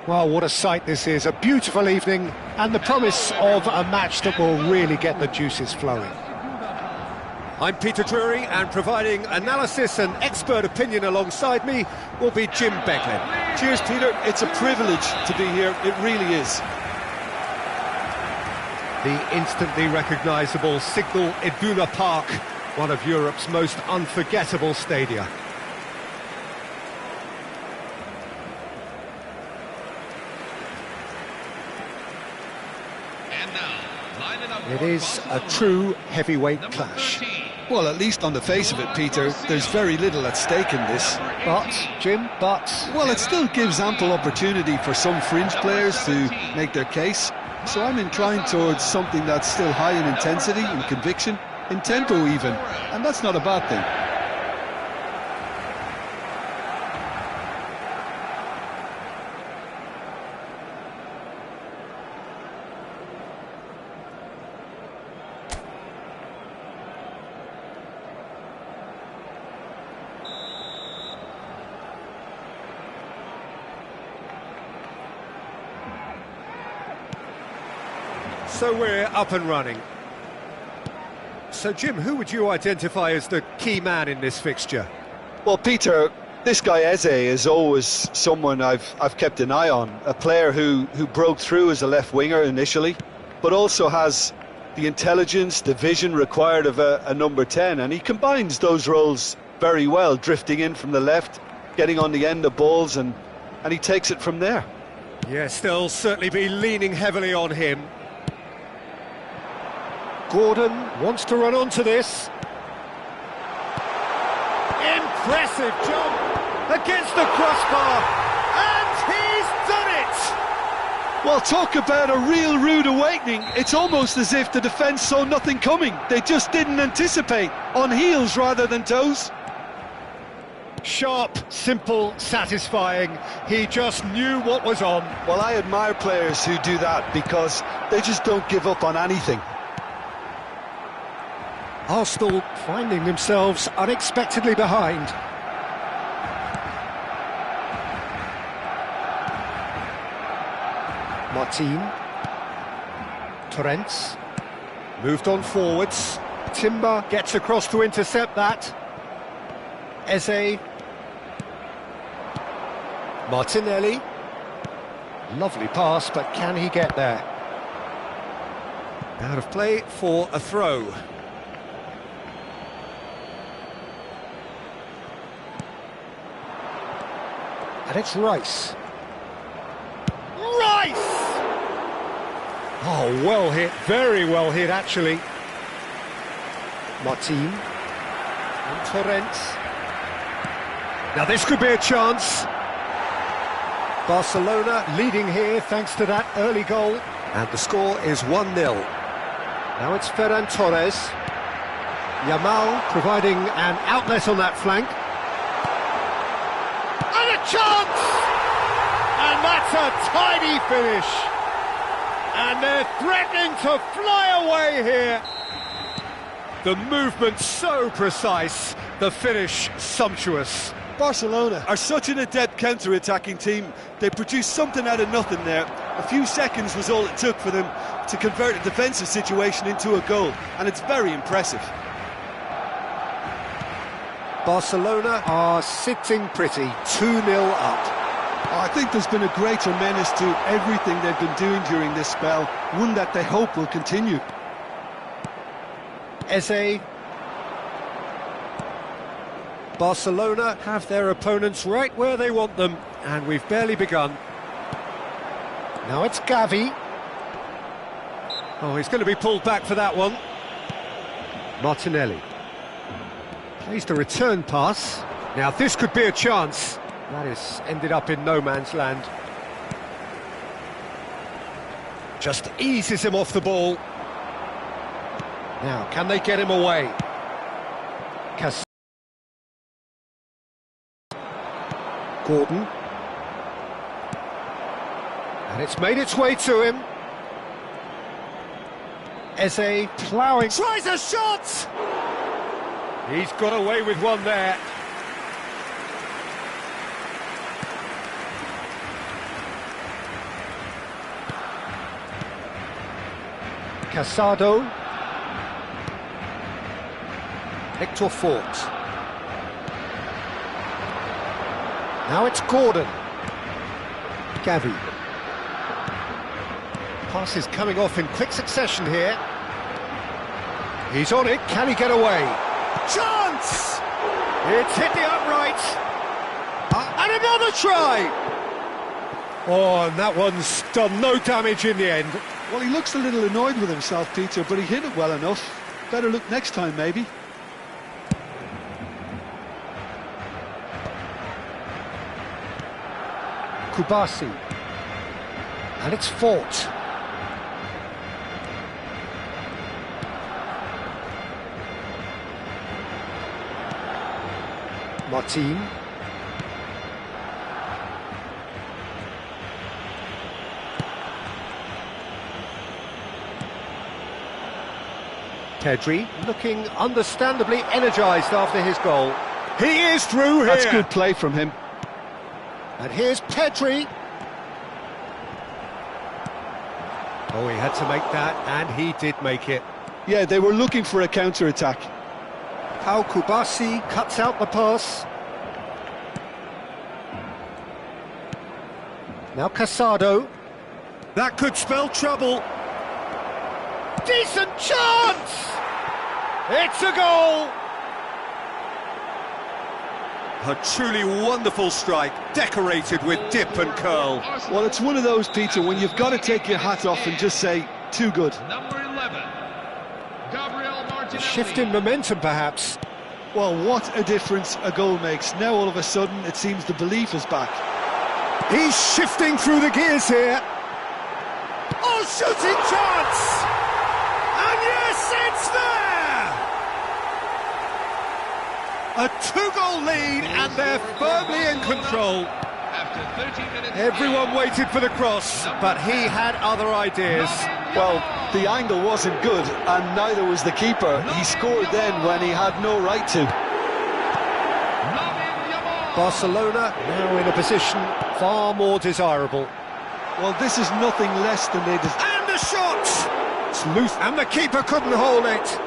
Well, what a sight this is, a beautiful evening and the promise of a match that will really get the juices flowing. I'm Peter Drury, and providing analysis and expert opinion alongside me will be Jim Becklin. Cheers, Peter. It's a privilege to be here, it really is. The instantly recognisable Signal Iduna Park, one of Europe's most unforgettable stadia. It is a true heavyweight clash. Well, at least on the face of it, Peter, there's very little at stake in this. But, Jim, Well, it still gives ample opportunity for some fringe players to make their case. So I'm inclined towards something that's still high in intensity, in conviction, in tempo even. And that's not a bad thing. So we're up and running. So, Jim, who would you identify as the key man in this fixture? Well, Peter, this guy Eze is always someone I've kept an eye on. A player who broke through as a left winger initially, but also has the intelligence, the vision required of a number 10, and he combines those roles very well, drifting in from the left, getting on the end of balls, and he takes it from there. Yes, they'll certainly be leaning heavily on him. Gordon wants to run onto this. Impressive jump against the crossbar, and he's done it! Well, talk about a real rude awakening. It's almost as if the defence saw nothing coming. They just didn't anticipate, on heels rather than toes. Sharp, simple, satisfying. He just knew what was on. Well, I admire players who do that because they just don't give up on anything. Arsenal finding themselves unexpectedly behind. Martin. Torrents. Moved on forwards. Timber gets across to intercept that. Eze. Martinelli. Lovely pass, but can he get there? Out of play for a throw. And it's Rice. Rice! Oh, well hit, very well hit actually. Martin. And Torrents. Now this could be a chance. Barcelona leading here thanks to that early goal. And the score is 1-0. Now it's Ferran Torres. Yamal providing an outlet on that flank. And a chance! And that's a tidy finish. And they're threatening to fly away here. The movement so precise, the finish sumptuous. Barcelona are such an adept counter-attacking team. They produced something out of nothing there. A few seconds was all it took for them to convert a defensive situation into a goal, and it's very impressive. Barcelona are sitting pretty, 2-0 up. I think there's been a greater menace to everything they've been doing during this spell, one that they hope will continue. Eze. Barcelona have their opponents right where they want them, and we've barely begun. Now it's Gavi. Oh, he's going to be pulled back for that one. Martinelli. Plays the return pass. Now this could be a chance. That has ended up in no man's land. Just eases him off the ball. Now, can they get him away? Gordon. And it's made its way to him. Eze ploughing. Tries a shot! He's got away with one there. Casado. Hector Fort. Now it's Gordon. Gavi. Passes coming off in quick succession here. He's on it, can he get away? Chance! It's hit the upright. And another try! Oh, and that one's done no damage in the end. Well, he looks a little annoyed with himself, Peter, but he hit it well enough. Better look next time, maybe. Kubasi. And it's Fort. Martin. Pedri looking understandably energised after his goal. He is through here. That's good play from him. And here's Pedri. Oh, he had to make that, and he did make it. Yeah, they were looking for a counter-attack. How Kubasi cuts out the pass. Now Casado. That could spell trouble. Decent chance! It's a goal! A truly wonderful strike, decorated with dip and curl. Well, it's one of those, Peter, when you've got to take your hat off and just say, too good. Number 11, Gabriel Martinelli. A shift in momentum, perhaps. Well, what a difference a goal makes. Now, all of a sudden, it seems the belief is back. He's shifting through the gears here. Oh, shooting chance! And yes, it's there! A two-goal lead, and they're firmly in control. After 30 minutes, Everyone waited for the cross, but he had other ideas. Well, the angle wasn't good, and neither was the keeper. He scored then when he had no right to. Barcelona now in a position far more desirable. Well, this is nothing less than they deserve. And the shot! It's loose, and the keeper couldn't hold it.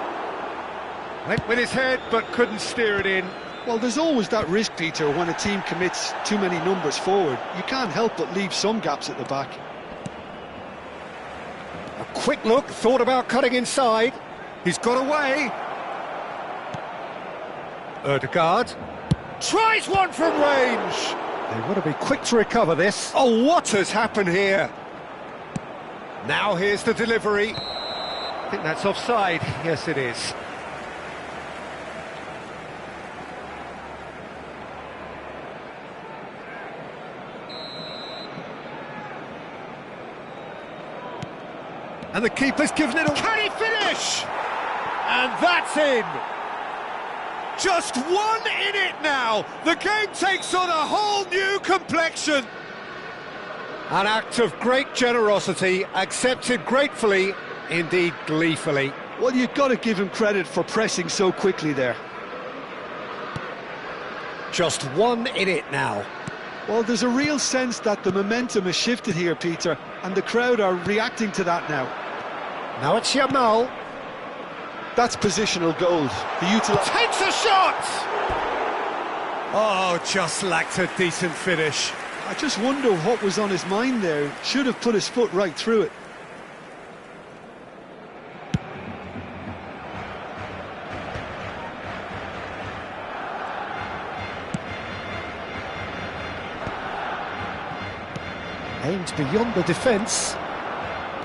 Went with his head, but couldn't steer it in. Well, there's always that risk, Peter, when a team commits too many numbers forward. You can't help but leave some gaps at the back. A quick look, thought about cutting inside. He's got away. Erdegaard tries one from range. They want to be quick to recover this. Oh, what has happened here? Now here's the delivery. I think that's offside. Yes, it is. And the keeper's given it a... Can he finish? And that's in. Just one in it now. The game takes on a whole new complexion. An act of great generosity, accepted gratefully, indeed gleefully. Well, you've got to give him credit for pressing so quickly there. Just one in it now. Well, there's a real sense that the momentum has shifted here, Peter, and the crowd are reacting to that now. Now it's Yamal. That's positional gold. Takes a shot! Oh, just lacked a decent finish. I just wonder what was on his mind there. Should have put his foot right through it. Aims beyond the defence.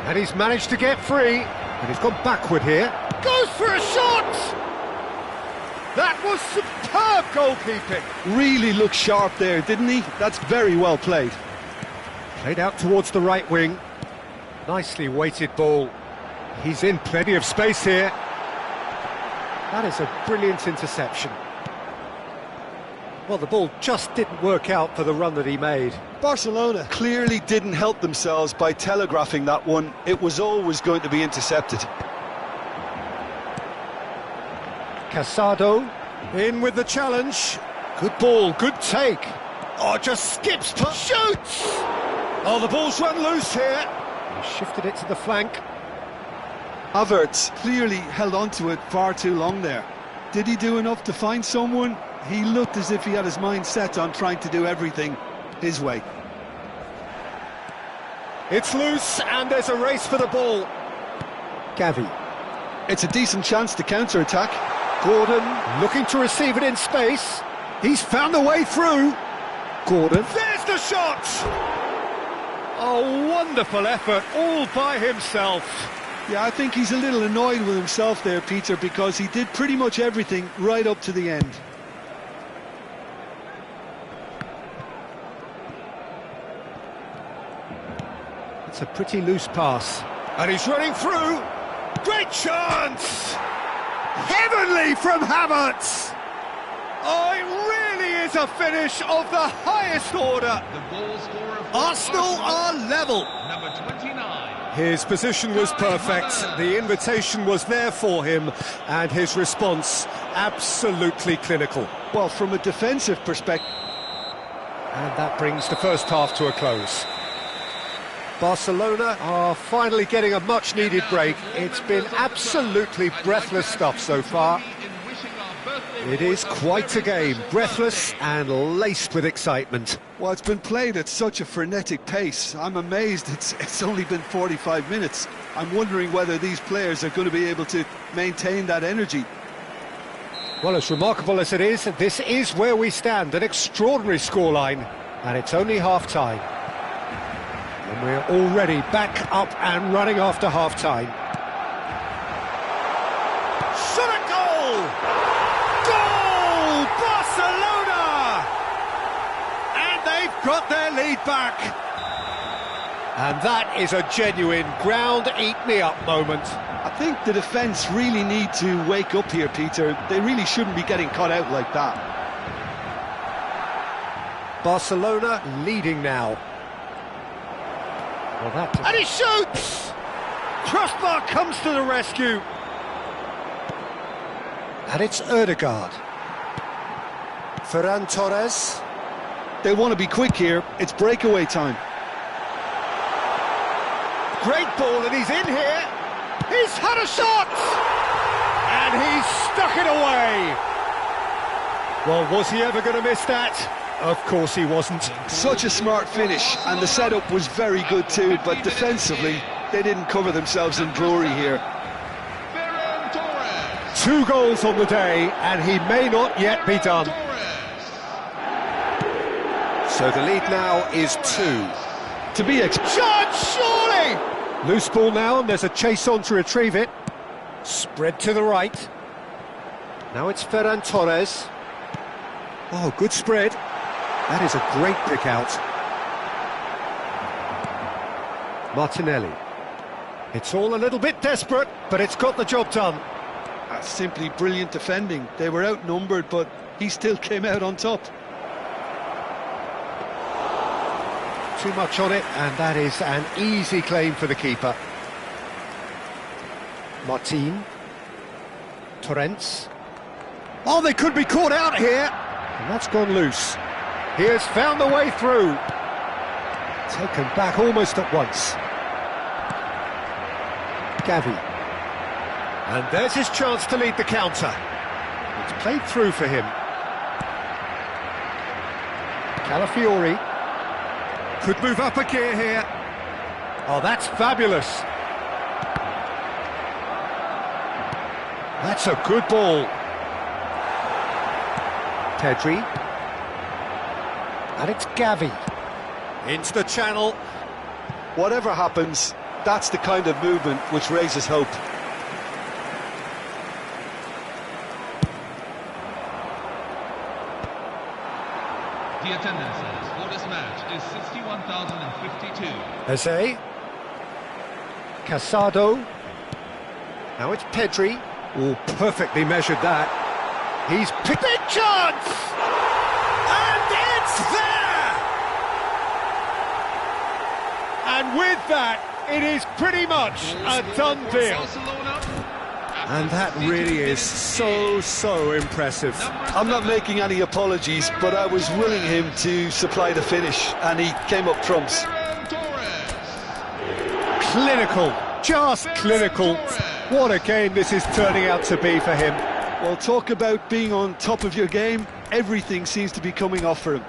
And he's managed to get free. And he's gone backward here. Goes for a shot! That was superb goalkeeping. Really looked sharp there, didn't he? That's very well played. Played out towards the right wing. Nicely weighted ball. He's in plenty of space here. That is a brilliant interception. Well, the ball just didn't work out for the run that he made. Barcelona clearly didn't help themselves by telegraphing that one. It was always going to be intercepted. Casado in with the challenge. Good ball, good take. Oh, just skips, shoots! Oh, the ball's run loose here. He shifted it to the flank. Havertz clearly held on to it far too long there. Did he do enough to find someone? He looked as if he had his mind set on trying to do everything his way. It's loose and there's a race for the ball. Gavi. It's a decent chance to counter-attack. Gordon looking to receive it in space. He's found a way through. Gordon. There's the shot! A wonderful effort all by himself. Yeah, I think he's a little annoyed with himself there, Peter, because he did pretty much everything right up to the end. It's a pretty loose pass. And he's running through. Great chance! Heavenly from Havertz! Oh, it really is a finish of the highest order. The goal scorer for Arsenal are level. Number 29. His position was perfect, the invitation was there for him, and his response absolutely clinical. Well, from a defensive perspective... And that brings the first half to a close. Barcelona are finally getting a much-needed break. It's been absolutely breathless stuff so far. It is quite a game, breathless and laced with excitement. Well, it's been played at such a frenetic pace. I'm amazed it's only been 45 minutes. I'm wondering whether these players are going to be able to maintain that energy. Well, as remarkable as it is, this is where we stand, an extraordinary scoreline, and it's only half-time. And we're already back up and running after half-time. Shot at goal! Goal! Barcelona! And they've got their lead back. And that is a genuine ground-eat-me-up moment. I think the defence really need to wake up here, Peter. They really shouldn't be getting caught out like that. Barcelona leading now. Well, and he shoots! Crossbar comes to the rescue. And it's Ødegaard. Ferran Torres. They want to be quick here. It's breakaway time. Great ball, and he's in here. He's had a shot! And he's stuck it away. Well, was he ever going to miss that? Of course he wasn't. Such a smart finish, and the setup was very good too, but defensively, they didn't cover themselves in glory here. 2 goals on the day, and he may not yet be done. So the lead now is 2. To be Shot, surely! Loose ball now, and there's a chase on to retrieve it. Spread to the right. Now it's Ferran Torres. Oh, good spread. That is a great pick out. Martinelli. It's all a little bit desperate, but it's got the job done. That's simply brilliant defending. They were outnumbered, but he still came out on top. Too much on it, and that is an easy claim for the keeper. Martin. Torrents. Oh, they could be caught out here. And that's gone loose. He has found the way through. Taken back almost at once. Gavi. And there's his chance to lead the counter. It's played through for him. Calafiori. Could move up a gear here. Oh, that's fabulous. That's a good ball. Pedri. And it's Gavi. Into the channel. Whatever happens, that's the kind of movement which raises hope. The attendances for this match is 61,052. Eze. Casado. Now it's Pedri. Oh, perfectly measured that. He's picked a chance! And it's there! And with that, it is pretty much a done deal. And that really is so impressive. I'm not making any apologies, but I was willing him to supply the finish, and he came up trumps. Clinical, just clinical. What a game this is turning out to be for him. Well, talk about being on top of your game. Everything seems to be coming off for him.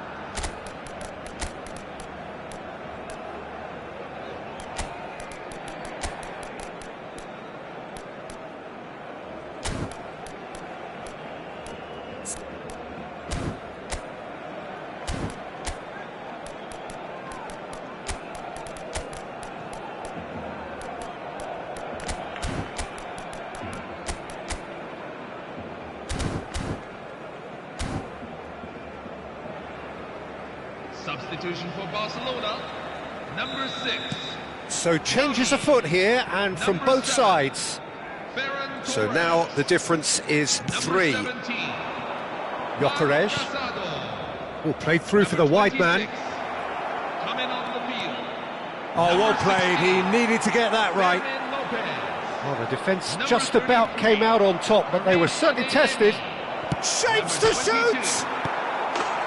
Substitution for Barcelona, number 6. So changes afoot here, and from Number both 7. sides. Ferran So Torres. now the difference is Number 3. 17. Gyökeres, Casado. played through for the Number wide man. 26. Coming on the field. Oh, well Number played, he 16. needed to get that right. Fermin Lopez. Well, the defence Number just about 33. came out on top, but they were certainly tested. Shapes to Number 22. shoot!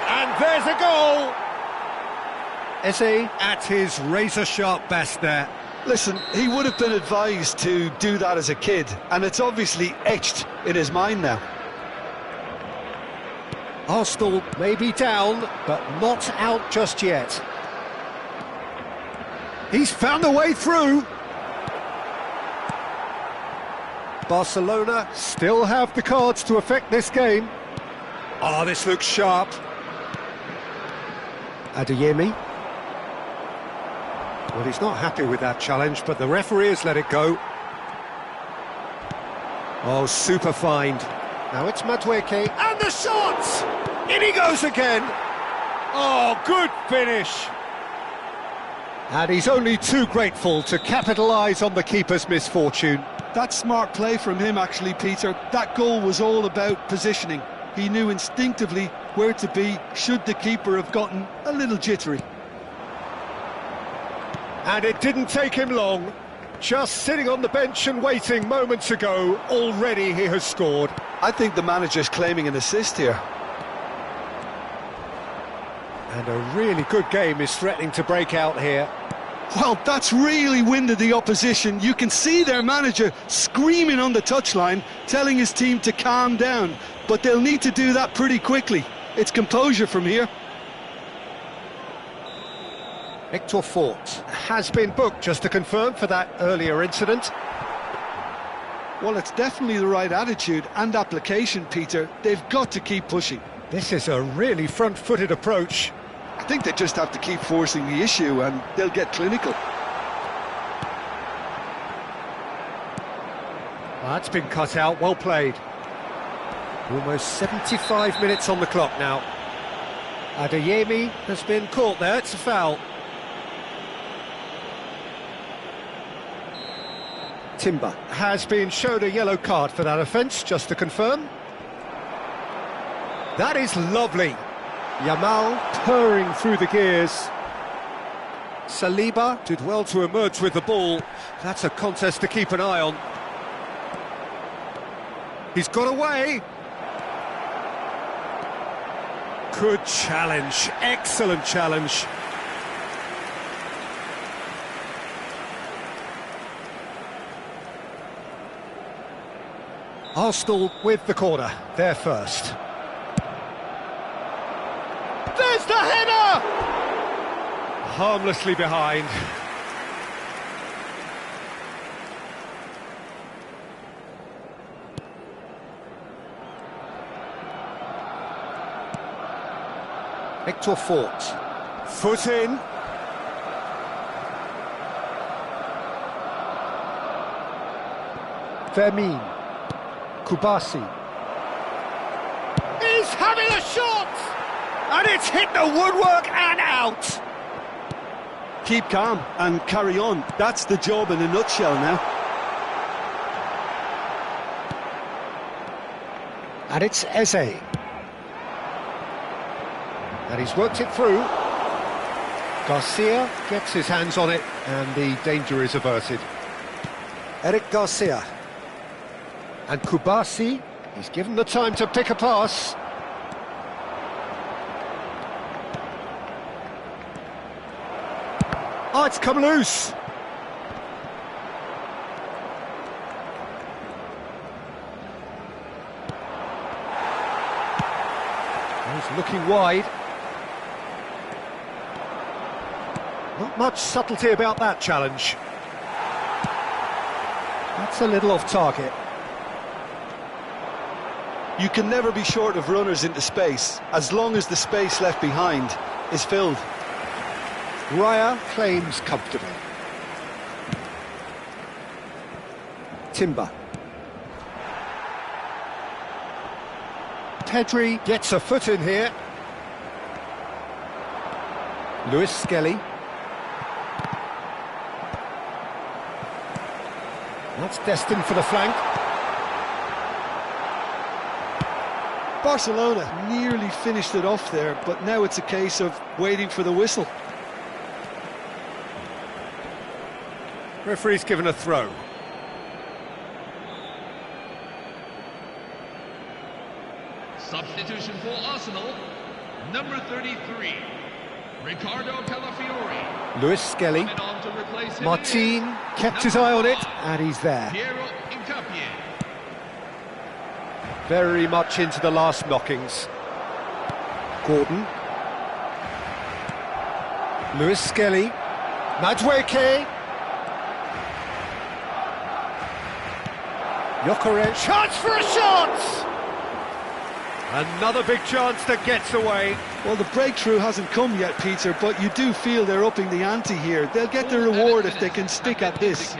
And there's a goal! Eze at his razor-sharp best there. Listen, he would have been advised to do that as a kid, and it's obviously etched in his mind now. Arsenal may be down, but not out just yet. He's found a way through. Barcelona still have the cards to affect this game. Oh, this looks sharp. Adeyemi. Well, he's not happy with that challenge, but the referee has let it go. Oh, super find. Now it's Madueke, and the shot! In he goes again! Oh, good finish! And he's only too grateful to capitalise on the keeper's misfortune. That's smart play from him, actually, Peter. That goal was all about positioning. He knew instinctively where to be should the keeper have gotten a little jittery. And it didn't take him long. Just sitting on the bench and waiting moments ago, already he has scored. I think the manager's claiming an assist here. And a really good game is threatening to break out here. Well, that's really winded the opposition. You can see their manager screaming on the touchline, telling his team to calm down. But they'll need to do that pretty quickly. It's composure from here. Victor Fort has been booked, just to confirm, for that earlier incident. Well, it's definitely the right attitude and application, Peter. They've got to keep pushing. This is a really front-footed approach. I think they just have to keep forcing the issue and they'll get clinical. That's been cut out, well played. Almost 75 minutes on the clock now. Adeyemi has been caught there, it's a foul. Timber has been showed a yellow card for that offence, just to confirm. That is lovely. Yamal purring through the gears. Saliba did well to emerge with the ball. That's a contest to keep an eye on. He's got away. Good challenge, excellent challenge. Arsenal with the corner, they're first. There's the header! Harmlessly behind. Victor Fort. Foot in. Fermin. Kubasi. He's having a shot! And it's hit the woodwork and out! Keep calm and carry on. That's the job in a nutshell now. And it's Eze. And he's worked it through. Garcia gets his hands on it, and the danger is averted. Eric Garcia. And Kubasi, he's given the time to pick a pass. Oh, it's come loose. He's looking wide. Not much subtlety about that challenge. That's a little off target. You can never be short of runners into space, as long as the space left behind is filled. Raya claims comfortably. Timber. Pedri gets a foot in here. Lewis Skelly. That's destined for the flank. Barcelona nearly finished it off there, but now it's a case of waiting for the whistle. Referee's given a throw. Substitution for Arsenal, number 33, Ricardo Calafiori. Lewis Skelly. Coming on to replace him Martin is kept his number eye on it, 5, and he's there. Piero Incapié. Very much into the last knockings. Gordon. Lewis Skelly. Madueke. Gyökeres. Chance for a shot! Another big chance that gets away. Well, the breakthrough hasn't come yet, Peter, but you do feel they're upping the ante here. They'll get the reward if they can stick at this.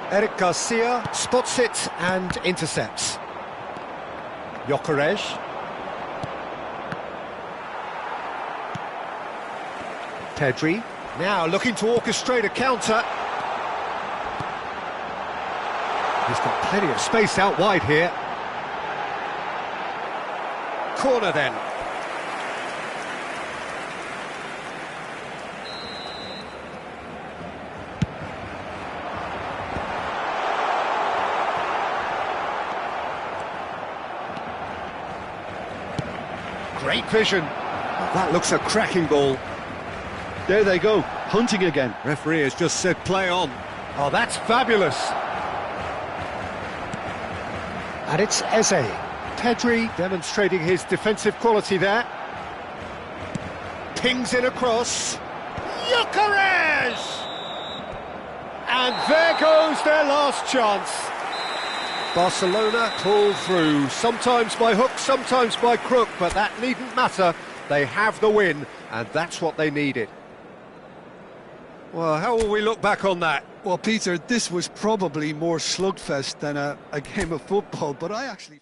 Eric Garcia spots it and intercepts. Gyökeres. Pedri, now looking to orchestrate a counter. He's got plenty of space out wide here. Corner then. Great vision. That looks a cracking ball. There they go, hunting again. Referee has just said play on. Oh, that's fabulous. And it's Eze. Pedri demonstrating his defensive quality there. Pings in across. Gyökeres! And there goes their last chance. Barcelona pull through, sometimes by hook, sometimes by crook, but that needn't matter. They have the win, and that's what they needed. Well, how will we look back on that? Well, Peter, this was probably more slugfest than a game of football, but I actually...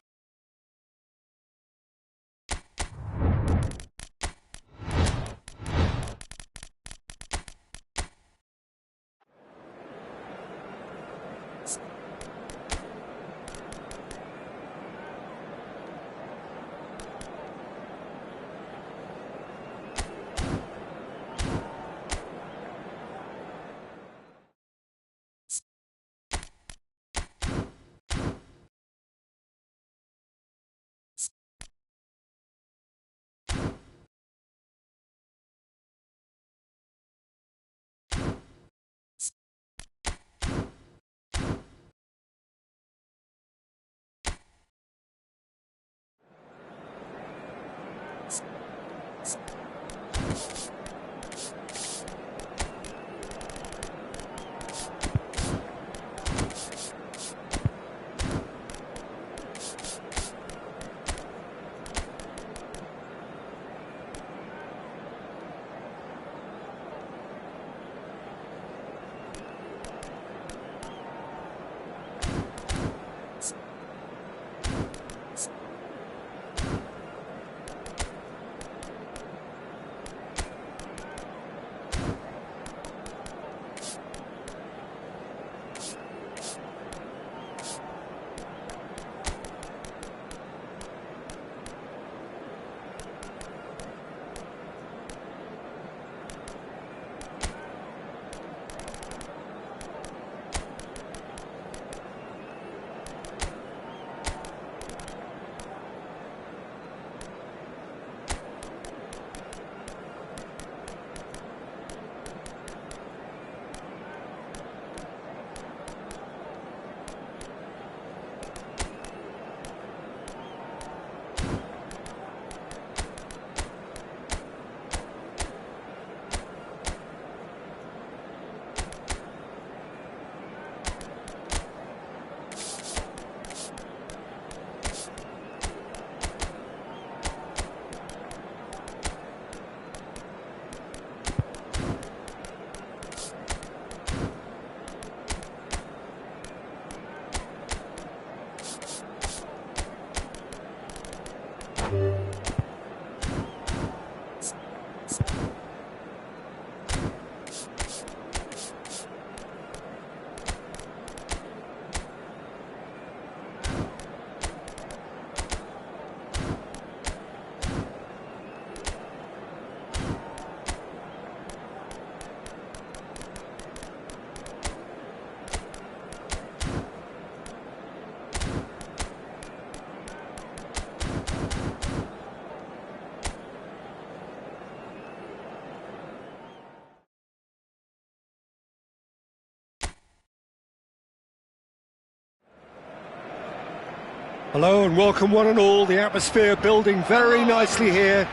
Hello and welcome one and all. The atmosphere building very nicely here.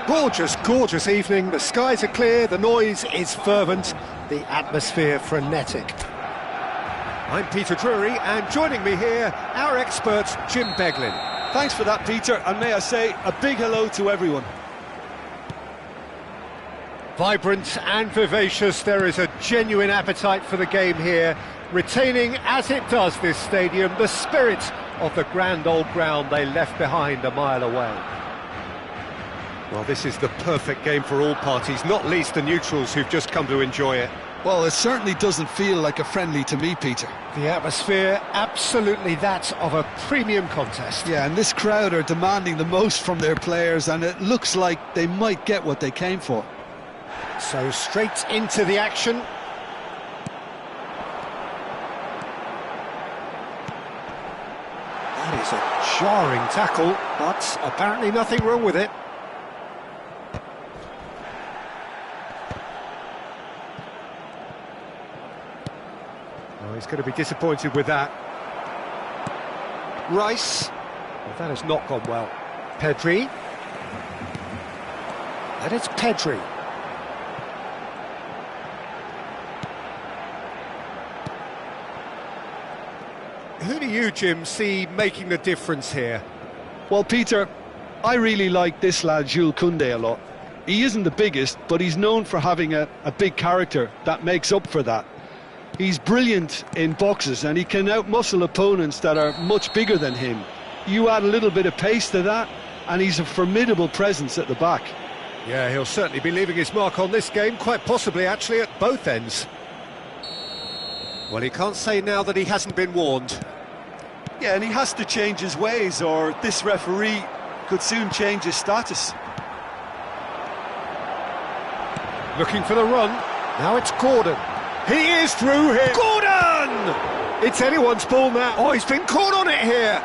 Gorgeous, gorgeous evening. The skies are clear, the noise is fervent, the atmosphere frenetic. I'm Peter Drury, and joining me here, our expert, Jim Beglin. Thanks for that, Peter, and may I say a big hello to everyone. Vibrant and vivacious, there is a genuine appetite for the game here, retaining, as it does this stadium, the spirit of the grand old ground they left behind a mile away. Well, this is the perfect game for all parties, not least the neutrals who've just come to enjoy it. Well, it certainly doesn't feel like a friendly to me, Peter. The atmosphere, absolutely that of a premium contest. Yeah, and this crowd are demanding the most from their players, and it looks like they might get what they came for. So straight into the action. That is a jarring tackle, but apparently nothing wrong with it. Oh, he's going to be disappointed with that. Rice. Well, that has not gone well. Pedri. And it's Pedri. Who do you, Jim, see making the difference here? Well, Peter, I really like this lad Jules Koundé a lot. He isn't the biggest, but he's known for having a big character that makes up for that. He's brilliant in boxes, and he can outmuscle opponents that are much bigger than him. You add a little bit of pace to that, and he's a formidable presence at the back. Yeah, he'll certainly be leaving his mark on this game, quite possibly actually at both ends. Well, he can't say now that he hasn't been warned. Yeah, and he has to change his ways, or this referee could soon change his status. Looking for the run. Now it's Gordon. He is through here. Gordon! It's anyone's ball now. Oh, he's been caught on it here.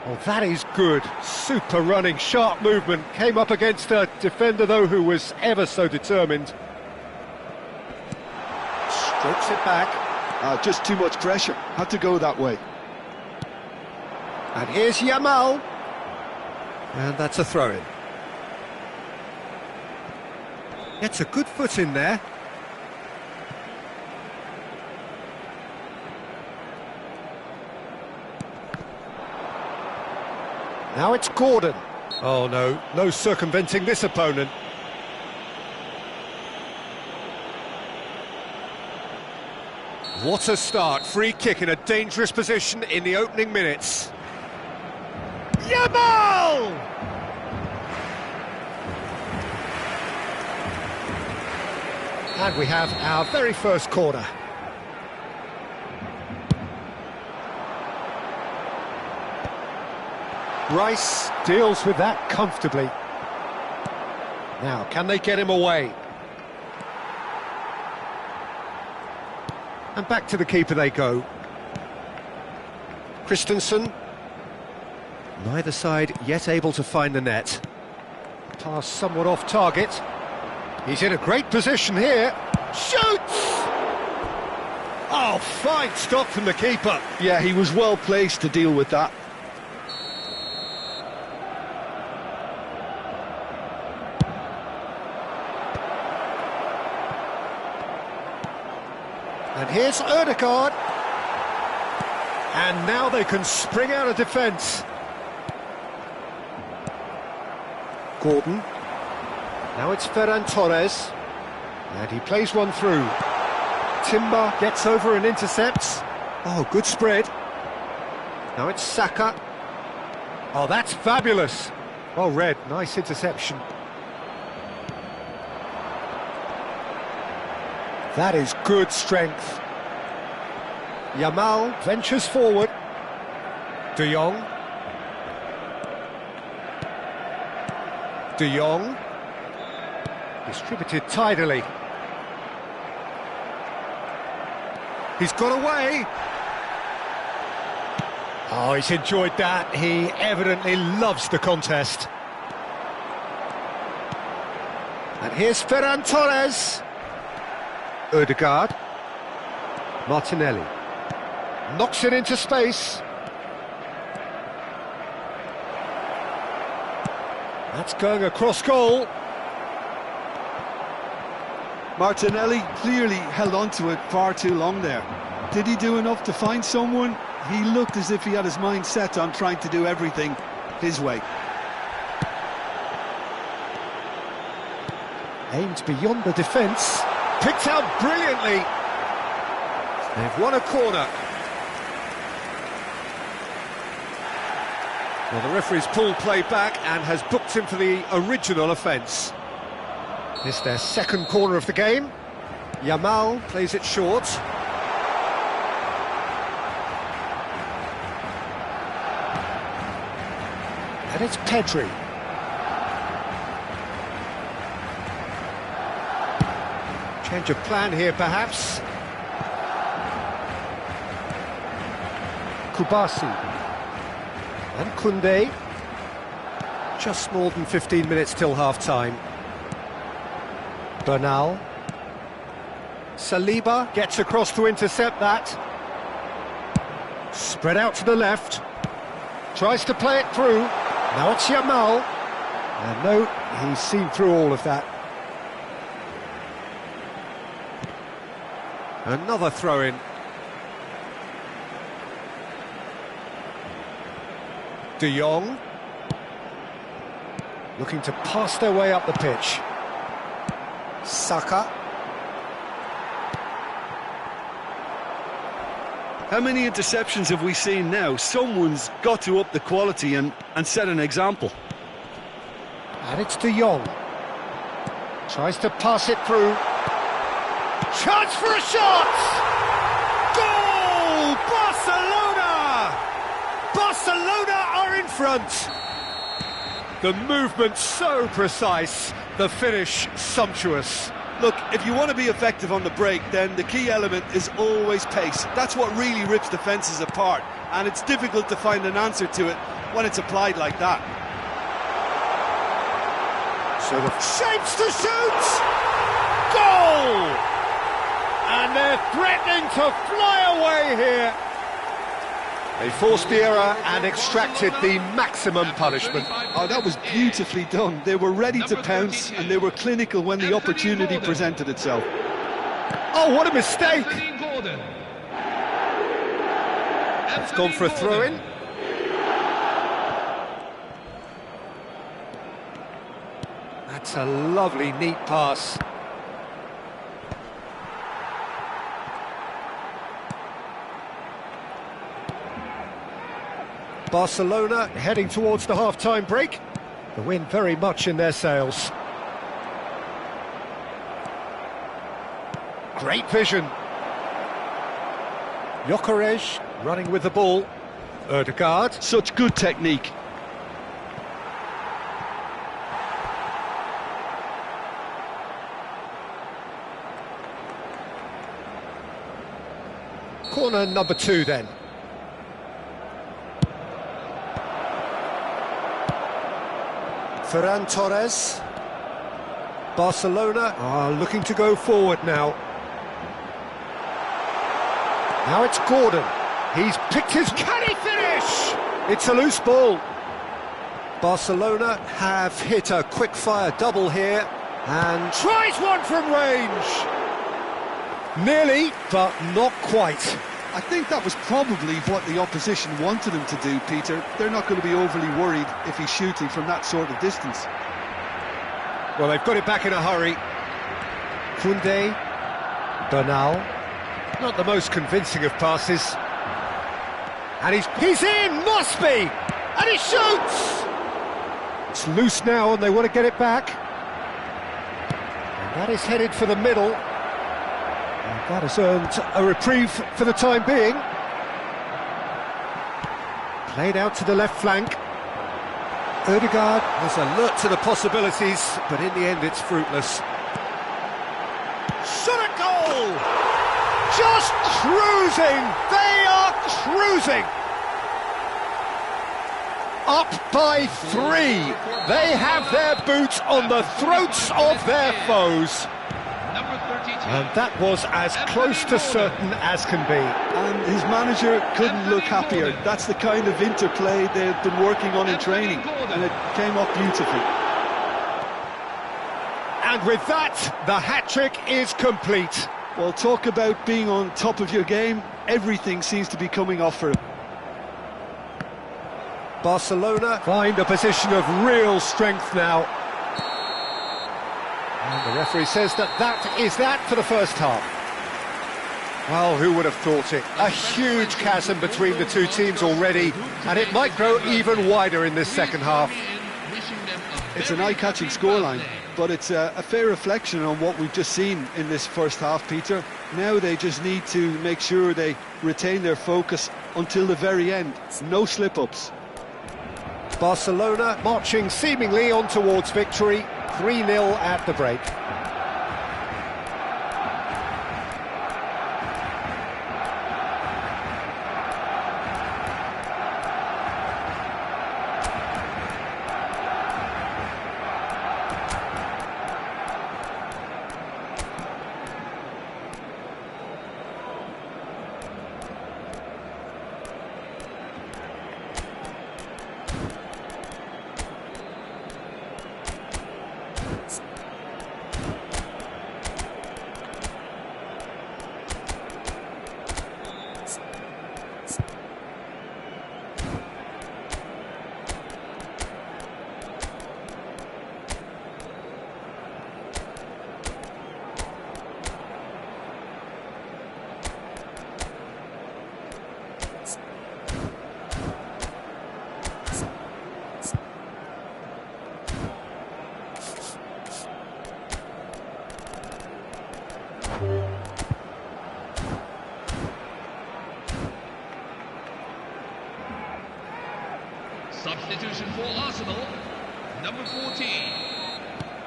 Oh, that is good. Super running, sharp movement. Came up against a defender, though, who was ever so determined. Strokes it back. Just too much pressure. Had to go that way. And here's Yamal. And that's a throw-in. Gets a good foot in there. Now it's Gordon. Oh no, no circumventing this opponent. What a start, free kick in a dangerous position in the opening minutes. Yamal! And we have our very first corner. Rice deals with that comfortably. Now, can they get him away? And back to the keeper they go. Christensen. Neither side yet able to find the net. Pass somewhat off target. He's in a great position here. Shoots! Oh, fine stop from the keeper. Yeah, he was well placed to deal with that. And here's Ødegaard. And now they can spring out of defence. Gordon. Now it's Ferran Torres. And he plays one through. Timber gets over and intercepts. Oh, good spread. Now it's Saka. Oh, that's fabulous. Well read, nice interception. That is good strength. Yamal ventures forward. De Jong. De Jong. Distributed tidily. He's got away. Oh, he's enjoyed that. He evidently loves the contest. And here's Ferran Torres. Ødegaard. Martinelli knocks it into space. That's going across goal. Martinelli clearly held on to it far too long there. Did he do enough to find someone? He looked as if he had his mind set on trying to do everything his way. Aimed beyond the defence. Picked out brilliantly. They've won a corner. Well, the referee's pulled play back and has booked him for the original offence. This is their second corner of the game. Yamal plays it short. And it's Pedri. Change of plan here, perhaps. Kubasi. And Koundé. Just more than 15 minutes till half-time. Bernal. Saliba gets across to intercept that. Spread out to the left. Tries to play it through. Now it's Yamal. And no, he's seen through all of that. Another throw-in. De Jong. Looking to pass their way up the pitch. Saka. How many interceptions have we seen now? Someone's got to up the quality and set an example. And it's De Jong. Tries to pass it through. Chance for a shot! Goal! Barcelona! Barcelona are in front. The movement so precise, the finish sumptuous. Look, if you want to be effective on the break, then the key element is always pace. That's what really rips defences apart, and it's difficult to find an answer to it when it's applied like that. So the shapes to shoot! Goal! And they're threatening to fly away here. They forced the error and extracted the maximum punishment. Oh, that was beautifully done. They were ready to pounce, and they were clinical when the opportunity presented itself. Oh, what a mistake! It's gone for a throw-in. That's a lovely, neat pass. Barcelona heading towards the half-time break. The win very much in their sails. Great vision. Gyökeres running with the ball. Ødegaard. Such good technique. Corner number 2 then. Ferran Torres. Barcelona are looking to go forward now. Now it's Gordon. He's picked his... Can he finish? It's a loose ball. Barcelona have hit a quick-fire double here and tries one from range. Nearly, but not quite. I think that was probably what the opposition wanted him to do, Peter. They're not going to be overly worried if he's shooting from that sort of distance. Well, they've got it back in a hurry. Koundé, Bernal, not the most convincing of passes. And he's in, must be! And he shoots! It's loose now and they want to get it back. And that is headed for the middle. And that has earned a reprieve for the time being. Played out to the left flank. Ødegaard was alert to the possibilities, but in the end it's fruitless. Shot at goal! Just cruising! They are cruising! Up by 3. They have their boots on the throats of their foes. Number 32. And that was as close to certain as can be. And his manager couldn't look happier. That's the kind of interplay they've been working on in training, and it came off beautifully. And with that, the hat-trick is complete. Well, talk about being on top of your game. Everything seems to be coming off for him. Barcelona find a position of real strength now. And the referee says that is that for the first half. Well, who would have thought it? A huge chasm between the two teams already, and it might grow even wider in this second half. It's an eye-catching scoreline, but it's a fair reflection on what we've just seen in this first half, Peter. Now they just need to make sure they retain their focus until the very end. No slip-ups. Barcelona marching seemingly on towards victory, 3-0 at the break. Substitution for Arsenal, number 14,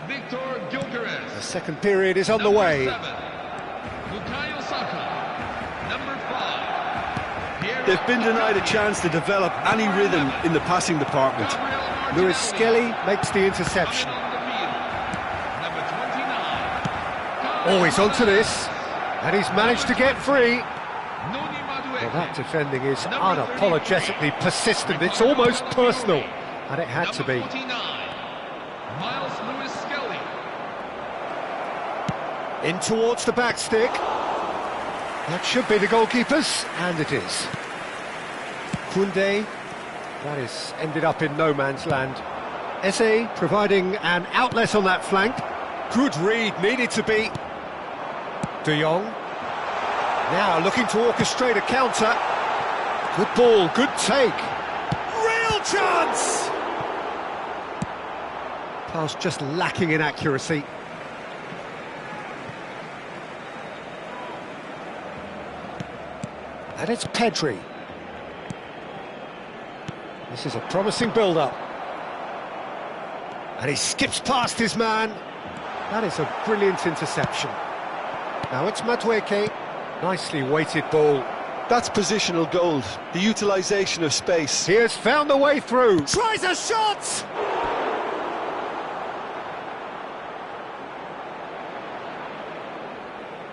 Victor Gyökeres. The second period is on the way. Number 7, Bukayo Saka. Number 5, They've been denied a chance to develop any rhythm in the passing department. Lewis Skelly makes the interception. Number 29. Oh, he's onto this, and he's managed to get free. Well, that defending is unapologetically persistent. It's almost personal, and it had to be. Miles Lewis Skelly. In towards the back stick. That should be the goalkeepers, and it is. Koundé, that is ended up in no man's land. Eze providing an outlet on that flank. Good read, needed to be. De Jong. Now looking to orchestrate a counter. Good ball, good take. Real chance! Pass just lacking in accuracy. And it's Pedri. This is a promising build-up. And he skips past his man. That is a brilliant interception. Now it's Madueke. Nicely weighted ball. That's positional gold, the utilisation of space. He has found the way through. Tries a shot!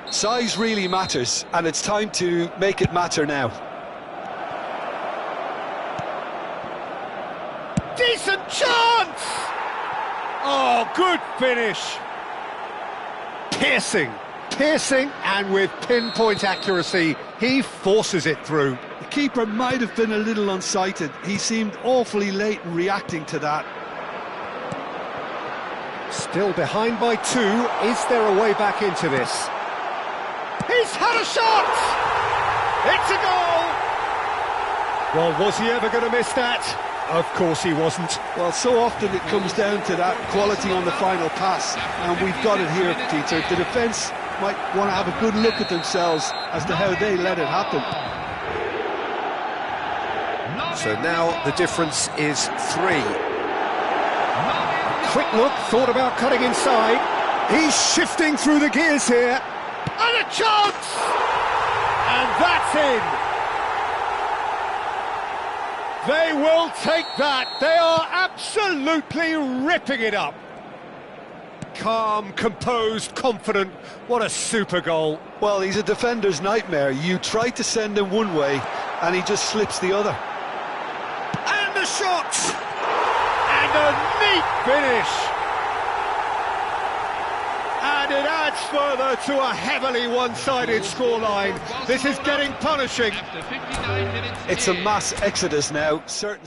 Size really matters, and it's time to make it matter now. Decent chance! Oh, good finish. Piercing, and with pinpoint accuracy, he forces it through. The keeper might have been a little unsighted. He seemed awfully late in reacting to that. Still behind by 2. Is there a way back into this? He's had a shot! It's a goal! Well, was he ever going to miss that? Of course he wasn't. Well, so often it comes down to that quality on the final pass, and we've got it here, Peter. The defence might want to have a good look at themselves as to how they let it happen. So now the difference is 3. Quick look, thought about cutting inside. He's shifting through the gears here. And a chance! And that's in. They will take that. They are absolutely ripping it up. calm, composed, confident. What a super goal. Well, he's a defender's nightmare. You try to send him one way, and he just slips the other. And the shot! And a neat finish! And it adds further to a heavily one-sided scoreline. This is getting punishing. After 59 minutes. It's a mass exodus now. Certain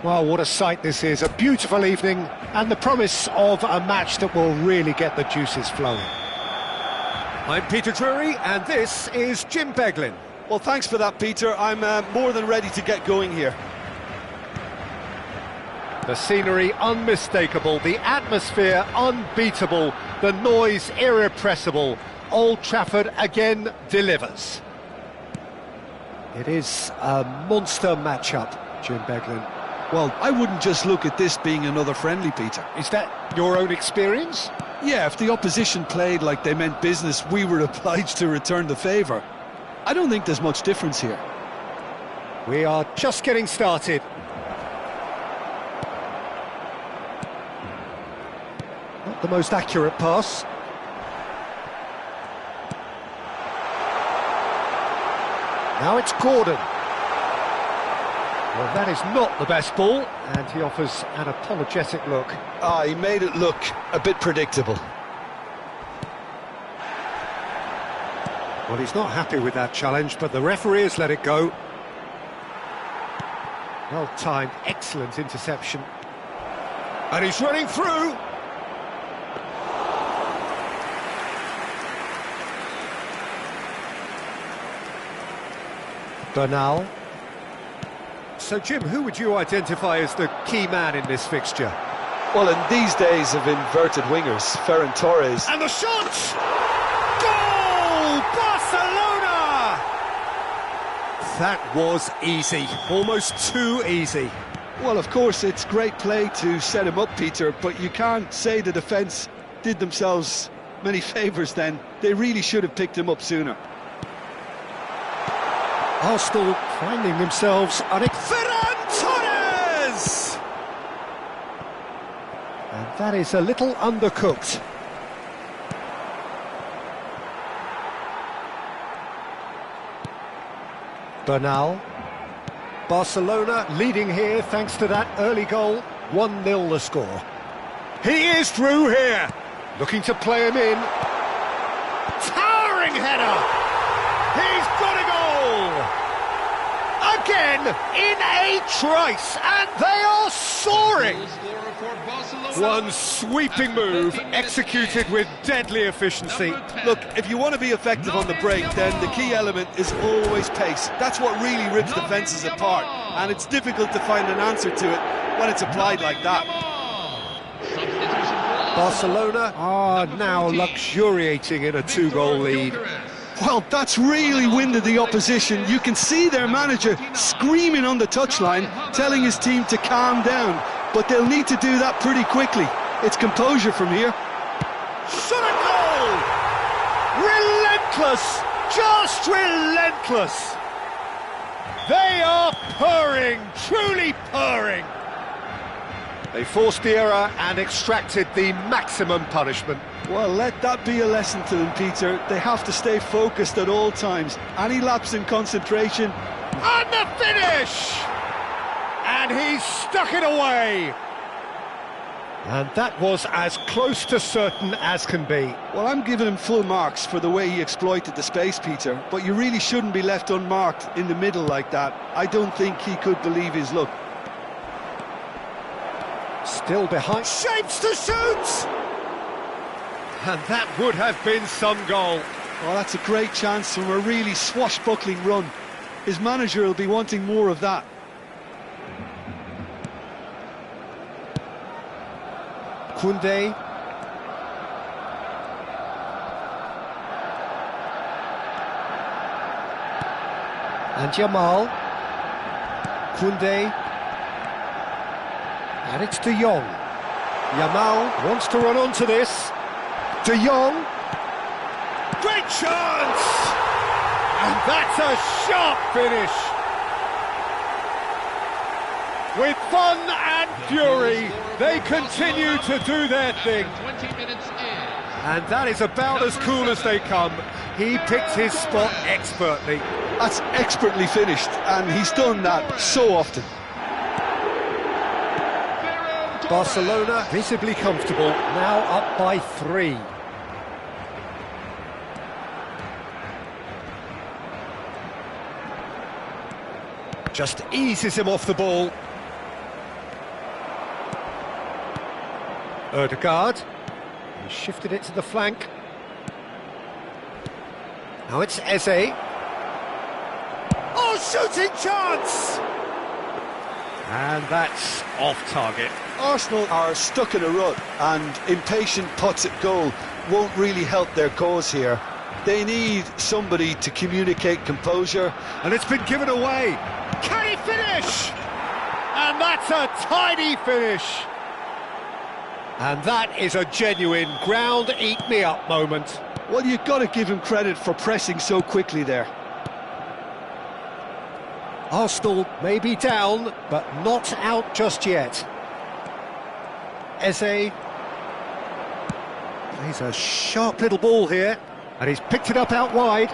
Well, what a sight this is. A beautiful evening and the promise of a match that will really get the juices flowing. I'm Peter Drury and this is Jim Beglin. Well, thanks for that, Peter. I'm more than ready to get going here. The scenery unmistakable, the atmosphere unbeatable, the noise irrepressible. Old Trafford again delivers. It is a monster matchup, Jim Beglin. Well, I wouldn't just look at this being another friendly, Peter. Is that your own experience? Yeah, if the opposition played like they meant business, we were obliged to return the favour. I don't think there's much difference here. We are just getting started. Not the most accurate pass. Now it's Gordon. Well, that is not the best ball, and he offers an apologetic look. Ah, he made it look a bit predictable. Well, he's not happy with that challenge, but the referee has let it go. Well-timed, excellent interception. And he's running through. Bernal. So, Jim, who would you identify as the key man in this fixture? Well, in these days of inverted wingers, Ferran Torres... And the shot! Goal! Barcelona! That was easy, almost too easy. Well, of course, it's great play to set him up, Peter, but you can't say the defence did themselves many favours then. They really should have picked him up sooner. Arsenal finding themselves on Ferran Torres! And that is a little undercooked. Bernal. Barcelona leading here thanks to that early goal. 1-0 the score. He is through here. Looking to play him in. Towering header! He's got a goal! A again in a trice, and they are soaring. Goal scorer for Barcelona. One sweeping move executed with deadly efficiency. Number 10. Look, if you want to be effective on the break, then the key element is always pace. That's what really rips defences apart, and it's difficult to find an answer to it when it's applied like that. Substitution for Barcelona are now luxuriating in a two-goal lead. Well, that's really winded the opposition. You can see their manager screaming on the touchline, telling his team to calm down, but they'll need to do that pretty quickly. It's composure from here. Shot a goal! Relentless! Just relentless! They are purring, truly purring. They forced the error and extracted the maximum punishment. Well, let that be a lesson to them, Peter. They have to stay focused at all times. Any lapse in concentration. And the finish! And he's stuck it away. And that was as close to certain as can be. Well, I'm giving him full marks for the way he exploited the space, Peter, but you really shouldn't be left unmarked in the middle like that. I don't think he could believe his luck. Still behind. Shapes to shoot! And that would have been some goal. Well, that's a great chance from a really swashbuckling run. His manager will be wanting more of that. Koundé. And Jamal. Koundé. And it's De Jong. Jamal wants to run onto this. De Jong. Great chance! And that's a sharp finish. With fun and fury, they continue to do their thing. 20 minutes in. And that is about as cool as they come. He picked his spot expertly. That's expertly finished, and he's done that so often. Barcelona visibly comfortable, now up by 3. Just eases him off the ball. Ødegaard. He shifted it to the flank. Now it's Eze. Oh, shooting chance! And that's off target. Arsenal are stuck in a rut, and impatient putts at goal won't really help their cause here. They need somebody to communicate composure. And it's been given away. Can he finish? And that's a tidy finish. And that is a genuine ground-eat-me-up moment. Well, you've got to give him credit for pressing so quickly there. Arsenal may be down, but not out just yet. Eze plays a sharp little ball here, and he's picked it up out wide.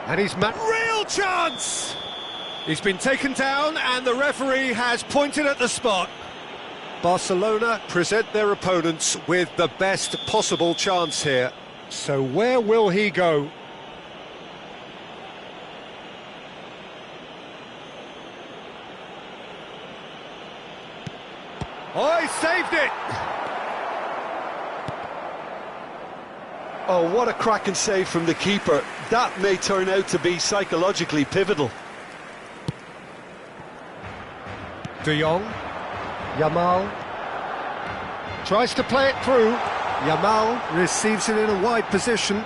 And he's real chance! He's been taken down, and the referee has pointed at the spot. Barcelona present their opponents with the best possible chance here. So where will he go? Oh, he saved it! Oh, what a cracking save from the keeper. That may turn out to be psychologically pivotal. De Jong. Jamal. Tries to play it through. Jamal receives it in a wide position.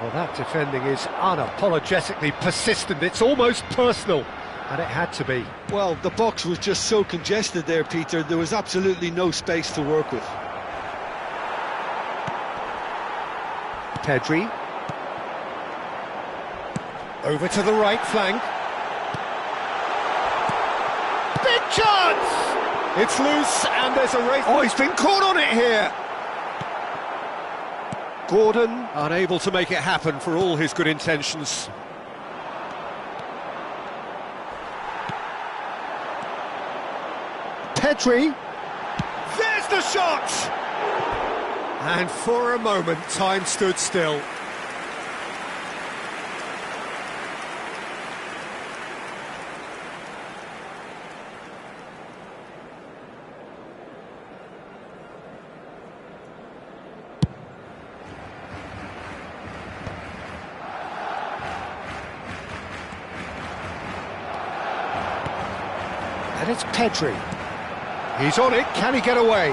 Well, that defending is unapologetically persistent. It's almost personal. And it had to be. Well, the box was just so congested there, Peter. There was absolutely no space to work with. Pedri. Over to the right flank. Big chance! It's loose and there's a race. Oh, he's been caught on it here. Gordon unable to make it happen for all his good intentions. Pedri. There's the shot! And for a moment, time stood still. And it's Pedri. He's on it, can he get away?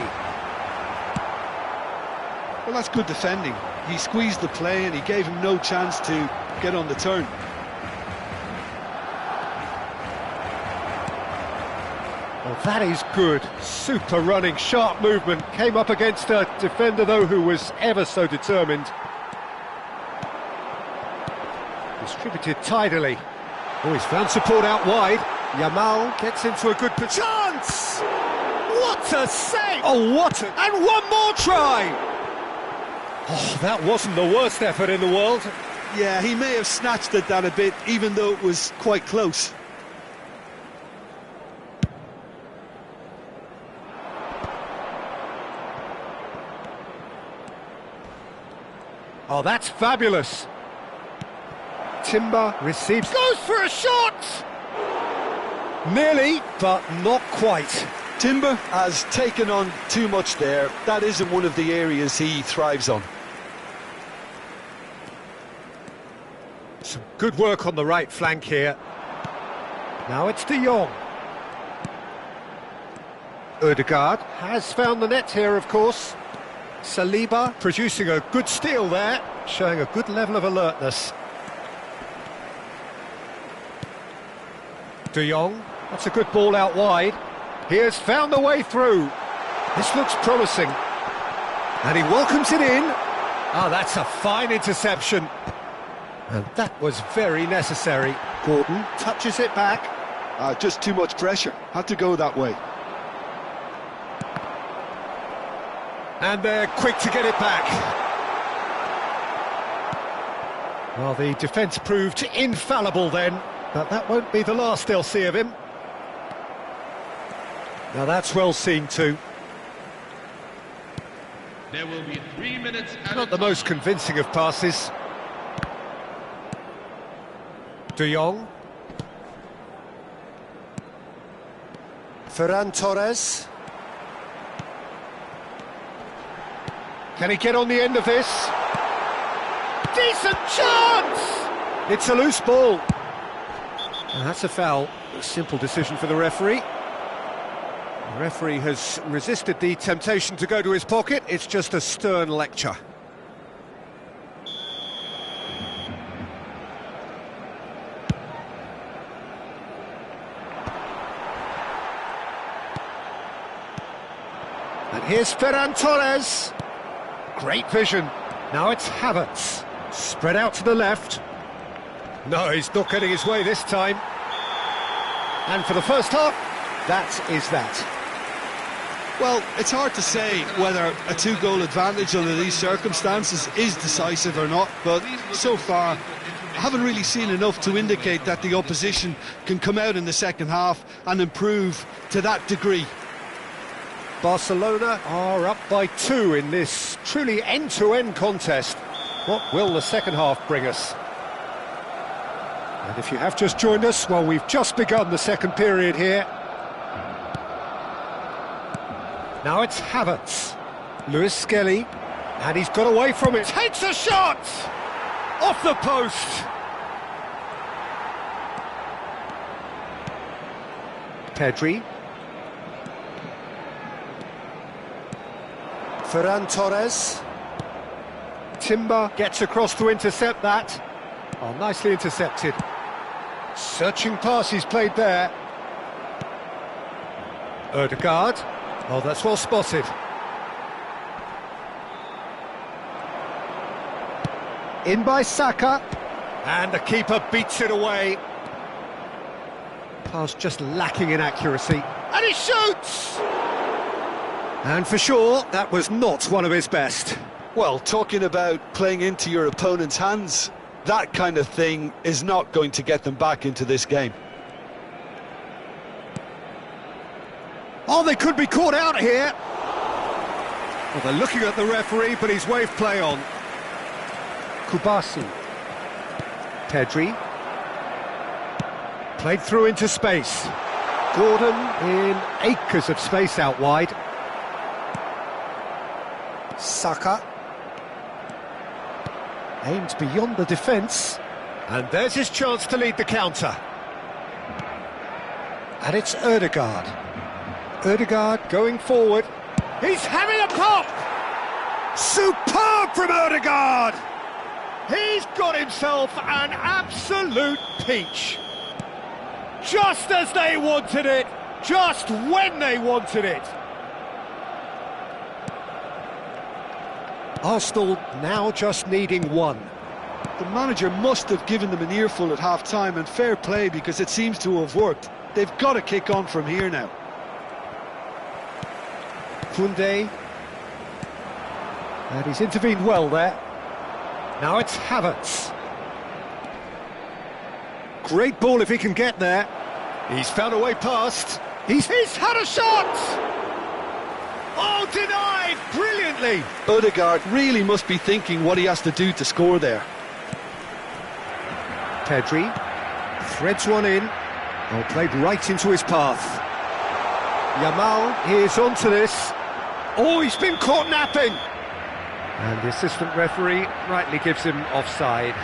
Well, that's good defending. He squeezed the play and he gave him no chance to get on the turn. Well, that is good. Super running, sharp movement. Came up against a defender, though, who was ever so determined. Distributed tidily. Oh, he's found support out wide. Yamal gets into a good chance! What a save! Oh, what a... And one more try! Oh, that wasn't the worst effort in the world. Yeah, he may have snatched at that a bit, even though it was quite close. Oh, that's fabulous. Timber receives... Goes for a shot! Nearly, but not quite. Timber has taken on too much there. That isn't one of the areas he thrives on. Some good work on the right flank here. Now it's De Jong. Ødegaard has found the net here, of course. Saliba producing a good steal there, showing a good level of alertness. De Jong, that's a good ball out wide. He has found the way through. This looks promising. And he welcomes it in. Ah, that's a fine interception. And that was very necessary. Gordon touches it back. Just too much pressure. Had to go that way. And they're quick to get it back. Well, the defence proved infallible then, but that won't be the last they'll see of him. Now that's well seen too. There will be 3 minutes at Not the most convincing of passes. De Jong. Ferran Torres. Can he get on the end of this? Decent chance! It's a loose ball. And that's a foul. A simple decision for the referee. The referee has resisted the temptation to go to his pocket. It's just a stern lecture. And here's Ferran Torres. Great vision. Now it's Havertz. Spread out to the left. No, he's not getting his way this time. And for the first half, that is that. Well, it's hard to say whether a two-goal advantage under these circumstances is decisive or not, but so far I haven't really seen enough to indicate that the opposition can come out in the second half and improve to that degree. Barcelona are up by 2 in this truly end-to-end contest. What will the second half bring us? And if you have just joined us, well, we've just begun the second period here. Now it's Havertz. Lewis Skelly. And he's got away from it. Takes a shot! Off the post! Pedri. Ferran Torres. Timber gets across to intercept that. Oh, nicely intercepted. Searching pass he's played there. Ødegaard. Oh, that's well spotted. In by Saka. And the keeper beats it away. Pass just lacking in accuracy. And he shoots! And for sure, that was not one of his best. Well, talking about playing into your opponent's hands, that kind of thing is not going to get them back into this game. Oh, they could be caught out here. Well, they're looking at the referee, but he's waved play on. Kubasi. Pedri. Played through into space. Gordon in acres of space out wide. Saka. Aimed beyond the defence. And there's his chance to lead the counter. And it's Ødegaard. Ødegaard going forward. He's having a pop! Superb from Ødegaard! He's got himself an absolute peach. Just as they wanted it, just when they wanted it. Arsenal now just needing one. The manager must have given them an earful at half-time, and fair play because it seems to have worked. They've got to kick on from here now. Koundé. And he's intervened well there. Now it's Havertz. Great ball if he can get there. He's found a way past. He's had a shot! Oh, denied brilliantly! Ødegaard really must be thinking what he has to do to score there. Pedri threads one in. Oh, played right into his path. Yamal is onto this. Oh, he's been caught napping! And the assistant referee rightly gives him offside.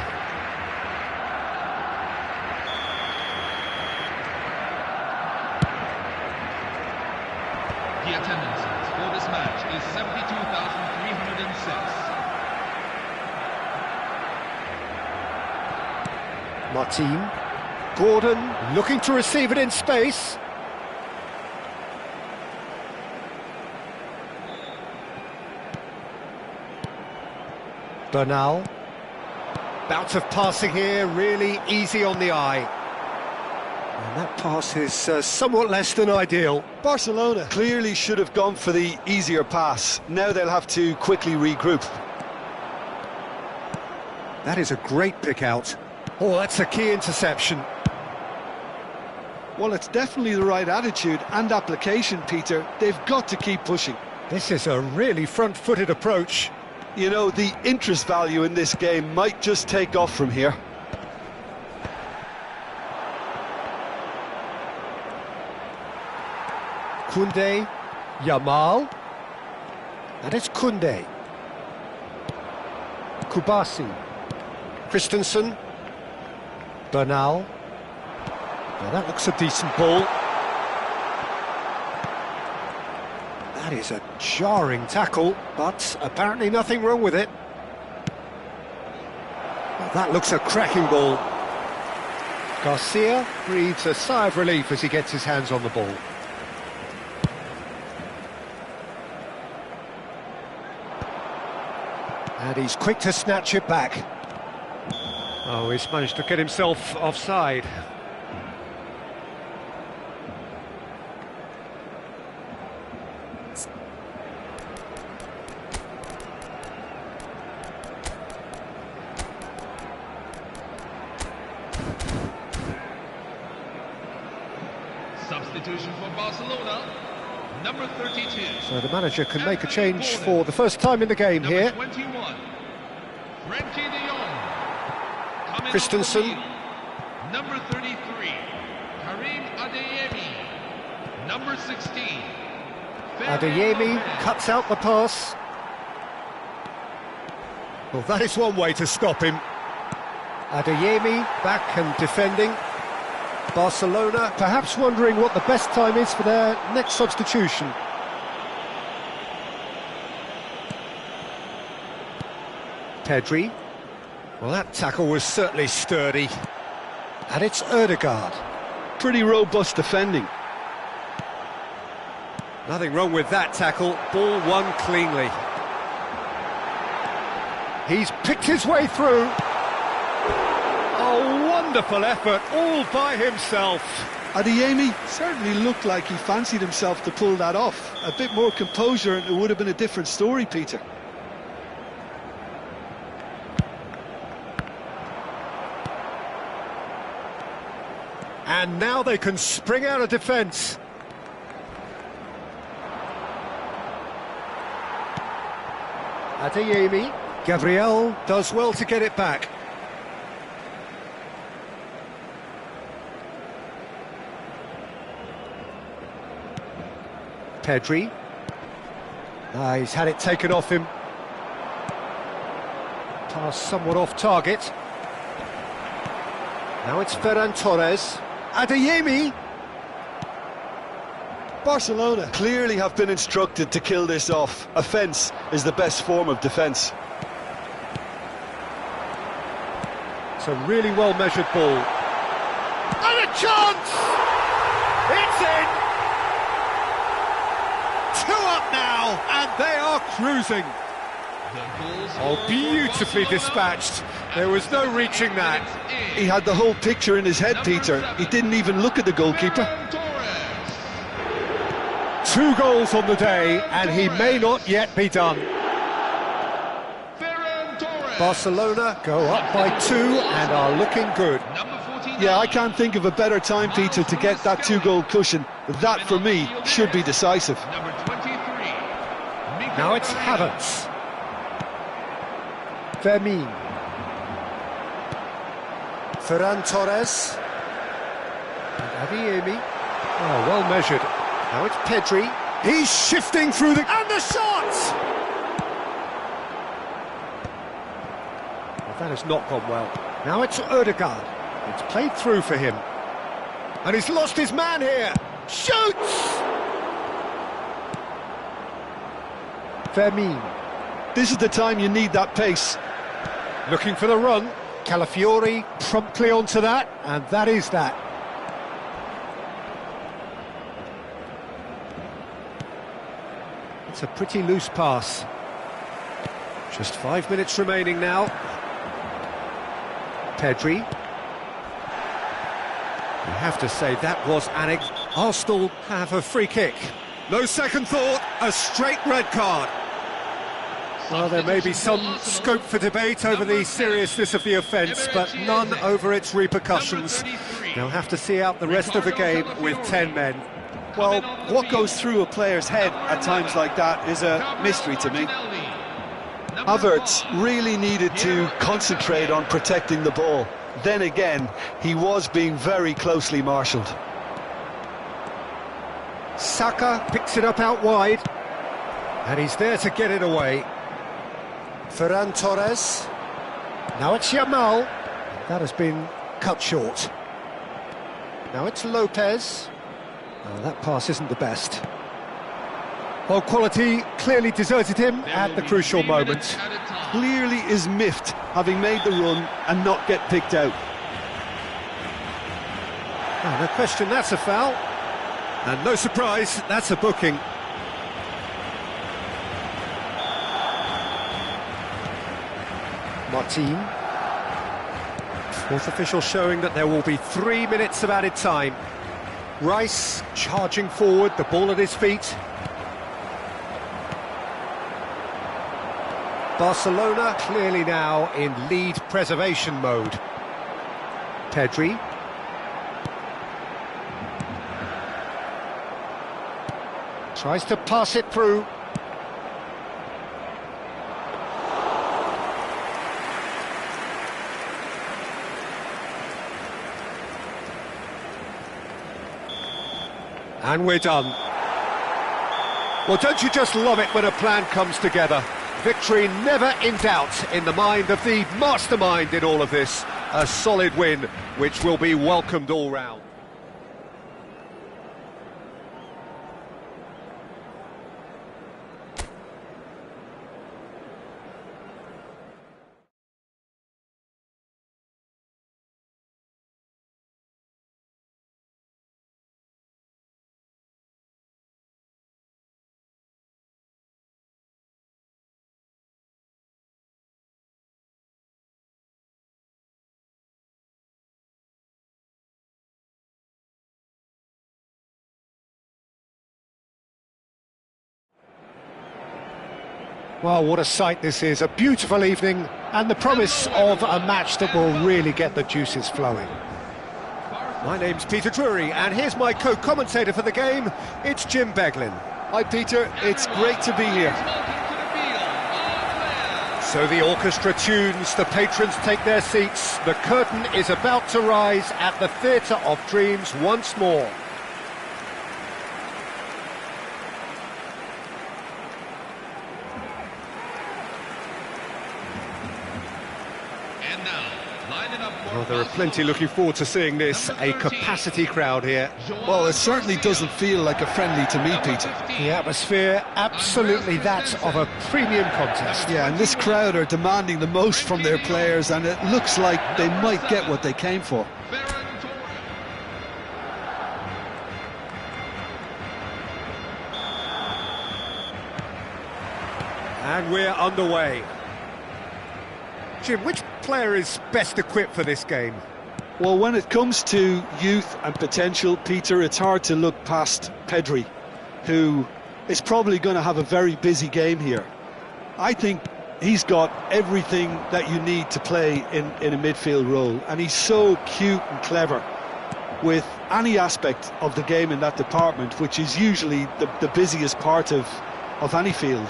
The attendance for this match is 72,306. Martin. Gordon looking to receive it in space. Bernal. Bout of passing here, really easy on the eye. And that pass is somewhat less than ideal. Barcelona clearly should have gone for the easier pass. Now they'll have to quickly regroup. That is a great pick out. Oh, that's a key interception. Well, it's definitely the right attitude and application, Peter. They've got to keep pushing. This is a really front-footed approach. You know, the interest value in this game might just take off from here. Koundé, Yamal, and it's Koundé. Kubasi, Christensen, Bernal. Now that looks a decent ball. That is a jarring tackle, but apparently nothing wrong with it. Well, that looks a cracking ball. Garcia breathes a sigh of relief as he gets his hands on the ball. And he's quick to snatch it back. Oh, he's managed to get himself offside. Substitution for Barcelona, number 32. So the manager can make a change for the first time in the game Number here. 21, Frenkie de Jong. Coming Christensen. off the field, number 33, Karim Adeyemi. Number 16, Adeyemi cuts out the pass. Well, that is one way to stop him. Adeyemi back and defending. Barcelona perhaps wondering what the best time is for their next substitution. Pedri. Well, that tackle was certainly sturdy. And it's Ødegaard. Pretty robust defending. Nothing wrong with that tackle. Ball won cleanly. He's picked his way through. Oh, wonderful effort, all by himself. Adeyemi certainly looked like he fancied himself to pull that off. A bit more composure and it would have been a different story, Peter. And now they can spring out of defence. Adeyemi. Gabriel does well to get it back. Pedri. He's had it taken off him. Pass somewhat off target. Now it's Ferran Torres. Adeyemi. Barcelona clearly have been instructed to kill this off. Offence is the best form of defence. It's a really well-measured ball. And a chance! It's in! 2 up now, and they are cruising. Oh, beautifully dispatched. There was no reaching that. He had the whole picture in his head, Peter. He didn't even look at the goalkeeper. 2 goals on the day, and he may not yet be done. Barcelona go up by 2 and are looking good. Yeah, I can't think of a better time, Peter, to get that 2-goal cushion. That, for me, should be decisive. Now it's Havertz. Vermin. Ferran Torres. And Adeyemi. Oh, well measured. Now it's Pedri. He's shifting through the... And the shot! Well, that has not gone well. Now it's Ødegaard. It's played through for him. And he's lost his man here. Shoots! Vermin. This is the time you need that pace. Looking for the run. Calafiori promptly onto that, and that is that. It's a pretty loose pass. Just 5 minutes remaining now. Pedri. You have to say that was an Arsenal have a free kick. No second thought, a straight red card. Well, there may be some scope for debate over the seriousness of the offence, but none over its repercussions. They'll have to see out the rest of the game with 10 men. Well, what goes through a player's head at times like that is a mystery to me. Havertz really needed to concentrate on protecting the ball. Then again, he was being very closely marshalled. Saka picks it up out wide, and he's there to get it away. Ferran Torres. Now it's Yamal. That has been cut short. Now it's Lopez. Oh, that pass isn't the best. Well, quality clearly deserted him at the crucial moment. Clearly is miffed, having made the run and not get picked out. Oh, no question, that's a foul. And no surprise, that's a booking. Martin. 4th official showing that there will be 3 minutes of added time. Rice charging forward, the ball at his feet. Barcelona clearly now in lead preservation mode. Pedri. Tries to pass it through. And we're done. Well, don't you just love it when a plan comes together? Victory never in doubt in the mind of the mastermind in all of this. A solid win, which will be welcomed all round. Well, what a sight this is, a beautiful evening, and the promise of a match that will really get the juices flowing. My name's Peter Drury, and here's my co-commentator for the game, it's Jim Beglin. Hi Peter, it's great to be here. So the orchestra tunes, the patrons take their seats, the curtain is about to rise at the Theatre of Dreams once more. And now, Lining up for Well, there are plenty looking forward to seeing this. A capacity crowd here. Well, it certainly doesn't feel like a friendly to me, Peter. The atmosphere, absolutely that of a premium contest. Yeah, and this crowd are demanding the most from their players, and it looks like they might get what they came for. And we're underway. Jim, which player is best equipped for this game? Well, when it comes to youth and potential, Peter, it's hard to look past Pedri, who is probably going to have a very busy game here. I think he's got everything that you need to play in a midfield role, and he's so cute and clever with any aspect of the game in that department, which is usually the busiest part of any field.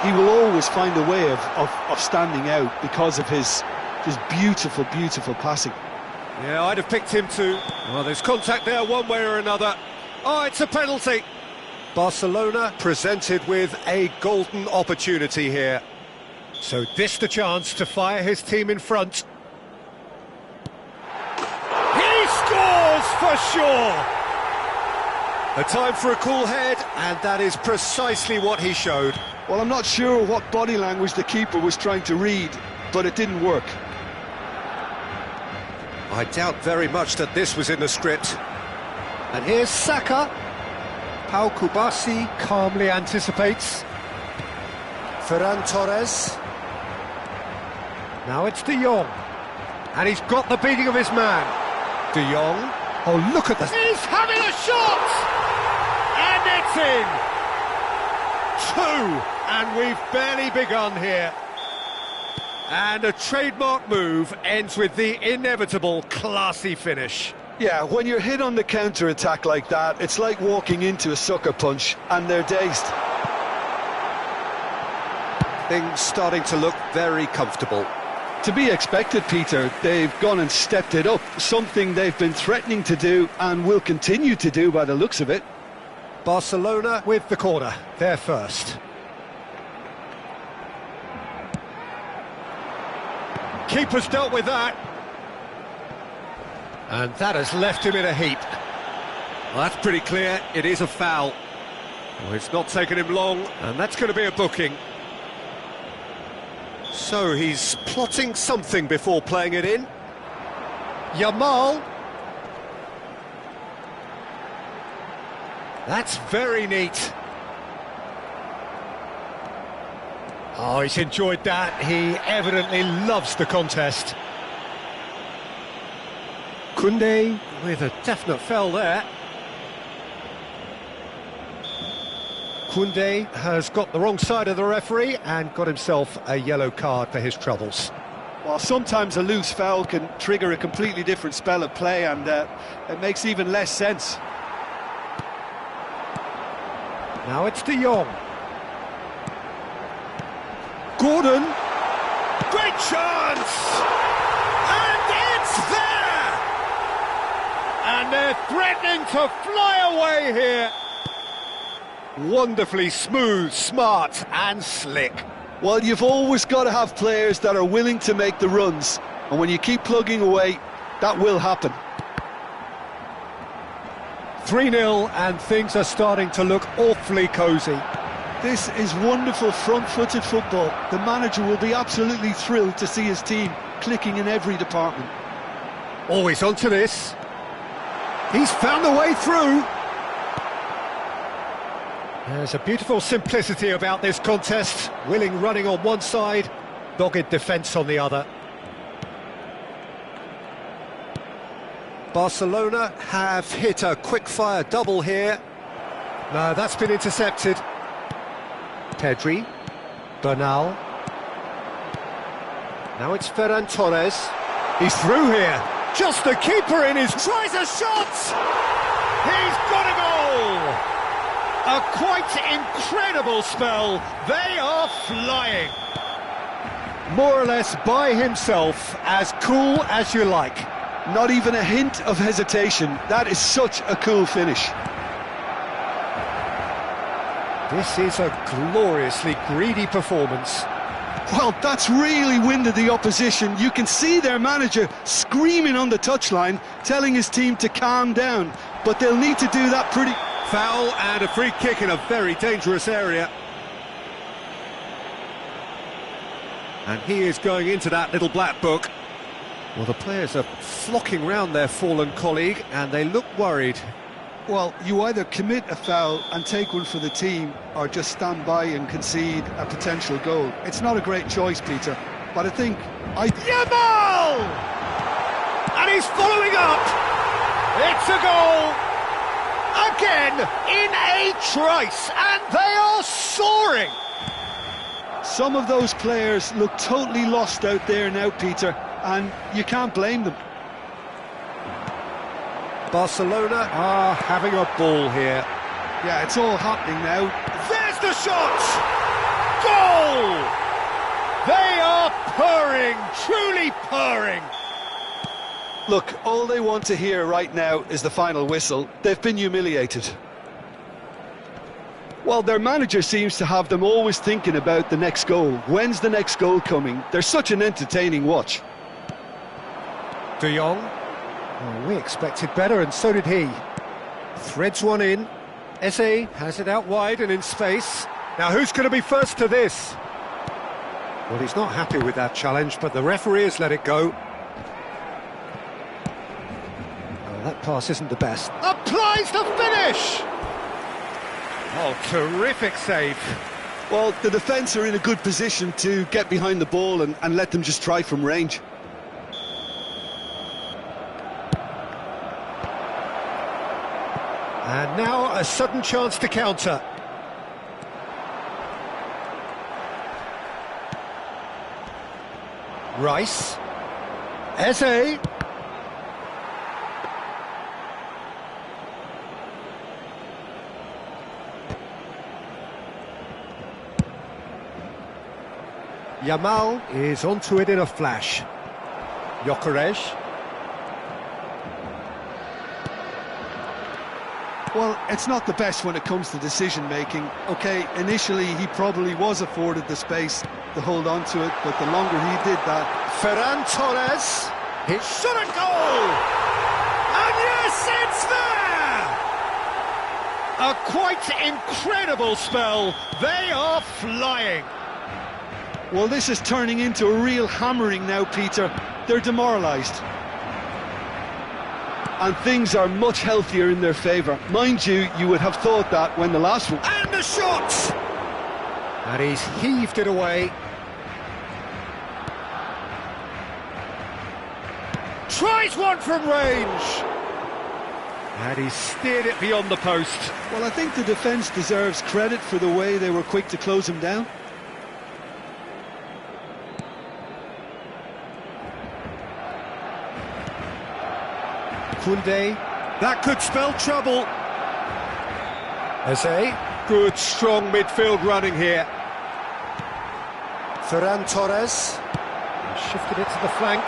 He will always find a way of standing out because of his beautiful, beautiful passing. Yeah, I'd have picked him too. Well, there's contact there one way or another. Oh, it's a penalty. Barcelona presented with a golden opportunity here. So this the chance to fire his team in front. He scores for sure! A time for a cool head, and that is precisely what he showed. Well, I'm not sure what body language the keeper was trying to read, but it didn't work. I doubt very much that this was in the script. And here's Saka. Pau Kubasi calmly anticipates. Ferran Torres. Now it's De Jong. And he's got the beating of his man. De Jong. Oh, look at this. He's having a shot! And it's in! 2, and we've barely begun here. And a trademark move ends with the inevitable classy finish. Yeah, when you're hit on the counter-attack like that, it's like walking into a sucker punch, and they're dazed. Things starting to look very comfortable. To be expected, Peter. They've gone and stepped it up, something they've been threatening to do and will continue to do by the looks of it. Barcelona with the corner, they're first. Keeper's dealt with that. And that has left him in a heap. Well, that's pretty clear, it is a foul. Well, it's not taken him long, and that's going to be a booking. So he's plotting something before playing it in. Yamal. That's very neat. Oh, he's enjoyed that. He evidently loves the contest. Koundé with a definite foul there. Koundé has got the wrong side of the referee and got himself a yellow card for his troubles. Well, sometimes a loose foul can trigger a completely different spell of play, and it makes even less sense. Now it's De Jong. Gordon. Great chance! And it's there! And they're threatening to fly away here. Wonderfully smooth, smart and slick. Well, you've always got to have players that are willing to make the runs, and when you keep plugging away, that will happen. 3-0 and things are starting to look awfully cosy. This is wonderful front-footed football. The manager will be absolutely thrilled to see his team clicking in every department. Always onto this. He's found the way through. There's a beautiful simplicity about this contest. Willing running on one side, dogged defence on the other. Barcelona have hit a quick-fire double here. No, that's been intercepted. Pedri, Bernal. Now it's Ferran Torres. He's through here. Just the keeper in his... Tries a shot! He's got a goal! A quite incredible spell. They are flying. More or less by himself, as cool as you like. Not even a hint of hesitation. That is such a cool finish. This is a gloriously greedy performance. Well, that's really winded the opposition. You can see their manager screaming on the touchline, telling his team to calm down. But they'll need to do that pretty... Foul and a free kick in a very dangerous area. And he is going into that little black book. Well, the players are flocking round their fallen colleague, and they look worried. Well, you either commit a foul and take one for the team, or just stand by and concede a potential goal. It's not a great choice, Peter, but I think... Yamal! And he's following up! It's a goal! Again, in a trice, and they are soaring! Some of those players look totally lost out there now, Peter, and you can't blame them. Barcelona are having a ball here. Yeah, it's all happening now. There's the shot! Goal! They are purring, truly purring. Look, all they want to hear right now is the final whistle. They've been humiliated. Well, their manager seems to have them always thinking about the next goal. When's the next goal coming? They're such an entertaining watch. De Jong. Well, we expected better, and so did he. Threads one in. Eze has it out wide and in space. Now, who's going to be first to this? Well, he's not happy with that challenge, but the referee has let it go. Well, that pass isn't the best. Applies the finish! Oh, terrific save. Well, the defence are in a good position to get behind the ball and let them just try from range. And now a sudden chance to counter. Rice. Eze. Yamal is onto it in a flash. Gyökeres. Well, it's not the best when it comes to decision-making. OK, initially he probably was afforded the space to hold on to it, but the longer he did that... Ferran Torres, his shot at goal! And yes, it's there! A quite incredible spell. They are flying. Well, this is turning into a real hammering now, Peter. They're demoralised. And things are much healthier in their favour. Mind you, you would have thought that when the last one... And the shot! And he's heaved it away. Tries one from range! And he's steered it beyond the post. Well, I think the defence deserves credit for the way they were quick to close him down. Koundé, that could spell trouble. Eze, good strong midfield running here. Ferran Torres, shifted it to the flank.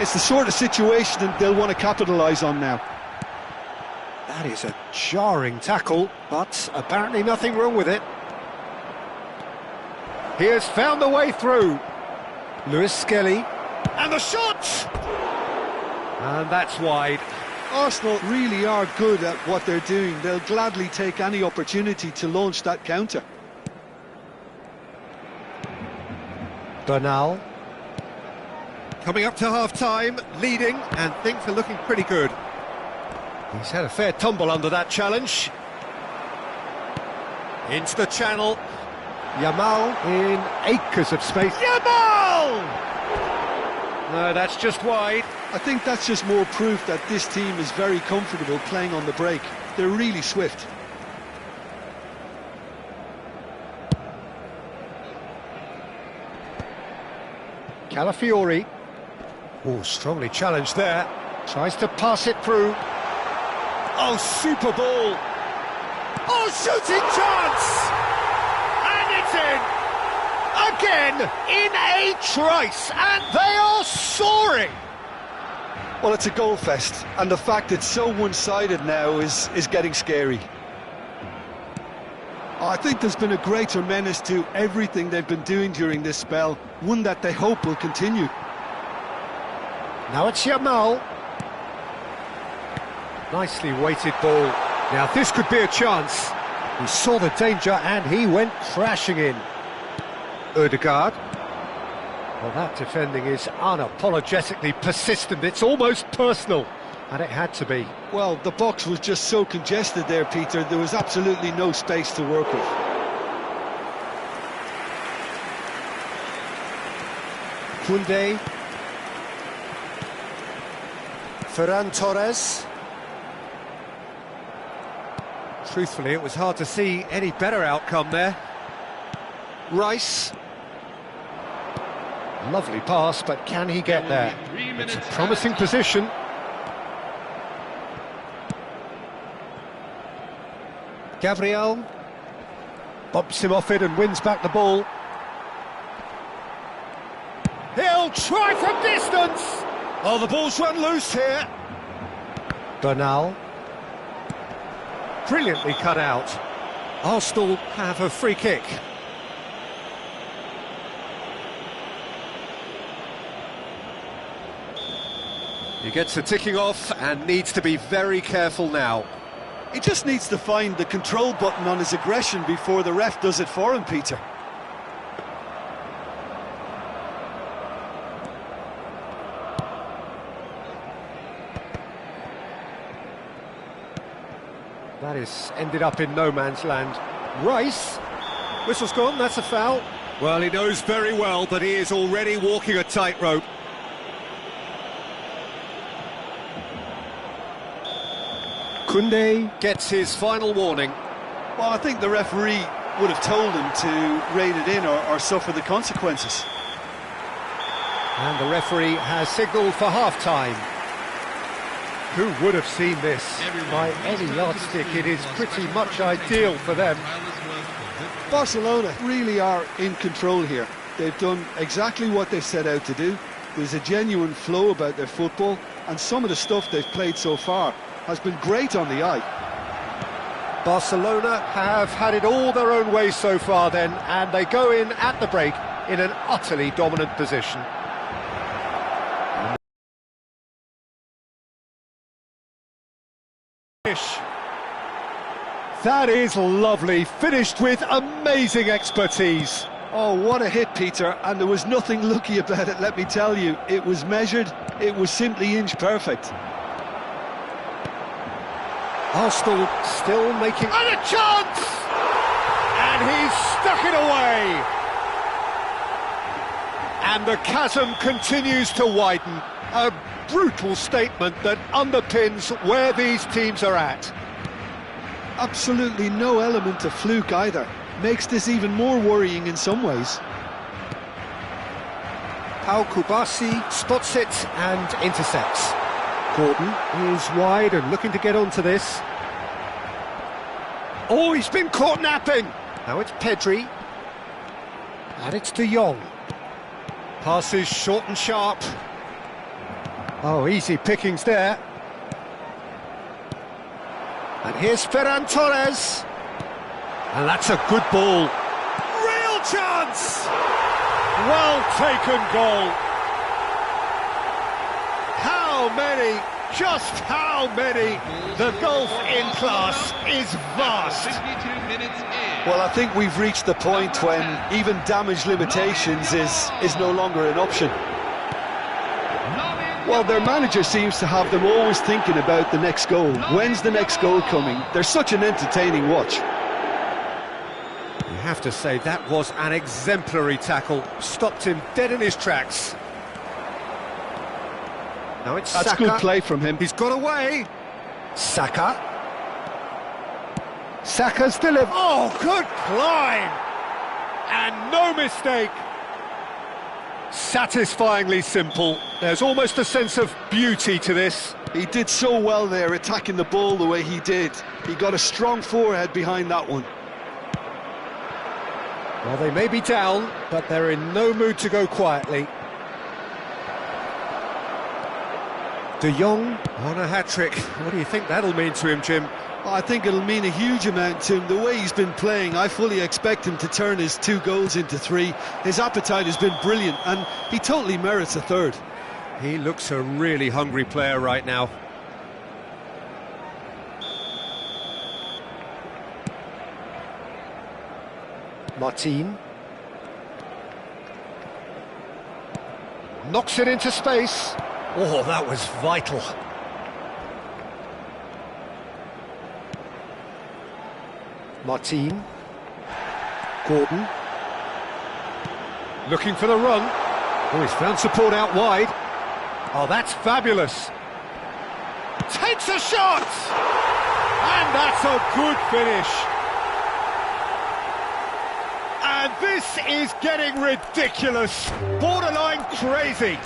It's the sort of situation that they'll want to capitalise on now. That is a jarring tackle, but apparently nothing wrong with it. He has found the way through. Lewis Skelly. And the shot! And that's wide. Arsenal really are good at what they're doing. They'll gladly take any opportunity to launch that counter. Bernal. Coming up to half-time, leading, and things are looking pretty good. He's had a fair tumble under that challenge. Into the channel. Yamal in acres of space. Yamal! No, that's just wide. I think that's just more proof that this team is very comfortable playing on the break. They're really swift. Calafiori. Oh, strongly challenged there. Tries to pass it through. Oh, super ball. Oh, shooting chance! And it's in! Again, in a trice, and they are soaring! Well, it's a goal fest, and the fact it's so one-sided now is getting scary. I think there's been a greater menace to everything they've been doing during this spell, one that they hope will continue. Now it's Yamal. Nicely weighted ball. Now this could be a chance. He saw the danger and he went crashing in. Ødegaard. Well, that defending is unapologetically persistent. It's almost personal, and it had to be. Well, the box was just so congested there, Peter. There was absolutely no space to work with. Koundé. Ferran Torres. Truthfully, it was hard to see any better outcome there. Rice. Lovely pass, but can he get there? It's a promising position. Gabriel bumps him off it and wins back the ball. He'll try from distance! Oh, the ball's run loose here. Bernal. Brilliantly cut out. Arsenal have a free kick. He gets a ticking off and needs to be very careful now. He just needs to find the control button on his aggression before the ref does it for him, Peter. That is ended up in no man's land. Rice. Whistle's gone, that's a foul. Well, he knows very well that he is already walking a tightrope. Koundé gets his final warning. Well, I think the referee would have told him to rein it in or suffer the consequences. And the referee has signalled for half-time. Who would have seen this? By any yardstick, it is pretty much ideal for them. Barcelona really are in control here. They've done exactly what they set out to do. There's a genuine flow about their football, and some of the stuff they've played so far has been great on the eye. Barcelona have had it all their own way so far then, and they go in at the break in an utterly dominant position. That is lovely, finished with amazing expertise. Oh, what a hit, Peter, and there was nothing lucky about it, let me tell you. It was measured, it was simply inch perfect. Arsenal still making... And a chance! And he's stuck it away! And the chasm continues to widen. A brutal statement that underpins where these teams are at. Absolutely no element of fluke either. Makes this even more worrying in some ways. Pau Kubasi spots it and intercepts. Gordon is wide and looking to get onto this. Oh, he's been caught napping. Now it's Pedri. And it's De Jong. Passes short and sharp. Oh, easy pickings there. And here's Ferran Torres. And that's a good ball. Real chance! Well taken goal. How many? Just how many? The gulf in class is vast. 62 minutes in. Well, I think we've reached the point when even damage limitations is no longer an option. Well, their manager seems to have them always thinking about the next goal. When's the next goal coming? They're such an entertaining watch. You have to say that was an exemplary tackle. Stopped him dead in his tracks. Now it's That's Saka. good play from him. He's got away. Saka. Saka's delivered. Oh, good climb! And no mistake. Satisfyingly simple. There's almost a sense of beauty to this. He did so well there, attacking the ball the way he did. He got a strong forehead behind that one. Well, they may be down, but they're in no mood to go quietly. De Jong on a hat-trick. What do you think that'll mean to him, Jim? I think it'll mean a huge amount to him. The way he's been playing, I fully expect him to turn his 2 goals into 3. His appetite has been brilliant, and he totally merits a third. He looks a really hungry player right now. Martin. Knocks it into space. Oh, that was vital. Martin. Gordon. Looking for the run. Oh, he's found support out wide. Oh, that's fabulous. Takes a shot! And that's a good finish. And this is getting ridiculous. Borderline crazy.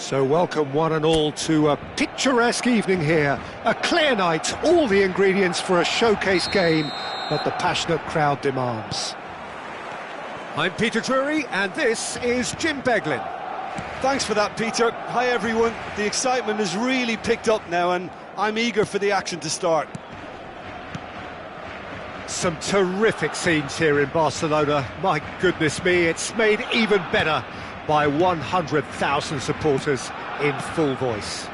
So welcome one and all to a picturesque evening here. A clear night, all the ingredients for a showcase game that the passionate crowd demands. I'm Peter Drury and this is Jim Beglin. Thanks for that, Peter. Hi everyone. The excitement has really picked up now and I'm eager for the action to start. Some terrific scenes here in Barcelona. My goodness me, it's made even better by 100,000 supporters in full voice.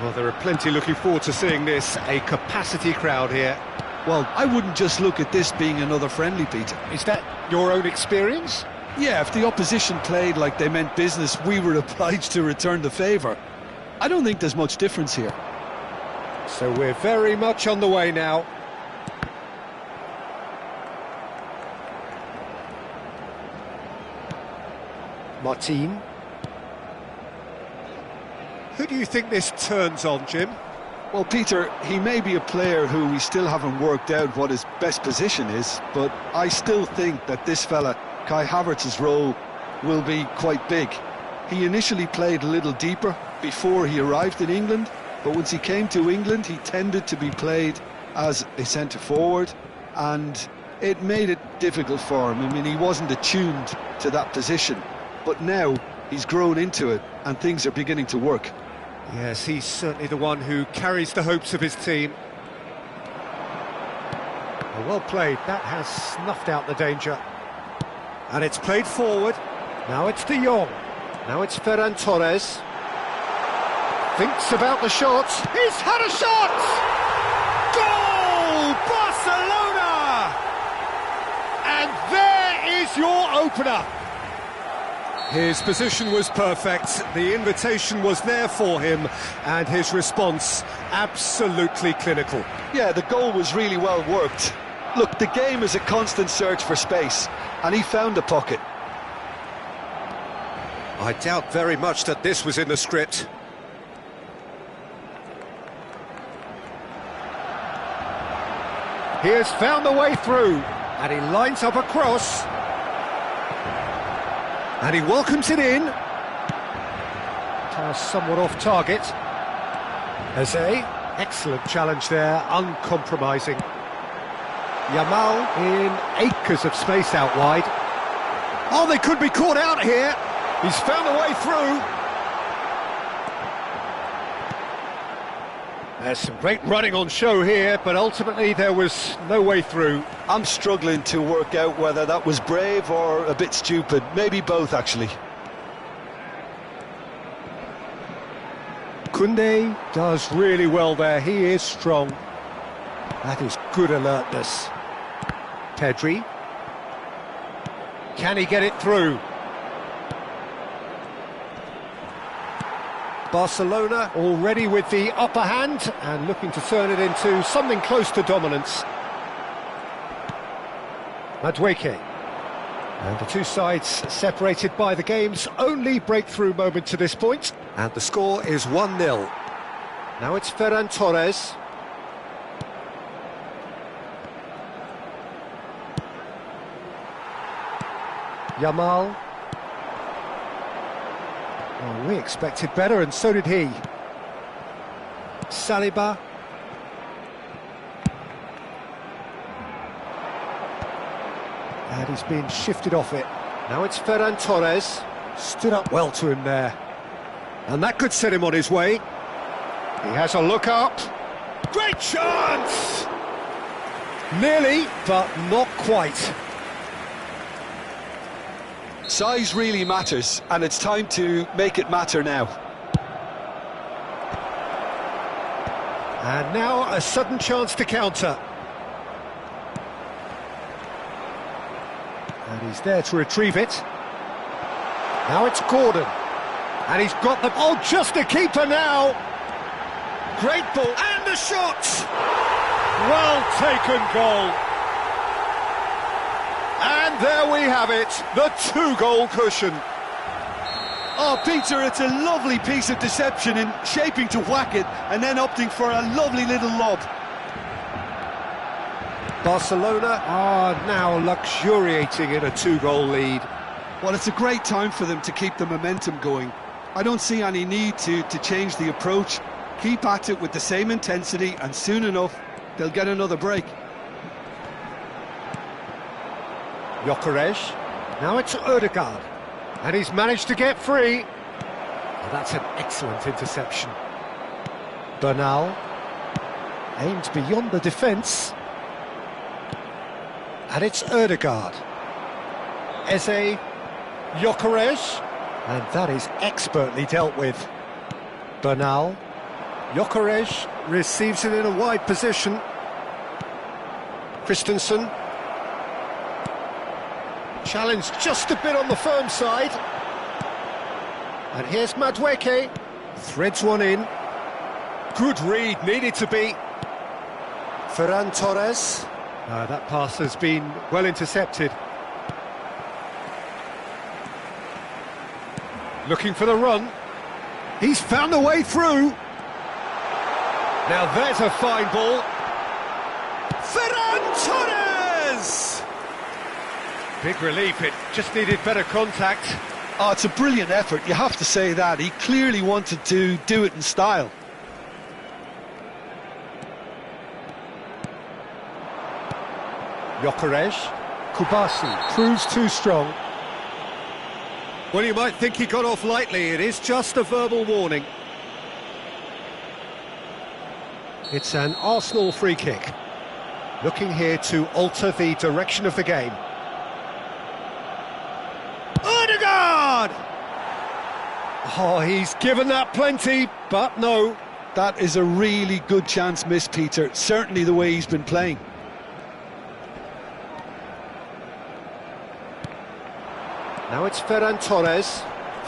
Well, there are plenty looking forward to seeing this, a capacity crowd here. Well, I wouldn't just look at this being another friendly, Peter. Is that your own experience? Yeah, if the opposition played like they meant business, we were obliged to return the favour. I don't think there's much difference here. So we're very much on the way now. Martin. do you think this turns on, Jim? Well, Peter, he may be a player who we still haven't worked out what his best position is, but I still think that this fella, Kai Havertz's role, will be quite big. He initially played a little deeper before he arrived in England, but once he came to England, he tended to be played as a centre-forward, and it made it difficult for him. I mean, he wasn't attuned to that position, but now he's grown into it, and things are beginning to work. Yes, he's certainly the one who carries the hopes of his team. Well played, that has snuffed out the danger. And it's played forward. Now it's De Jong. Now it's Ferran Torres. Thinks about the shots. He's had a shot! Goal! Barcelona! And there is your opener. His position was perfect, the invitation was there for him, and his response absolutely clinical. Yeah, the goal was really well worked. Look, the game is a constant search for space, and he found a pocket. I doubt very much that this was in the script. He has found the way through, and he lines up a cross. And he welcomes it in. Somewhat off target. Eze, excellent challenge there, uncompromising. Yamal in acres of space out wide. Oh, they could be caught out here. He's found a way through. There's some great running on show here, but ultimately there was no way through. I'm struggling to work out whether that was brave or a bit stupid. Maybe both, actually. Koundé does really well there. He is strong. That is good alertness. Pedri. Can he get it through? Barcelona already with the upper hand and looking to turn it into something close to dominance. Madueke. And the two sides separated by the game's only breakthrough moment to this point. And the score is 1-0. Now it's Ferran Torres. Yamal. Oh, we expected better, and so did he. Saliba. And he's been shifted off it. Now it's Ferran Torres. Stood up well to him there. And that could set him on his way. He has a look up. Great chance! Nearly, but not quite. Size really matters, and it's time to make it matter now. And now a sudden chance to counter. And he's there to retrieve it. Now it's Gordon. And he's got the... Oh, just a keeper now! Great ball, and a shot! Well taken goal. And there we have it, the two-goal cushion. Oh, Peter, it's a lovely piece of deception in shaping to whack it and then opting for a lovely little lob. Barcelona are now luxuriating in a two-goal lead. Well, it's a great time for them to keep the momentum going. I don't see any need to change the approach. Keep at it with the same intensity, and soon enough, they'll get another break. Gyökeres. Now it's Ødegaard. And he's managed to get free. Oh, that's an excellent interception. Bernal. Aimed beyond the defence. And it's Ødegaard. Eze. Gyökeres. And that is expertly dealt with. Bernal. Gyökeres receives it in a wide position. Christensen. Challenge just a bit on the firm side. And here's Madueke. Threads one in. Good read, needed to be. Ferran Torres. That pass has been well intercepted. Looking for the run. He's found a way through. Now there's a fine ball. Ferran Torres! Big relief, it just needed better contact. Oh, it's a brilliant effort, you have to say that. He clearly wanted to do it in style. Gyökeres. Kubasi proves too strong. Well, you might think he got off lightly. It is just a verbal warning. It's an Arsenal free kick. Looking here to alter the direction of the game. Odegaard! Oh, he's given that plenty, but no. That is a really good chance missed, Peter. Certainly the way he's been playing. Now it's Ferran Torres.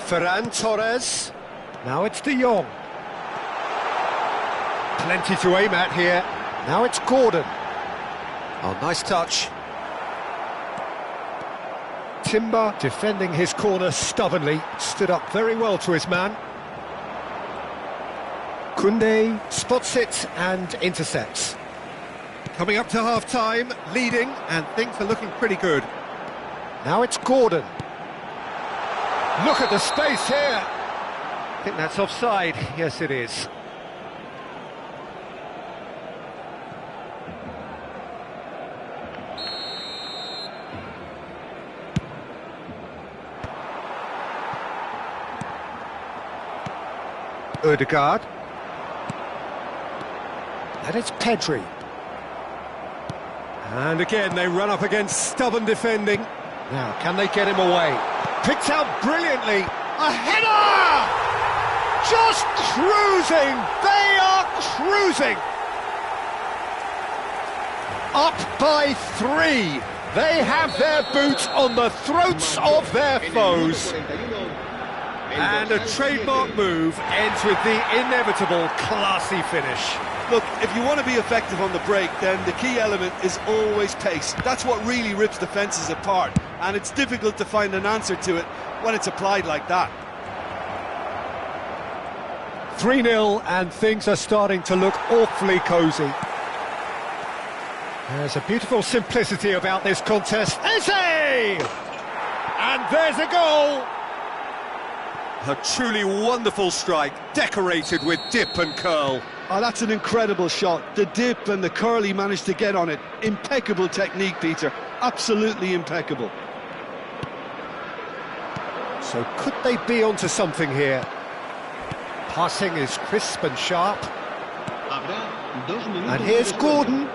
Ferran Torres. Now it's De Jong. Plenty to aim at here. Now it's Gordon. Oh, nice touch. Timber defending his corner stubbornly. Stood up very well to his man. Koundé spots it and intercepts. Coming up to half-time, leading, and things are looking pretty good. Now it's Gordon. Look at the space here. I think that's offside. Yes, it is. Odegaard. And it's Pedri. And again, they run up against stubborn defending. Now, can they get him away? Picked out brilliantly. A header! Just cruising! They are cruising! Up by 3. They have their boots on the throats of their foes. And a trademark move ends with the inevitable classy finish. Look, if you want to be effective on the break, then the key element is always pace. That's what really rips defences apart, and it's difficult to find an answer to it when it's applied like that. 3-0, and things are starting to look awfully cosy. There's a beautiful simplicity about this contest. Eze! And there's a goal! A truly wonderful strike, decorated with dip and curl. Oh, that's an incredible shot. The dip and the curl he managed to get on it. Impeccable technique, Peter. Absolutely impeccable. So could they be onto something here? Passing is crisp and sharp. And here's Gordon.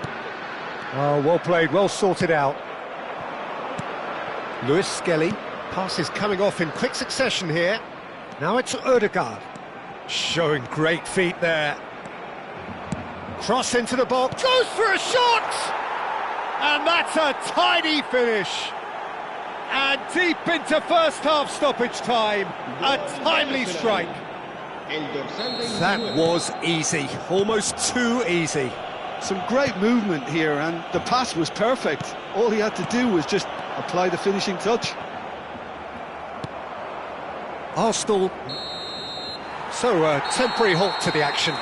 Oh, well played, well sorted out. Lewis Skelly. Pass is coming off in quick succession here. Now it's Odegaard. Showing great feet there. Cross into the box. Goes for a shot! And that's a tidy finish. And deep into first half stoppage time. A timely strike. That was easy. Almost too easy. Some great movement here, and the pass was perfect. All he had to do was just apply the finishing touch. Arsenal. So a temporary halt to the action.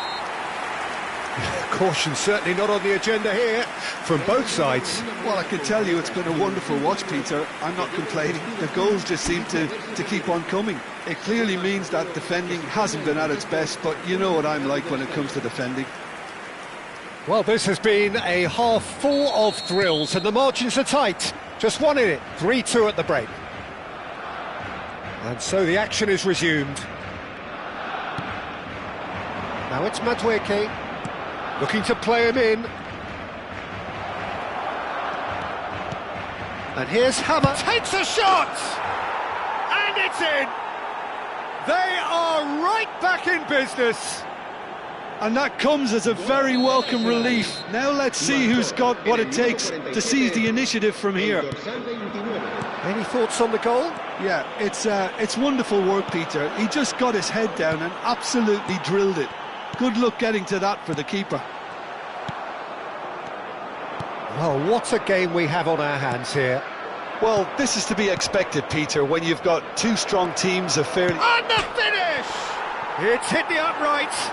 Caution certainly not on the agenda here from both sides. Well, I can tell you it's been a wonderful watch, Peter. I'm not complaining. The goals just seem to keep on coming. It clearly means that defending hasn't been at its best, but you know what I'm like when it comes to defending. Well, this has been a half full of thrills, and the margins are tight. Just one in it, 3-2 at the break. And so the action is resumed. Now it's Madueke, looking to play him in. And here's Hammer, takes a shot! And it's in! They are right back in business. And that comes as a very welcome relief. Now let's see who's got what it takes to seize the initiative from here. Any thoughts on the goal? Yeah, it's wonderful work, Peter. He just got his head down and absolutely drilled it. Good luck getting to that for the keeper. Well, what a game we have on our hands here. Well, this is to be expected, Peter, when you've got two strong teams of fairly... And the finish! It's hit the uprights.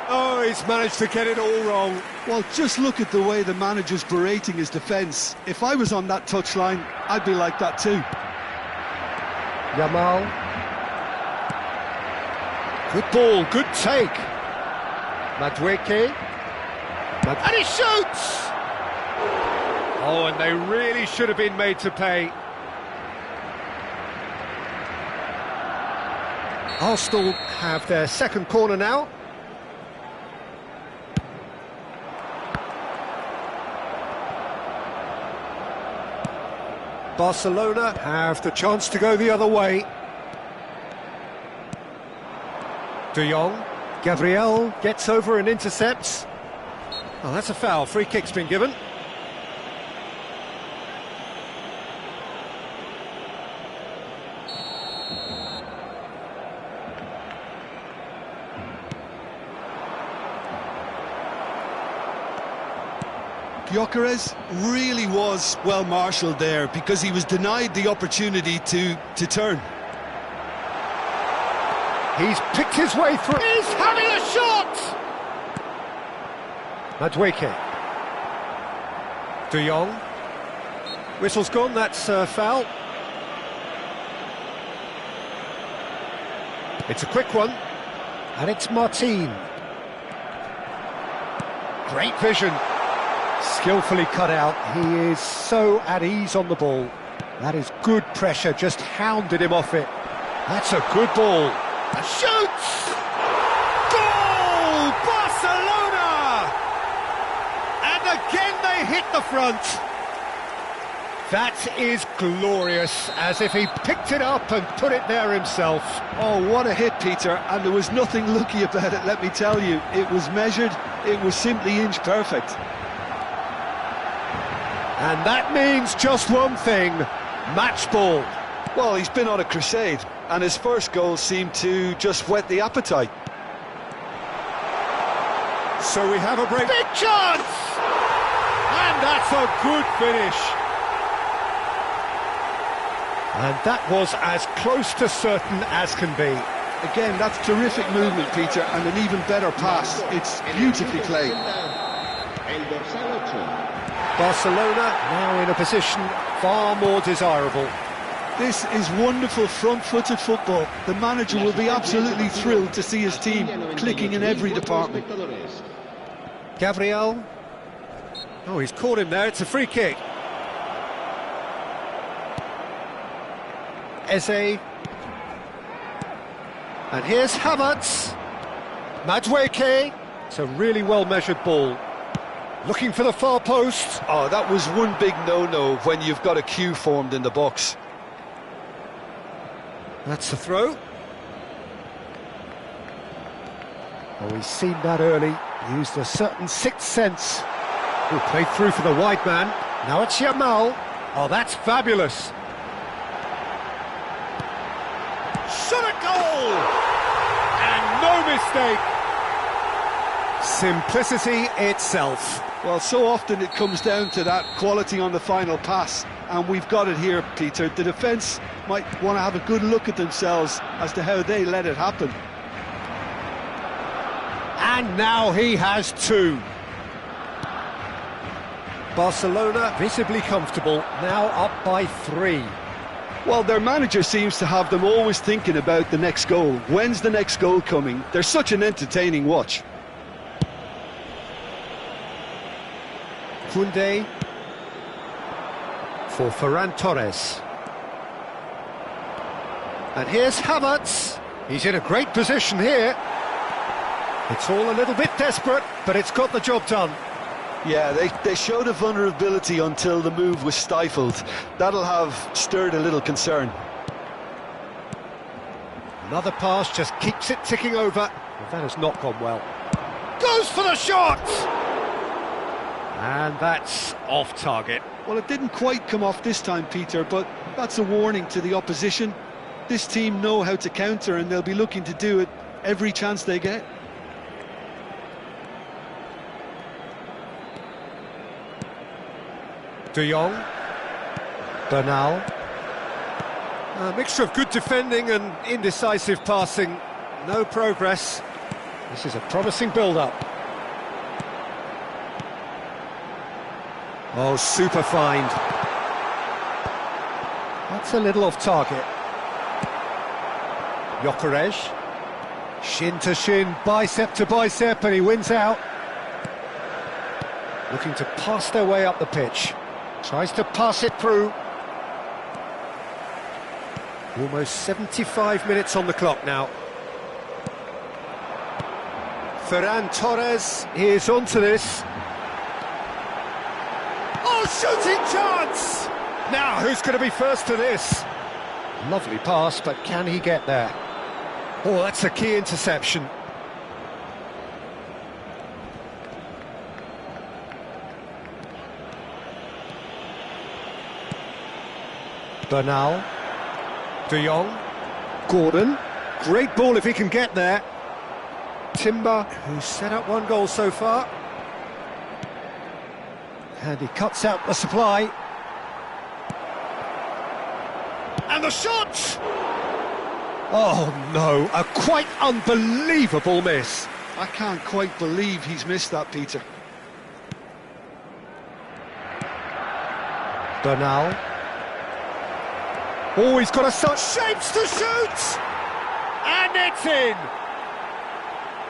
Oh, he's managed to get it all wrong. Well, just look at the way the manager's berating his defence. If I was on that touchline, I'd be like that too. Yamal. Good ball, good take. Madueke. And he shoots! Oh, and they really should have been made to pay. Arsenal have their second corner now. Barcelona have the chance to go the other way. De Jong. Gabriel gets over and intercepts. Oh, that's a foul. Free kick's been given. Gyökeres really was well marshalled there because he was denied the opportunity to turn. He's picked his way through. He's having a shot! Madueke. De Jong. Whistle's gone, that's foul. It's a quick one. And it's Martin. Great vision. Skillfully cut out. He is so at ease on the ball. That is good pressure, just hounded him off it. That's a good ball. And shoots! Goal! Barcelona! And again they hit the front. That is glorious, as if he picked it up and put it there himself. Oh, what a hit, Peter, and there was nothing lucky about it, let me tell you. It was measured, it was simply inch perfect. And that means just one thing, match ball. Well, he's been on a crusade, and his first goal seemed to just whet the appetite. So we have a break. Big chance! And that's a good finish. And that was as close to certain as can be. Again, that's terrific movement, Peter, and an even better pass. It's beautifully played. Barcelona now in a position far more desirable. This is wonderful front-footed football. The manager will be absolutely thrilled to see his team clicking in every department. Gabriel. Oh, he's caught him there. It's a free kick. Eze. And here's Havertz. Madueke. It's a really well-measured ball. Looking for the far post. Oh, that was one big no-no when you've got a queue formed in the box. That's the throw. Oh, he's seen that early. Used a certain sixth sense. Oh, played through for the wide man. Now it's Yamal. Oh, that's fabulous. Shot a goal! And no mistake. Simplicity itself. Well, so often it comes down to that quality on the final pass, and we've got it here, Peter. The defence might want to have a good look at themselves as to how they let it happen. And now he has two. Barcelona visibly comfortable, now up by 3. Well, their manager seems to have them always thinking about the next goal. When's the next goal coming? They're such an entertaining watch. Koundé for Ferran Torres. And here's Havertz. He's in a great position here. It's all a little bit desperate, but it's got the job done. Yeah, they showed a vulnerability until the move was stifled. That'll have stirred a little concern. Another pass just keeps it ticking over. Well, that has not gone well. Goes for the shot! And that's off target. Well, it didn't quite come off this time, Peter, but that's a warning to the opposition. This team know how to counter, and they'll be looking to do it every chance they get. De Jong. Bernal. A mixture of good defending and indecisive passing. no progress. This is a promising build-up. Oh, super find. That's a little off target. Gyökeres. Shin to shin, bicep to bicep, and he wins out. Looking to pass their way up the pitch. Tries to pass it through. Almost 75 minutes on the clock now. Ferran Torres is onto this. Oh, shooting chance! Now, who's going to be first to this? Lovely pass, but can he get there? Oh, that's a key interception. Bernal. De Jong. Gordon. Great ball if he can get there. Timber, who's set up one goal so far. And he cuts out the supply. And the shot! Oh no, a quite unbelievable miss. I can't quite believe he's missed that, Peter. Bernal. Oh, he's got a Shapes to shoot! And it's in!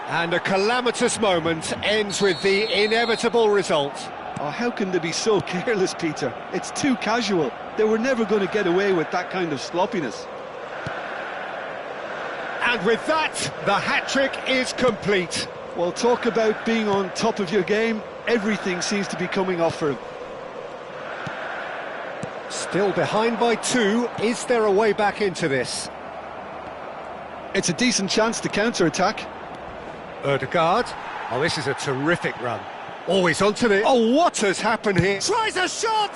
And a calamitous moment ends with the inevitable result. Oh, how can they be so careless, Peter? It's too casual. They were never going to get away with that kind of sloppiness. And with that, the hat-trick is complete. Well, talk about being on top of your game. Everything seems to be coming off for him. Still behind by 2. Is there a way back into this? It's a decent chance to counter-attack. Ødegaard. Oh, this is a terrific run. Always onto this. Oh, what has happened here? Tries a shot!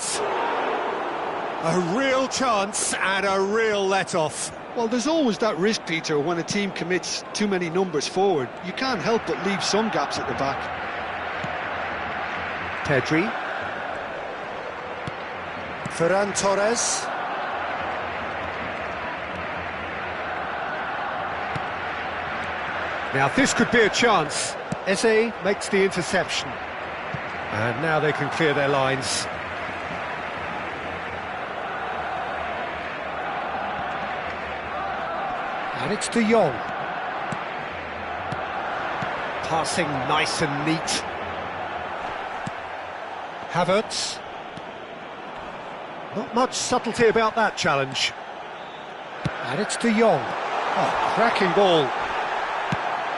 A real chance and a real let-off. Well, there's always that risk, Peter, when a team commits too many numbers forward. You can't help but leave some gaps at the back. Pedri. Ferran Torres. Now this could be a chance. Eze makes the interception. And now they can clear their lines. And it's De Jong. Passing nice and neat. Havertz. Not much subtlety about that challenge. And it's De Jong. Oh, cracking ball.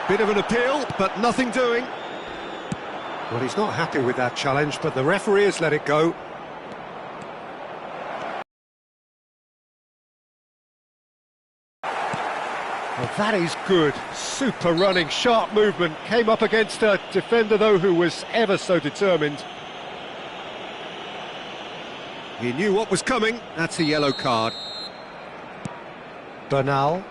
Bit of an appeal, but nothing doing. Well, he's not happy with that challenge, but the referee has let it go. Well, that is good. Super running, sharp movement. Came up against a defender, though, who was ever so determined. He knew what was coming. That's a yellow card. Bernal.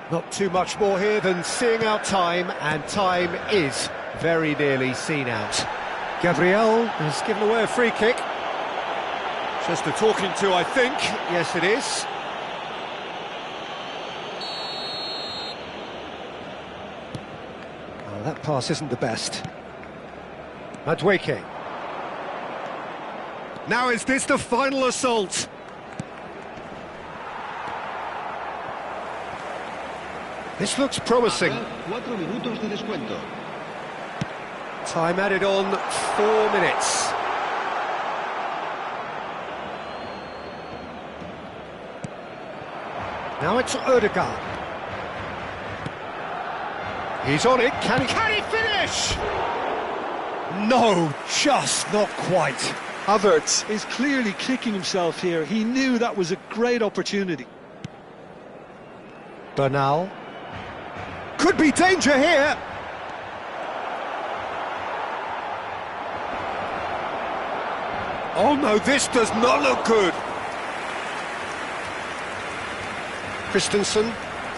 Not too much more here than seeing out time, and time is very nearly seen out. Gabriel has given away a free kick. Just a talking to, I think. Yes, it is. Oh, that pass isn't the best. Madueke. Now is this the final assault? This looks promising. 4 minutos de descuento. Time added on 4 minutes. Now it's Ødegaard. He's on it. Can he finish? No, just not quite. Havertz is clearly kicking himself here. He knew that was a great opportunity. Bernal. Could be danger here. Oh no, this does not look good. Christensen.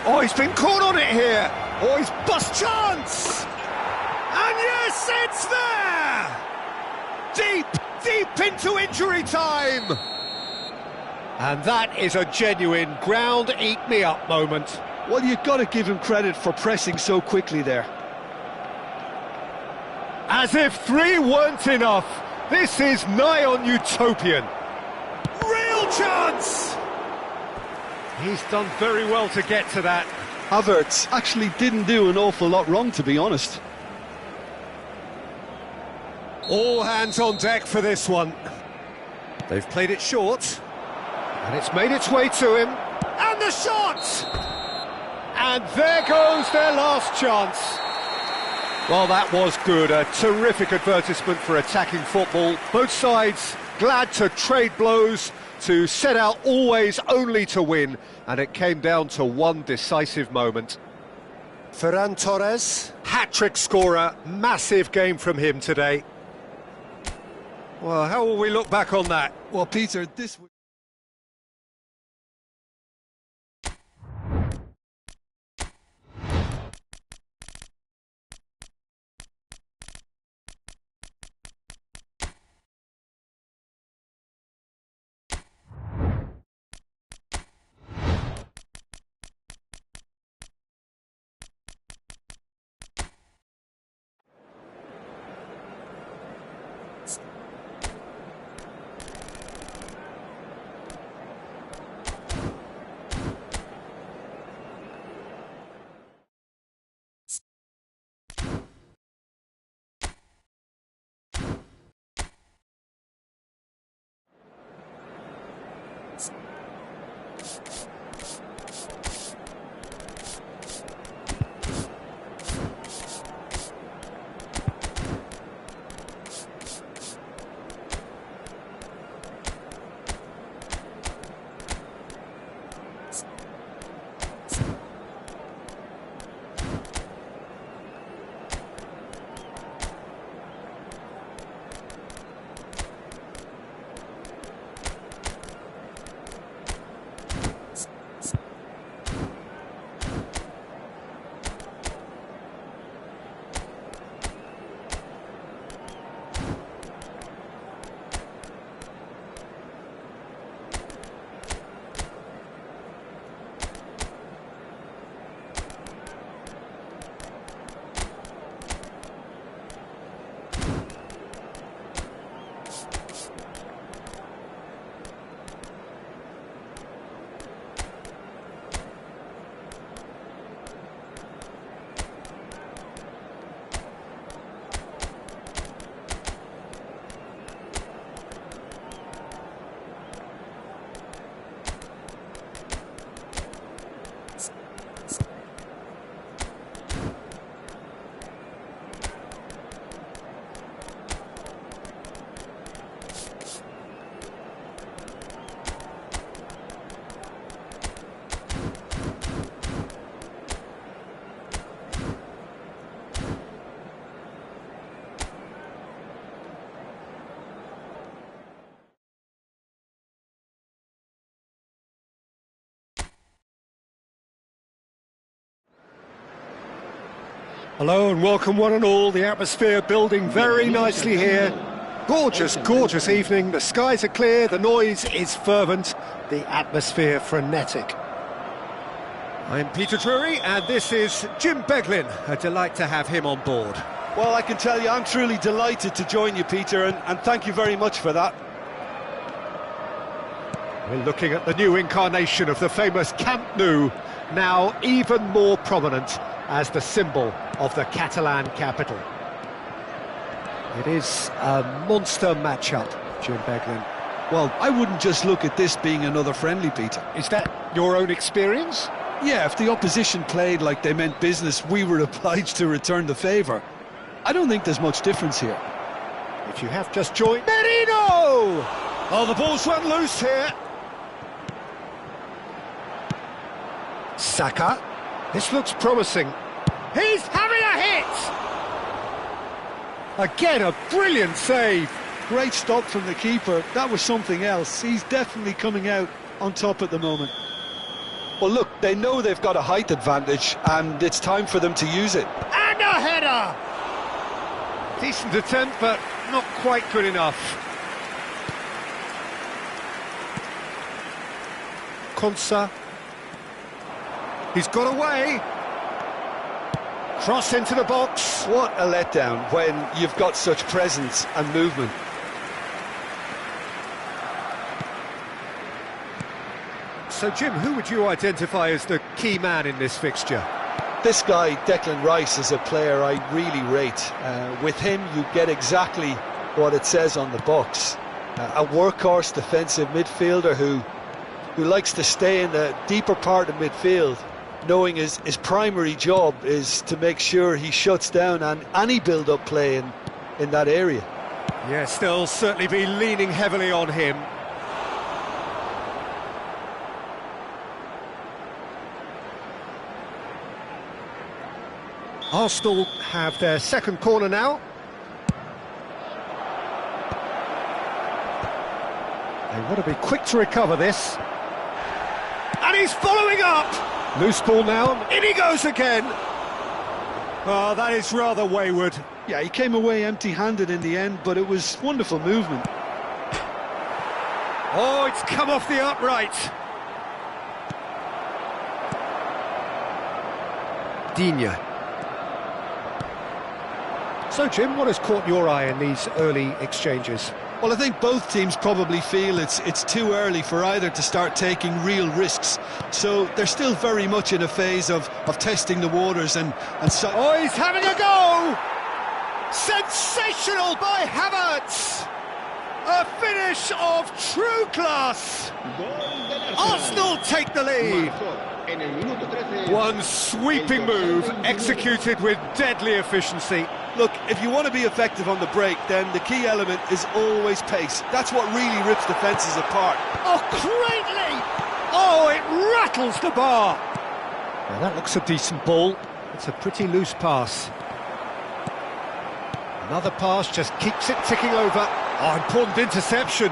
Oh, he's been caught on it here. Oh, he's bust chance. And yes, it's there! Deep into injury time. And that is a genuine ground-eat-me-up moment. Well, you've got to give him credit for pressing so quickly there. As if 3 weren't enough, this is nigh on utopian. Real chance! He's done very well to get to that. Havertz actually didn't do an awful lot wrong, to be honest. All hands on deck for this one. They've played it short, and it's made its way to him. And the shot! And there goes their last chance. Well, that was good. A terrific advertisement for attacking football. Both sides glad to trade blows, to set out always only to win, and it came down to one decisive moment. Ferran Torres. Hat-trick scorer, massive game from him today. Well, how will we look back on that? Well, Peter, this... Hello and welcome one and all. The atmosphere building very nicely here. Gorgeous, gorgeous evening. The skies are clear, the noise is fervent, the atmosphere frenetic. I'm Peter Drury and this is Jim Beglin. A delight to have him on board. Well, I can tell you, I'm truly delighted to join you, Peter, and thank you very much for that. We're looking at the new incarnation of the famous Camp Nou, now even more prominent as the symbol of the Catalan capital. It is a monster matchup, Jim Beglin. Well, I wouldn't just look at this being another friendly, Peter. Is that your own experience? Yeah, if the opposition played like they meant business, we were obliged to return the favour. I don't think there's much difference here. If you have just joined... Merino! Oh, the ball's run loose here. Saka. This looks promising. He's having a hit! Again, a brilliant save. Great stop from the keeper. That was something else. He's definitely coming out on top at the moment. Well, look, they know they've got a height advantage, and it's time for them to use it. And a header! Decent attempt, but not quite good enough. Konsa. He's got away. Cross into the box. What a letdown when you've got such presence and movement. So, Jim, who would you identify as the key man in this fixture? This guy, Declan Rice, is a player I really rate. With him, you get exactly what it says on the box. A workhorse defensive midfielder who likes to stay in the deeper part of midfield, knowing his primary job is to make sure he shuts down any build-up play in that area. Yes, they'll certainly be leaning heavily on him. Arsenal have their second corner now. They want to be quick to recover this. And he's following up! Loose ball now, in he goes again! Oh, that is rather wayward. Yeah, he came away empty-handed in the end, but it was wonderful movement. Oh, it's come off the upright. Digne. So, Jim, what has caught your eye in these early exchanges? Well, I think both teams probably feel it's too early for either to start taking real risks. So they're still very much in a phase of testing the waters and so... Oh, he's having a go! Sensational by Havertz! A finish of true class! Arsenal take the lead! One sweeping move, executed with deadly efficiency. Look, if you want to be effective on the break, then the key element is always pace. That's what really rips defences apart. Oh, greatly! Oh, it rattles the bar! Well, that looks a decent ball. It's a pretty loose pass. Another pass just keeps it ticking over. Oh, important interception.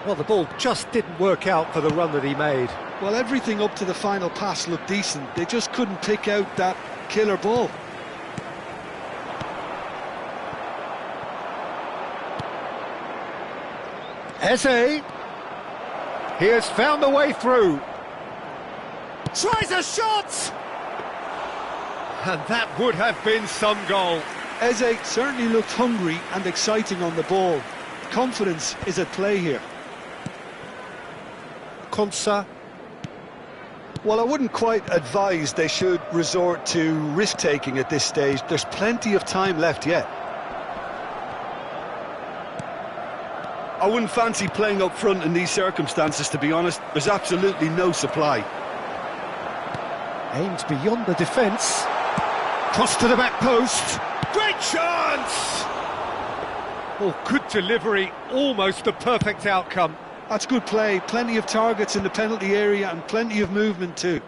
Well, the ball just didn't work out for the run that he made. Well, everything up to the final pass looked decent. They just couldn't pick out that killer ball. Eze. He has found the way through. Tries a shot! And that would have been some goal. Eze certainly looked hungry and exciting on the ball. Confidence is at play here. Konsa. Well, I wouldn't quite advise they should resort to risk-taking at this stage. There's plenty of time left yet. I wouldn't fancy playing up front in these circumstances, to be honest. There's absolutely no supply. Aims beyond the defence. Cross to the back post. Great chance! Oh, good delivery. Almost the perfect outcome. That's good play. Plenty of targets in the penalty area and plenty of movement too.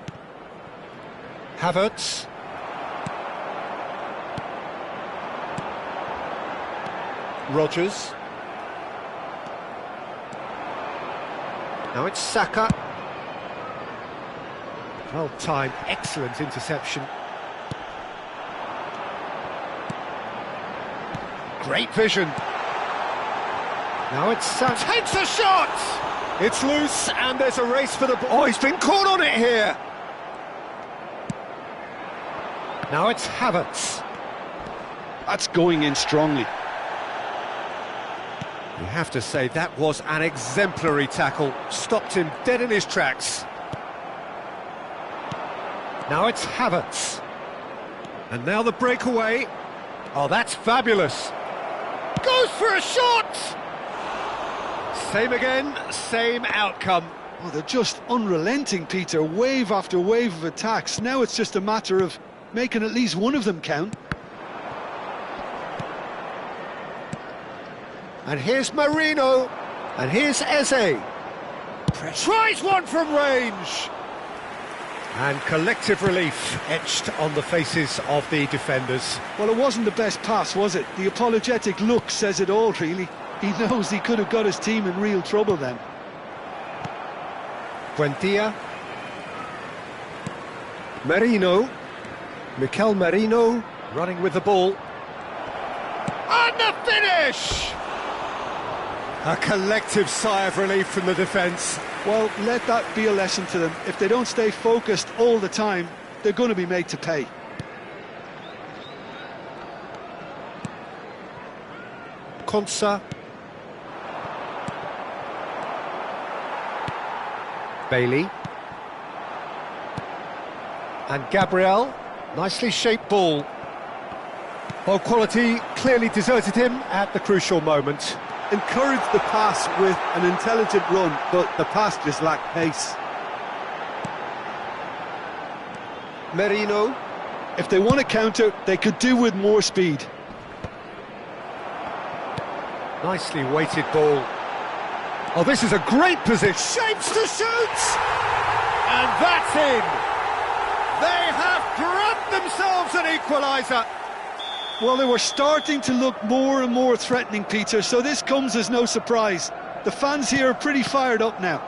Havertz. Rodgers. Now it's Saka. Well timed, excellent interception. Great vision. Now it's Saka. Takes a shot! It's loose and there's a race for the ball. Oh, he's been caught on it here. Now it's Havertz. That's going in strongly. You have to say that was an exemplary tackle. Stopped him dead in his tracks. Now it's Havertz. And now the breakaway. Oh, that's fabulous. Goes for a shot! Same again, same outcome. Oh, they're just unrelenting, Peter. Wave after wave of attacks. Now it's just a matter of making at least one of them count. And here's Marino. And here's Eze. Tries one from range. And collective relief etched on the faces of the defenders. Well, it wasn't the best pass, was it? The apologetic look says it all, really. He knows he could have got his team in real trouble then. Buendia. Marino. Mikel Marino running with the ball. And the finish! A collective sigh of relief from the defence. Well, let that be a lesson to them. If they don't stay focused all the time, they're going to be made to pay. Konsa. Bailey. And Gabriel. Nicely shaped ball. Well, quality clearly deserted him at the crucial moment. Encouraged the pass with an intelligent run, but the pass just lacked pace. Merino. If they want to counter, they could do with more speed. Nicely weighted ball. Oh, this is a great position. Shapes to shoot! And that's in! They have grabbed themselves an equaliser. Well, they were starting to look more and more threatening, Peter, so this comes as no surprise. The fans here are pretty fired up now.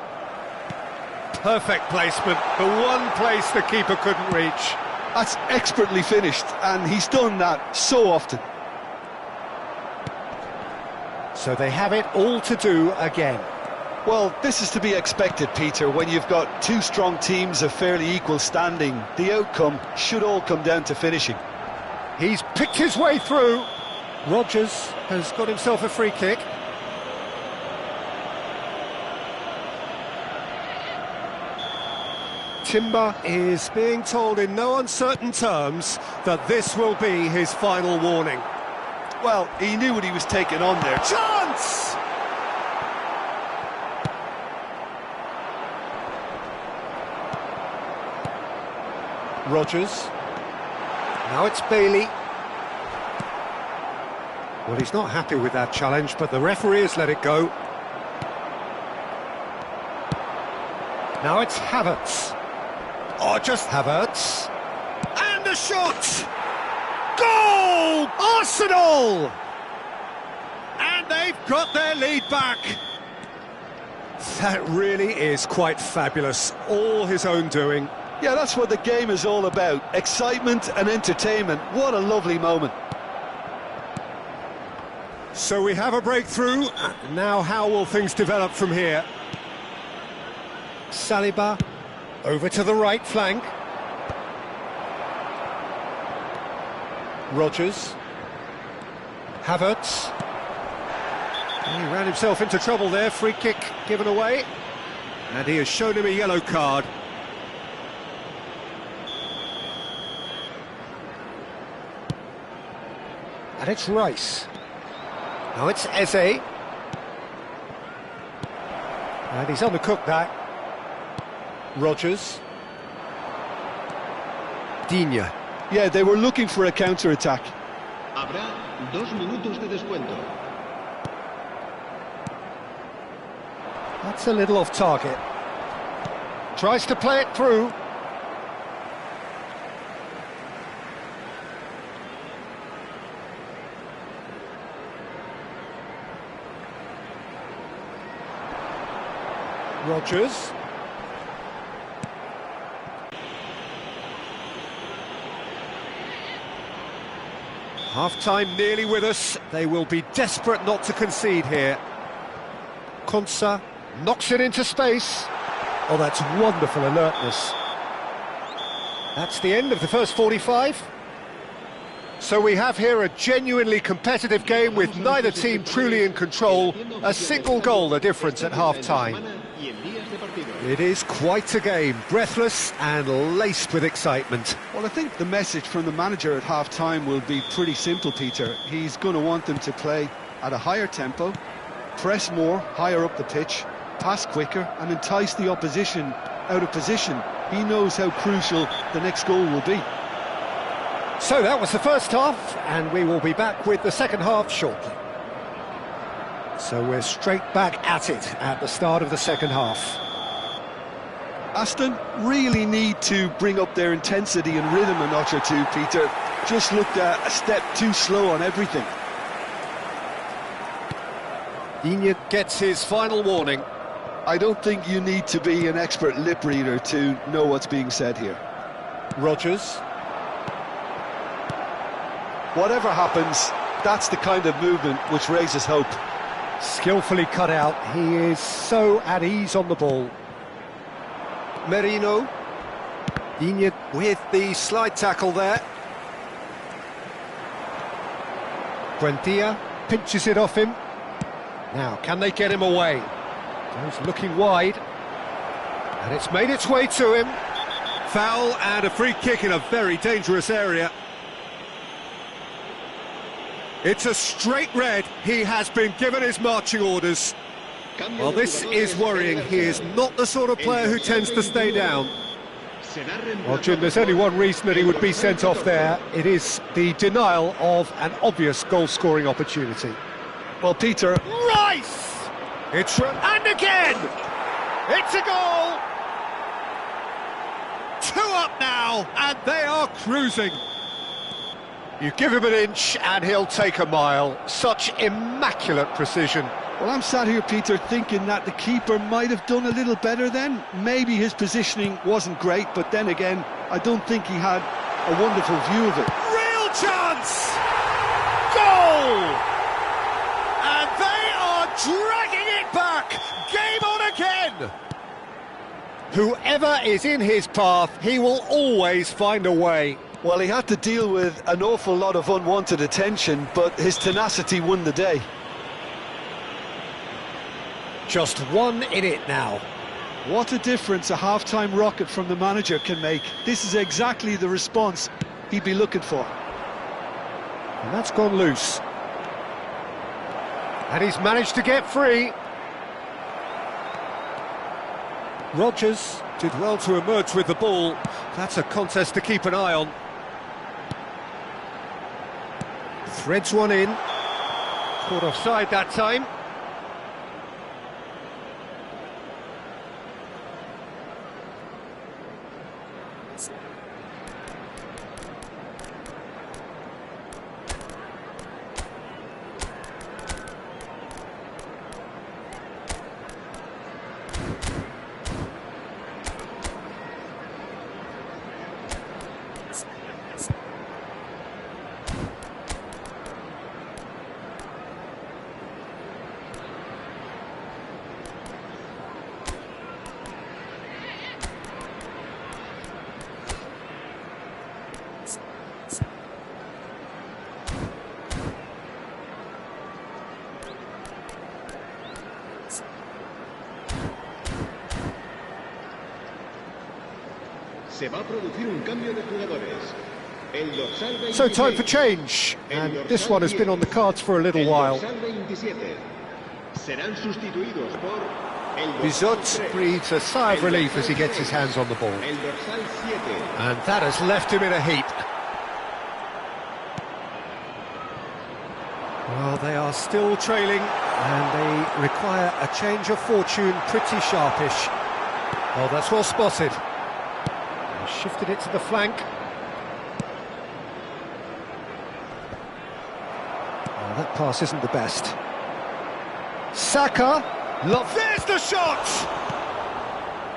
Perfect placement, the one place the keeper couldn't reach. That's expertly finished, and he's done that so often. So they have it all to do again. Well, this is to be expected, Peter. When you've got two strong teams of fairly equal standing, the outcome should all come down to finishing. He's picked his way through. Rogers has got himself a free kick. Timber is being told in no uncertain terms that this will be his final warning. Well, he knew what he was taking on there. Chance! Rogers. Now it's Bailey. Well, he's not happy with that challenge, but the referee has let it go. Now it's Havertz. Oh, just Havertz. And a shot! Goal! Arsenal! And they've got their lead back. That really is quite fabulous. All his own doing. Yeah, that's what the game is all about. Excitement and entertainment. What a lovely moment. So we have a breakthrough. Now how will things develop from here? Saliba over to the right flank. Rogers. Havertz. He ran himself into trouble there. Free kick given away. And he has shown him a yellow card. And it's Rice. Now it's Eze. And he's undercooked that. Rogers. Digne. Yeah, they were looking for a counter-attack. Habrá 2 minutos de descuento. That's a little off target. Tries to play it through. Rogers. Half-time nearly with us. They will be desperate not to concede here. Konsa knocks it into space. Oh, that's wonderful alertness. That's the end of the first 45. So we have here a genuinely competitive game with neither team truly in control. A single goal the difference at half-time. It is quite a game, breathless and laced with excitement. Well, I think the message from the manager at half-time will be pretty simple, Peter. He's going to want them to play at a higher tempo, press more, higher up the pitch, pass quicker and entice the opposition out of position. He knows how crucial the next goal will be. So that was the first half, and we will be back with the second half shortly. So we're straight back at it at the start of the second half. Aston really need to bring up their intensity and rhythm a notch or two, Peter. Just looked a step too slow on everything. Digne gets his final warning. I don't think you need to be an expert lip reader to know what's being said here. Rogers. Whatever happens, that's the kind of movement which raises hope. Skillfully cut out. He is so at ease on the ball. Merino. Digne with the slide tackle there. Buendia pinches it off him. Now, can they get him away? Goes looking wide. And it's made its way to him. Foul and a free kick in a very dangerous area. It's a straight red. He has been given his marching orders. Well, this is worrying. He is not the sort of player who tends to stay down. Well, Jim, there's only one reason that he would be sent off there. It is the denial of an obvious goal-scoring opportunity. Well, Peter... Rice! And again! It's a goal! 2 up now, and they are cruising. You give him an inch and he'll take a mile. Such immaculate precision. Well, I'm sat here, Peter, thinking that the keeper might have done a little better then. Maybe his positioning wasn't great, but then again, I don't think he had a wonderful view of it. Real chance! Goal! And they are dragging it back! Game on again! Whoever is in his path, he will always find a way. Well, he had to deal with an awful lot of unwanted attention, but his tenacity won the day. Just 1 in it now. What a difference a half-time rocket from the manager can make. This is exactly the response he'd be looking for. And that's gone loose. And he's managed to get free. Rodgers did well to emerge with the ball. That's a contest to keep an eye on. Threads one in. Caught offside that time. Se va a producir un cambio de jugadores. El dorsal 27, So time for change, and this one has been on the cards for a little while. El dorsal 27 serán sustituidos por el Bizot dorsal 3. breathes a sigh of relief as he gets his hands on the ball. El dorsal 7. And that has left him in a heap. Well, they are still trailing, and they require a change of fortune pretty sharpish. Oh, that's well spotted. He shifted it to the flank. Oh, that pass isn't the best. Saka. There's the shot!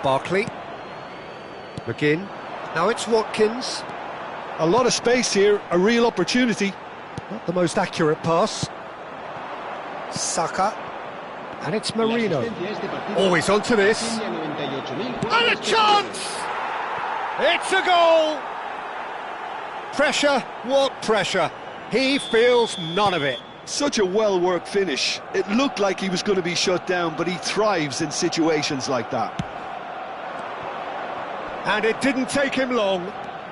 Barkley. McGinn. Now it's Watkins. A lot of space here, a real opportunity. Not the most accurate pass. Saka. And it's Marino. Always onto this. And a chance! It's a goal! Pressure, what pressure? He feels none of it. Such a well-worked finish. It looked like he was going to be shut down, but he thrives in situations like that. And it didn't take him long.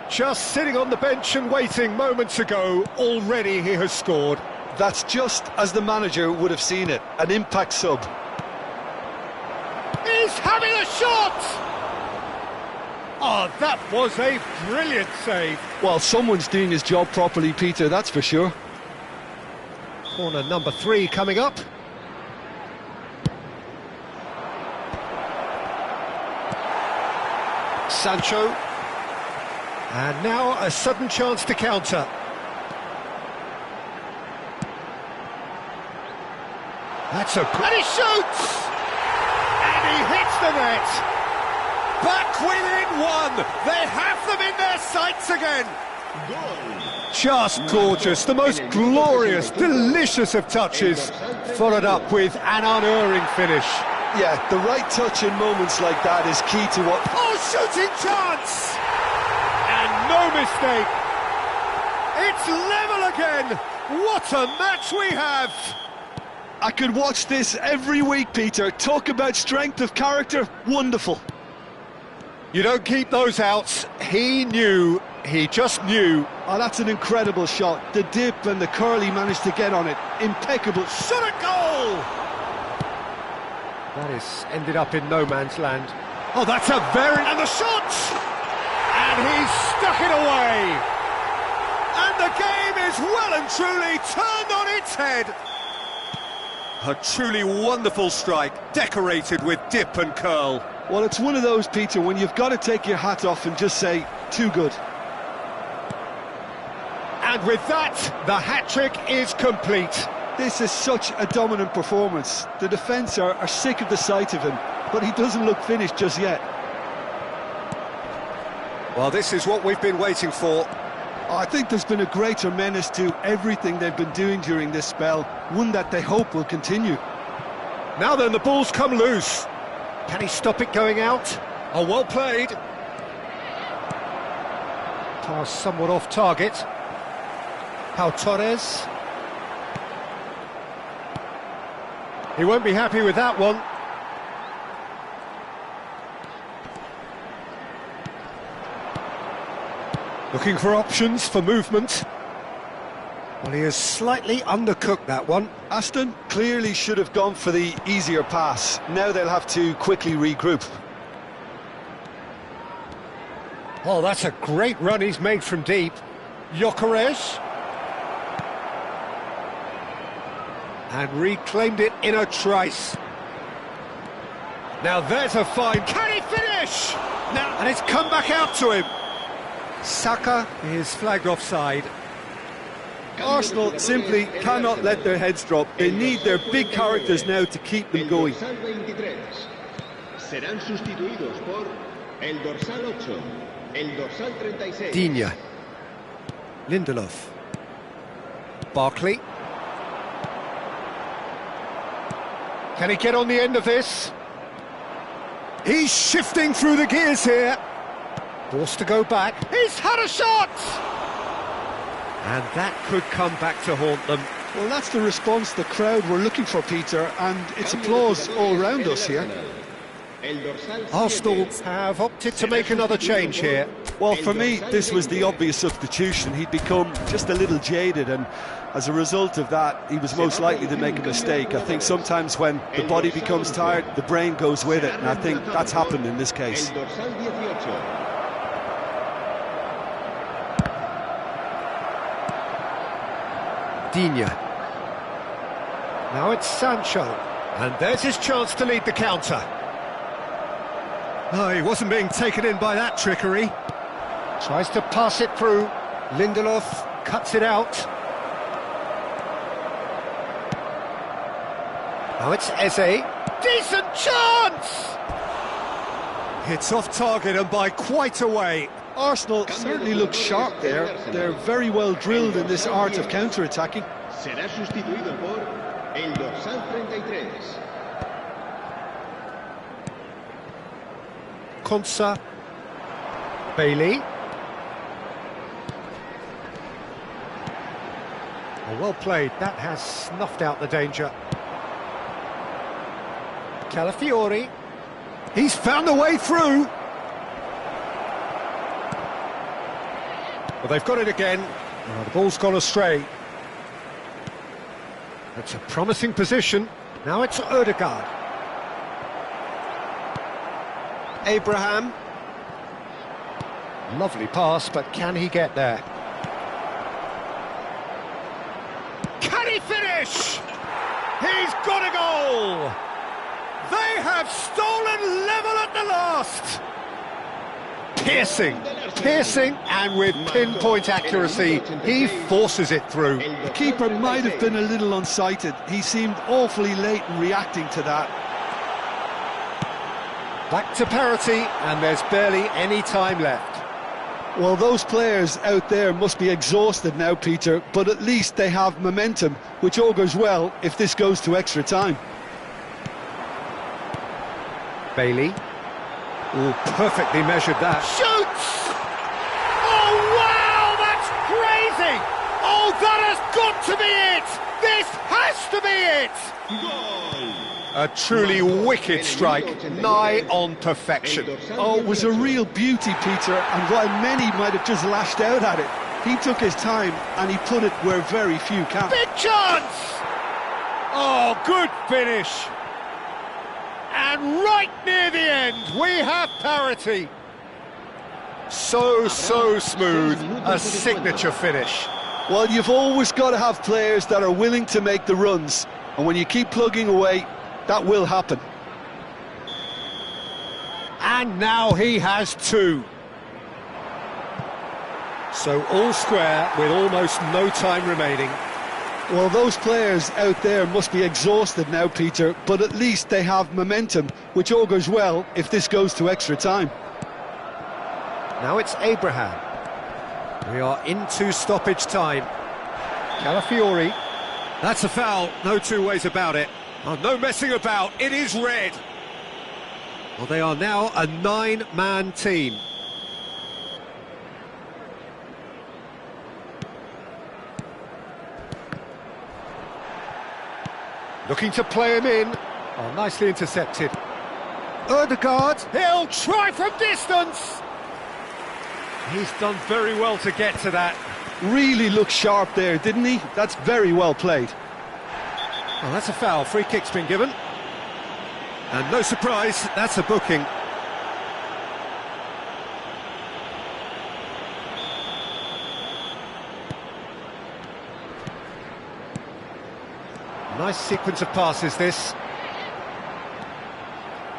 Just sitting on the bench and waiting moments ago, already he has scored. That's just as the manager would have seen it, an impact sub. He's having a shot! Oh, that was a brilliant save. Well, someone's doing his job properly, Peter, that's for sure. Corner number 3 coming up. Sancho. And now a sudden chance to counter. That's a... And he shoots! And he hits the net! Back within 1! They have them in their sights again! Just gorgeous, the most glorious, delicious of touches, followed up with an unerring finish. Yeah, the right touch in moments like that is key to what... Oh, shooting chance! And no mistake. It's level again. What a match we have. I could watch this every week, Peter. Talk about strength of character, wonderful. You don't keep those outs. He knew, he just knew. Oh, that's an incredible shot. The dip and the curl he managed to get on it. Impeccable. Shot a goal! That is ended up in no man's land. Oh, that's a very... And the shot! And he's stuck it away! And the game is well and truly turned on its head! A truly wonderful strike, decorated with dip and curl. Well, it's one of those, Peter, when you've got to take your hat off and just say, too good. And with that, the hat-trick is complete. This is such a dominant performance. The defence are sick of the sight of him, but he doesn't look finished just yet. Well, this is what we've been waiting for. I think there's been a greater menace to everything they've been doing during this spell, one that they hope will continue. Now then, the ball's come loose. Can he stop it going out? Oh, well played. Pass somewhat off target. Pau Torres. He won't be happy with that one. Looking for options for movement. Well, he has slightly undercooked that one. Aston clearly should have gone for the easier pass. Now they'll have to quickly regroup. Oh, that's a great run he's made from deep. Gyökeres. And reclaimed it in a trice. Now there's a fine. Can he finish? Now, and it's come back out to him. Saka is flagged offside. Arsenal simply cannot let their heads drop. They need their big characters now to keep them going. Serán sustituidos por el dorsal 8, el dorsal 36. Digne. Lindelof. Barkley. Can he get on the end of this? He's shifting through the gears here. Forced to go back. He's had a shot! And that could come back to haunt them. Well, that's the response the crowd were looking for, Peter, and it's applause all around us here. Arsenal have opted to make another change here. Well, for me, this was the obvious substitution. He'd become just a little jaded, and as a result of that, he was most likely to make a mistake. I think sometimes when the body becomes tired, the brain goes with it, and I think that's happened in this case. Digne. Now it's Sancho, and there's his chance to lead the counter. Oh, he wasn't being taken in by that trickery. Tries to pass it through. Lindelof cuts it out. Now it's Eze. Decent chance! It's off target and by quite a way. Arsenal certainly look sharp there. They're very well drilled in this art of counter-attacking. Será sustituido por el dorsal 33. Konsa. Bailey. Oh, well played. That has snuffed out the danger. Calafiori. He's found a way through. Well, they've got it again. Oh, the ball's gone astray. That's a promising position. Now it's Ødegaard. Abraham. Lovely pass, but can he get there? Can he finish? He's got a goal! They have stolen level at the last! Piercing, and with pinpoint accuracy, he forces it through. The keeper might have been a little unsighted. He seemed awfully late in reacting to that. Back to parity, and there's barely any time left. Well, those players out there must be exhausted now, Peter, but at least they have momentum, which augurs well if this goes to extra time. Bailey. Oh, perfectly measured that. Shoots! Oh, wow, that's crazy! Oh, that has got to be it! This has to be it! Goal! A truly wicked strike, nigh on perfection. Oh, it was a real beauty, Peter, and while many might have just lashed out at it, he took his time and he put it where very few can. Big chance! Oh, good finish. And right near the end, we have parity. So smooth, a signature finish. Well, you've always got to have players that are willing to make the runs, and when you keep plugging away, that will happen. And now he has two. So all square with almost no time remaining. Well, those players out there must be exhausted now, Peter, but at least they have momentum, which augurs well if this goes to extra time. Now it's Abraham. We are into stoppage time. Calafiori. That's a foul, no two ways about it. Oh, no messing about, it is red. Well, they are now a 9-man team. Looking to play him in. Oh, nicely intercepted. Ødegaard. He'll try from distance. He's done very well to get to that. Really looked sharp there, didn't he? That's very well played. Well, that's a foul. Free kick's been given. And no surprise, that's a booking. Nice sequence of passes, this.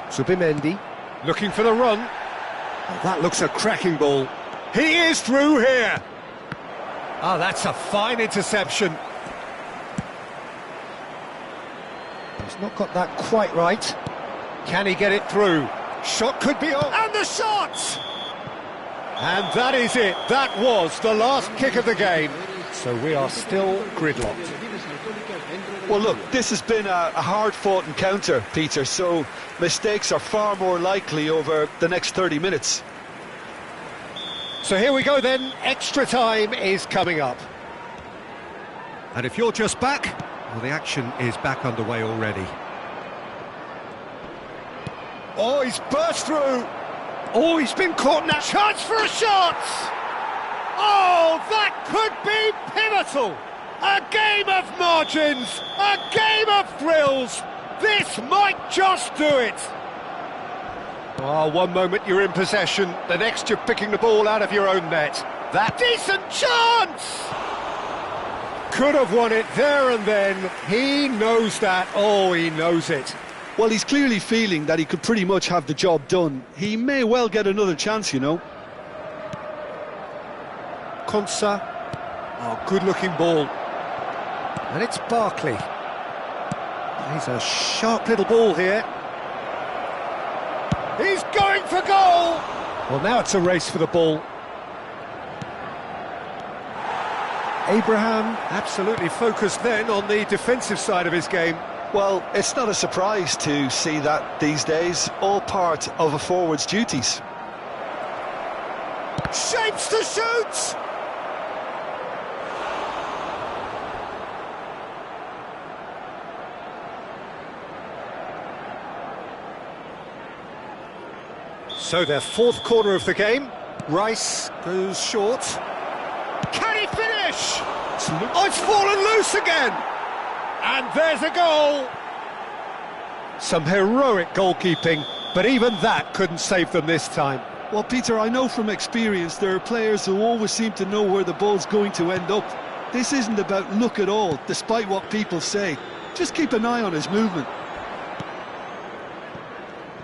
Subimendi, looking for the run. Oh, that looks a cracking ball. He is through here. Oh, that's a fine interception. He's not got that quite right. Can he get it through? Shot could be on. And the shot! And that is it. That was the last kick of the game. So we are still gridlocked. Well, look, this has been a hard-fought encounter, Peter, so mistakes are far more likely over the next 30 minutes. So here we go then, extra time is coming up. And if you're just back, well, the action is back underway already. Oh, he's burst through. Oh, he's been caught now. Chance for a shot! Oh, that could be pivotal! A game of margins, a game of thrills. This might just do it. Oh, one moment you're in possession, the next you're picking the ball out of your own net. That Decent chance! could have won it there and then. He knows that. Oh, he knows it. Well, he's clearly feeling that he could pretty much have the job done. He may well get another chance, you know. Konsa. Oh, good-looking ball. And it's Barkley. He's a sharp little ball here. He's going for goal! Well, now it's a race for the ball. Abraham absolutely focused then on the defensive side of his game. Well, it's not a surprise to see that these days, all part of a forward's duties. Shapes to shoot! So their fourth corner of the game. Rice goes short. Can he finish? Oh, it's fallen loose again! And there's a goal! Some heroic goalkeeping, but even that couldn't save them this time. Well, Peter, I know from experience there are players who always seem to know where the ball's going to end up. This isn't about luck at all, despite what people say. Just keep an eye on his movement.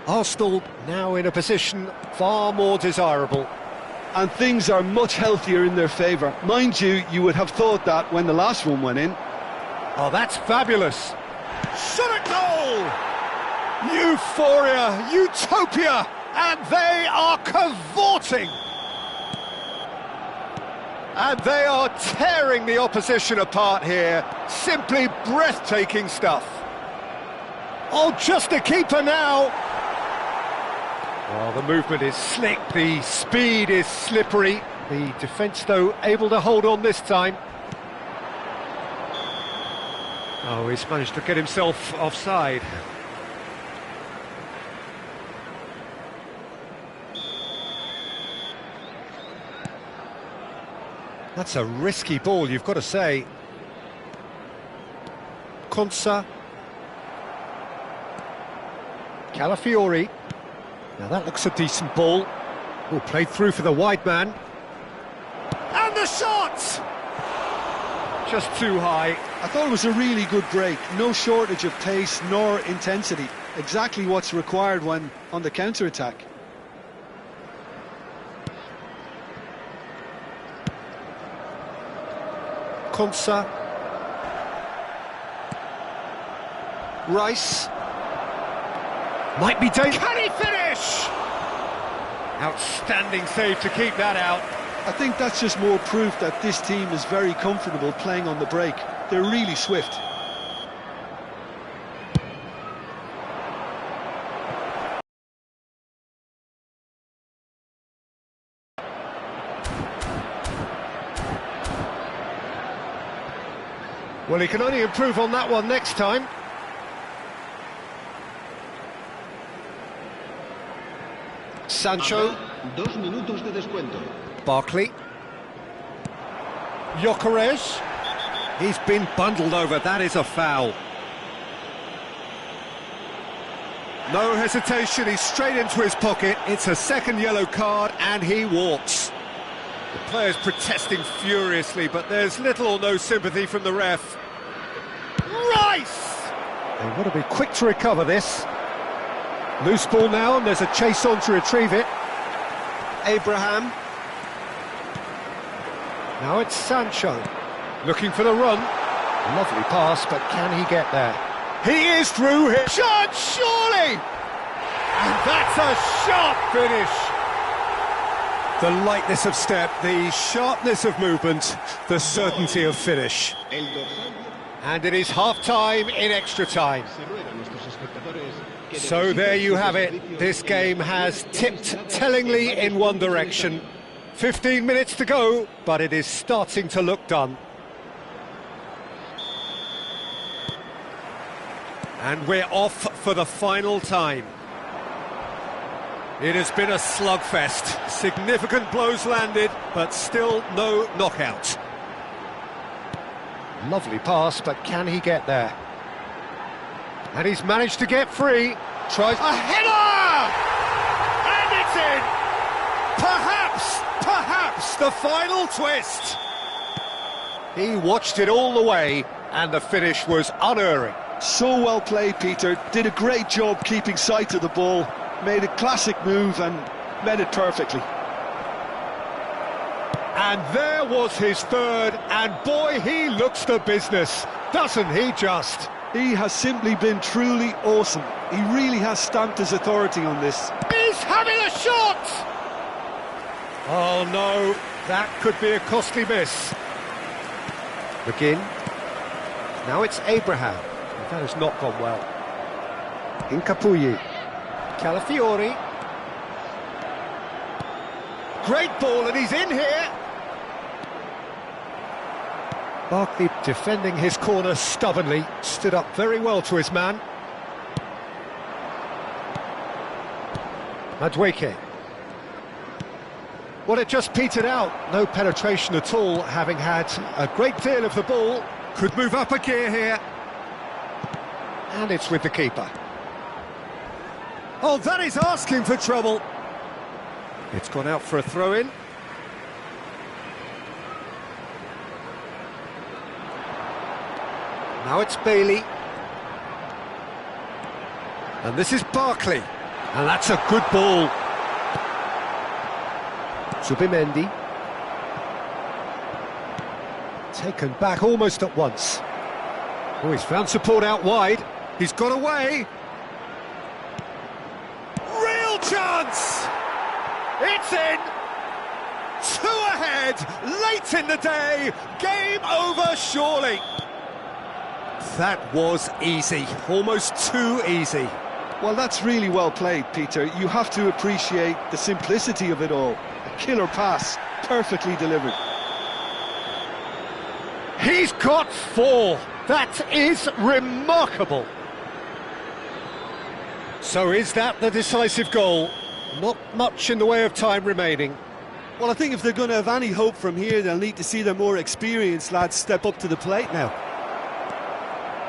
Arsenal now in a position far more desirable. And things are much healthier in their favour. Mind you, you would have thought that when the last one went in. Oh, that's fabulous. Shot at goal! Euphoria, utopia, and they are cavorting. And they are tearing the opposition apart here. Simply breathtaking stuff. Oh, just a keeper now. Well, the movement is slick, the speed is slippery. The defence, though, able to hold on this time. Oh, he's managed to get himself offside. That's a risky ball, you've got to say. Konsa. Calafiori. Now that looks a decent ball. Oh, played through for the wide man. And the shot! Just too high. I thought it was a really good break. No shortage of pace nor intensity. Exactly what's required when on the counter-attack. Konsa. Rice. Might be dangerous. Can he finish? Outstanding save to keep that out. I think that's just more proof that this team is very comfortable playing on the break. They're really swift. Well, he can only improve on that one next time. Sancho. Habrá 2 minutos de descuento. Barkley. Gyökeres. He's been bundled over, that is a foul. No hesitation, he's straight into his pocket. It's a second yellow card and he walks. The players protesting furiously, but there's little or no sympathy from the ref. Rice! They want to be quick to recover this. Loose ball now, and there's a chase on to retrieve it. Abraham. Now it's Sancho. Looking for the run. Lovely pass, but can he get there? He is through here. Shot, surely! And that's a sharp finish. The lightness of step, the sharpness of movement, the certainty of finish. El dorsal And it is half-time in extra time. se ruega a nuestros espectadores que So there you have it. This game has tipped tellingly in one direction. 15 minutes to go, but it is starting to look done. And we're off for the final time. It has been a slugfest. Significant blows landed, but still no knockout. Lovely pass, but can he get there? And he's managed to get free. Tries A header! And it's in! Perhaps the final twist. He watched it all the way, and the finish was unerring. So well played, Peter. Did a great job keeping sight of the ball. Made a classic move and met it perfectly. And there was his third, and boy, he looks the business, doesn't he just? He has simply been truly awesome. He really has stamped his authority on this. He's having a shot! Oh no, that could be a costly miss. McGinn. Now it's Abraham. That has not gone well. Incapuyi. Calafiori. Great ball, and he's in here. Barkley defending his corner stubbornly, stood up very well to his man. Madueke. Well, it just petered out, no penetration at all, having had a great deal of the ball. Could move up a gear here. And it's with the keeper. Oh, that is asking for trouble. It's gone out for a throw-in. Now it's Bailey. And this is Barkley. And that's a good ball. Zubimendi. Taken back almost at once. Oh, he's found support out wide. He's got away. Real chance! It's in! Two ahead, late in the day, game over surely. That was easy, almost too easy. Well, that's really well played, Peter. You have to appreciate the simplicity of it all. A killer pass, perfectly delivered. He's got 4. That is remarkable. So is that the decisive goal? Not much in the way of time remaining. Well, I think if they're going to have any hope from here, they'll need to see their more experienced lads step up to the plate now.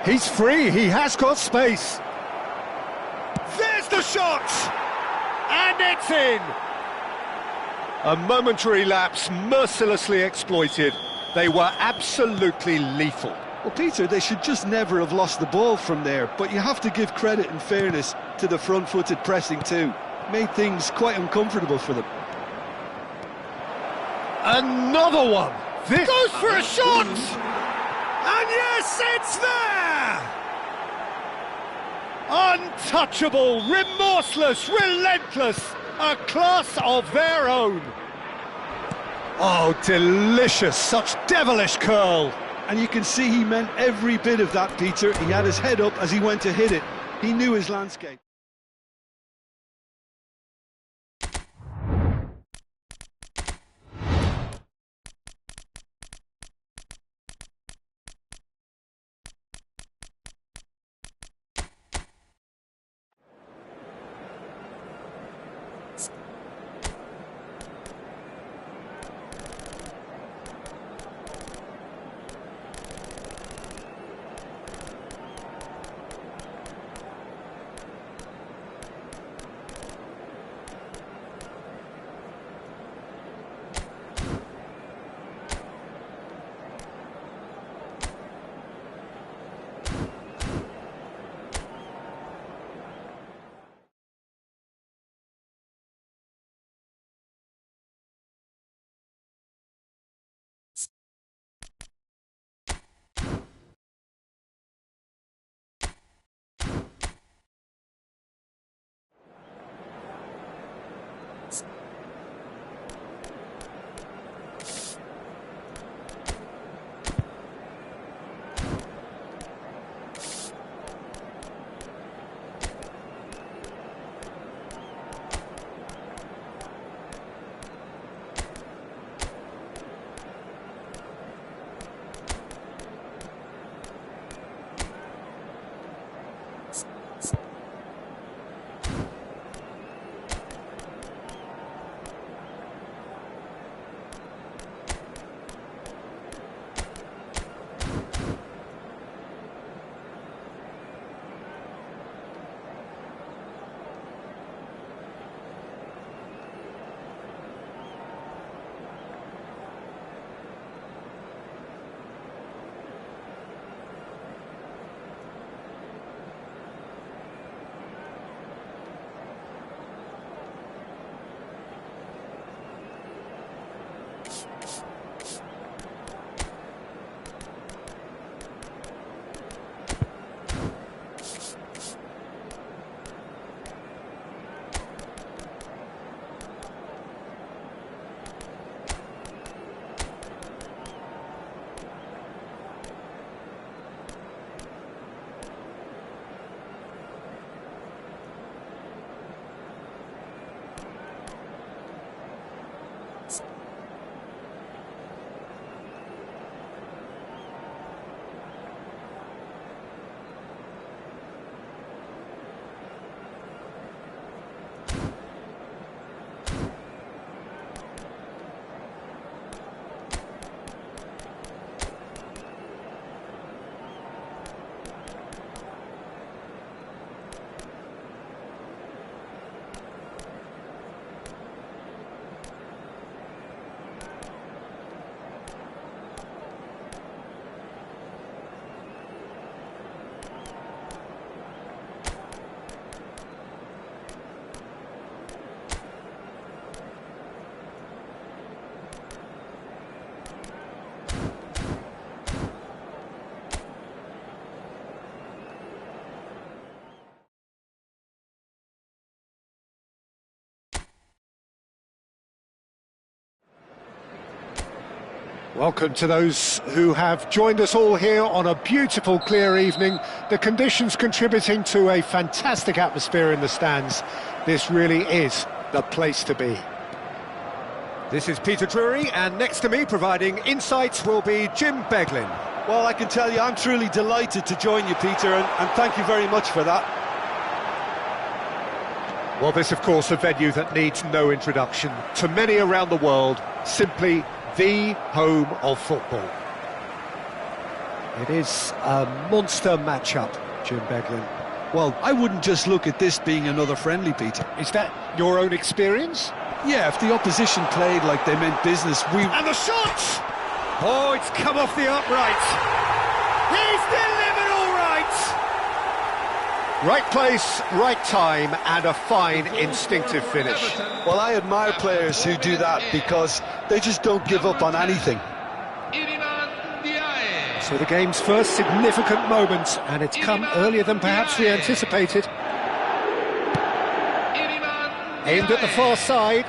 He's free, he has got space. There's the shot! And it's in! A momentary lapse mercilessly exploited. They were absolutely lethal. Well, Peter, they should just never have lost the ball from there, but you have to give credit and fairness to the front-footed pressing too. Made things quite uncomfortable for them. Another one! This goes for a shot! And yes, it's there! Untouchable, remorseless, relentless, a class of their own. Oh, delicious, such devilish curl. And you can see he meant every bit of that, Peter. He had his head up as he went to hit it. He knew his landscape. Welcome to those who have joined us all here on a beautiful, clear evening. The conditions contributing to a fantastic atmosphere in the stands. This really is the place to be. This is Peter Drury, and next to me providing insights will be Jim Beglin. Well, I can tell you I'm truly delighted to join you, Peter, and thank you very much for that. Well, this, of course, a venue that needs no introduction. To many around the world, simply the home of football. It is a monster matchup, Jim Beglin. Well, I wouldn't just look at this being another friendly, Peter. Is that your own experience? Yeah, if the opposition played like they meant business, And the shot! Oh, it's come off the upright. He's delivered all right! Right place, right time, and a fine instinctive finish. Well, I admire players who do that because they just don't give up on anything. So the game's first significant moment, and it's come earlier than perhaps we anticipated. Aimed at the far side.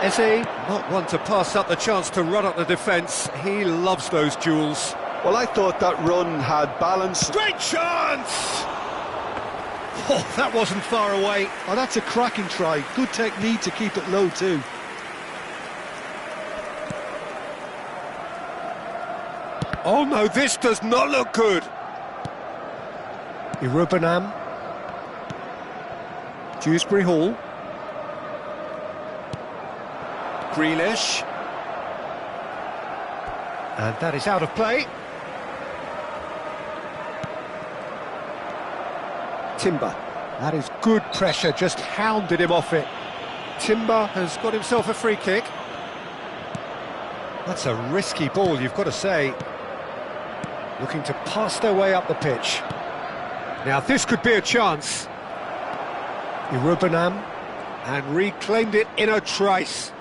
Eze, Not one to pass up the chance to run up the defence. He loves those duels. Well, I thought that run had balance. great chance! Oh, that wasn't far away. oh, that's a cracking try. Good technique to keep it low too. Oh no, this does not look good. Irubanam. Dewsbury Hall. Grealish. And that is out of play. Timber. That is good pressure, just hounded him off it. Timber has got himself a free kick. That's a risky ball, you've got to say. Looking to pass their way up the pitch. Now this could be a chance. Irubanam. And reclaimed it in a trice.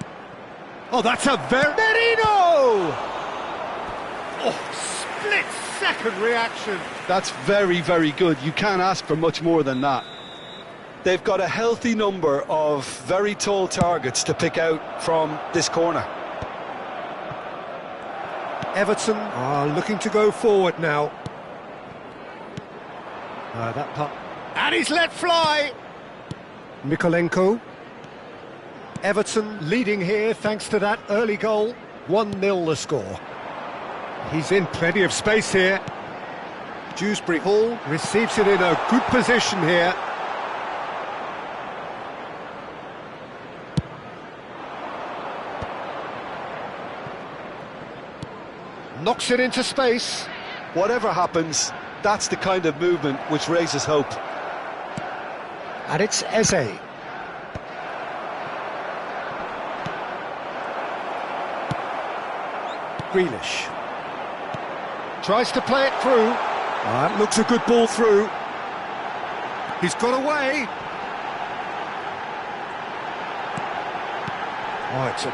Oh, that's a very... Merino! Oh, split-second reaction. That's very, very good. You can't ask for much more than that. They've got a healthy number of very tall targets to pick out from this corner. Everton are looking to go forward now. That puck. And he's let fly! Mikolenko. Everton leading here thanks to that early goal. 1-0 the score. He's in plenty of space here. Dewsbury Hall receives it in a good position here. Knocks it into space. Whatever happens, that's the kind of movement which raises hope. And it's Eze. Grealish. Tries to play it through. That looks a good ball through. He's got away. Oh, it's a...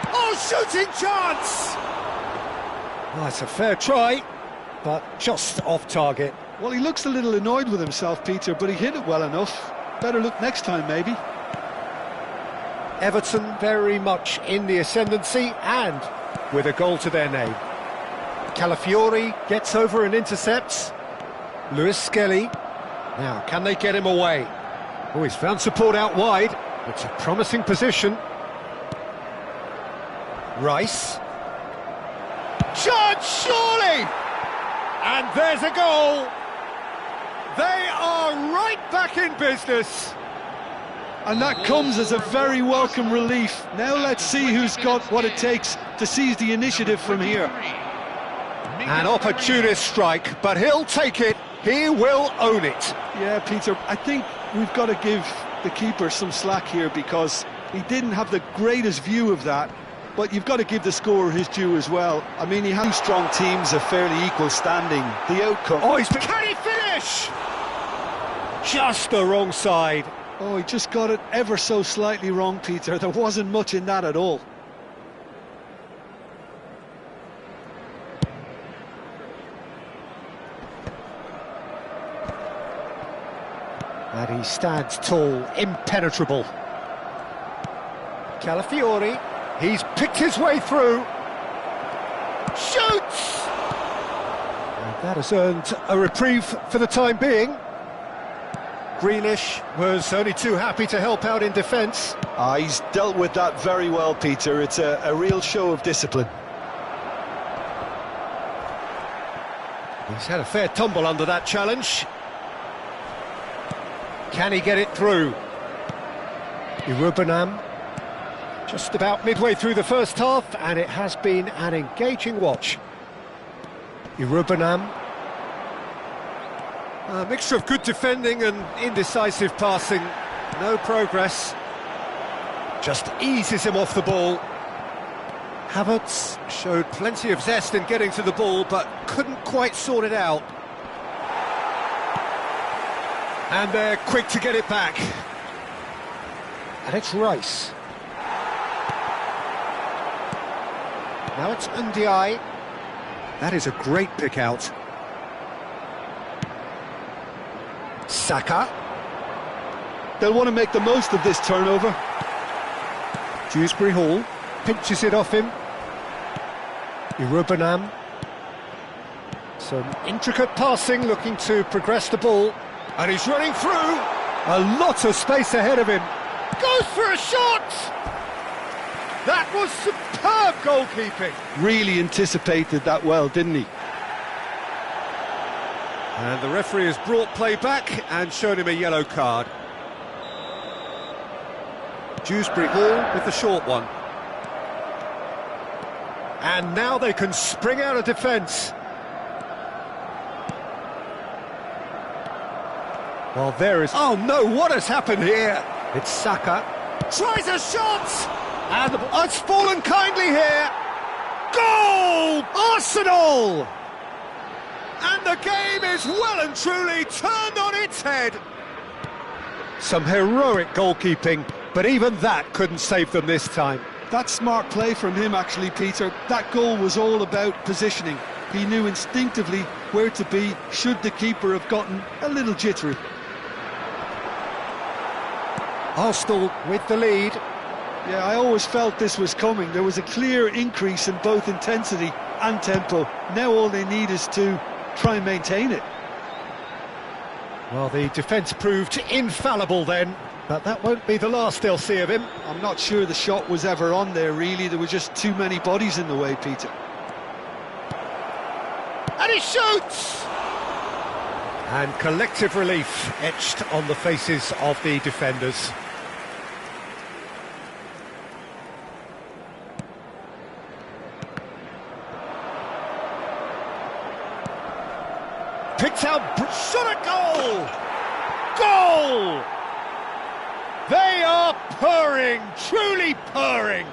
shooting chance! Oh, it's a fair try, but just off target. Well, he looks a little annoyed with himself, Peter, but he hit it well enough. Better look next time, maybe. Everton very much in the ascendancy and with a goal to their name. Calafiori gets over and intercepts. Lewis Skelly. Now, can they get him away? Oh, he's found support out wide. It's a promising position. Rice. Chance, surely! And there's a goal! They are right back in business! And that comes as a very welcome relief. Now let's see who's got what it takes to seize the initiative from here. An opportunist strike, but he'll take it. He will own it. Yeah, Peter, I think we've got to give the keeper some slack here because he didn't have the greatest view of that. But you've got to give the scorer his due as well. I mean, he has Strong teams of fairly equal standing. The outcome... Oh, can he finish? Just the wrong side. Oh, he just got it ever so slightly wrong, Peter. There wasn't much in that at all. And he stands tall, impenetrable. Calafiori, he's picked his way through. Shoots! And that has earned a reprieve for the time being. Grealish was only too happy to help out in defence. He's dealt with that very well, Peter. It's a real show of discipline. He's had a fair tumble under that challenge. Can he get it through? Irubanam, just about midway through the first half, and it has been an engaging watch. Irubanam. A mixture of good defending and indecisive passing. No progress. Just eases him off the ball. Havertz showed plenty of zest in getting to the ball, but couldn't quite sort it out. And they're quick to get it back. And it's Rice. Now it's Ndiaye. That is a great pick out. Saka. They'll want to make the most of this turnover. Dewsbury Hall pinches it off him. Irubanam. Some intricate passing, looking to progress the ball. And he's running through. A lot of space ahead of him. Goes for a shot! That was superb goalkeeping. Really anticipated that well, didn't he? And the referee has brought play back and shown him a yellow card. Dewsbury Hall with the short one. And now they can spring out of defence. Well, there is... Oh no, what has happened here? It's Saka. Tries a shot! And it's fallen kindly here. Goal! Arsenal! And the game is well and truly turned on its head. Some heroic goalkeeping, but even that couldn't save them this time. That's smart play from him, actually, Peter. That goal was all about positioning. He knew instinctively where to be should the keeper have gotten a little jittery. Arsenal with the lead. Yeah, I always felt this was coming. There was a clear increase in both intensity and tempo. Now all they need is to try and maintain it. Well, the defence proved infallible then, but that won't be the last they'll see of him. I'm not sure the shot was ever on there, really. There were just too many bodies in the way, Peter. And he shoots! And collective relief etched on the faces of the defenders. Picked out, shot a goal! Goal! They are purring, truly purring.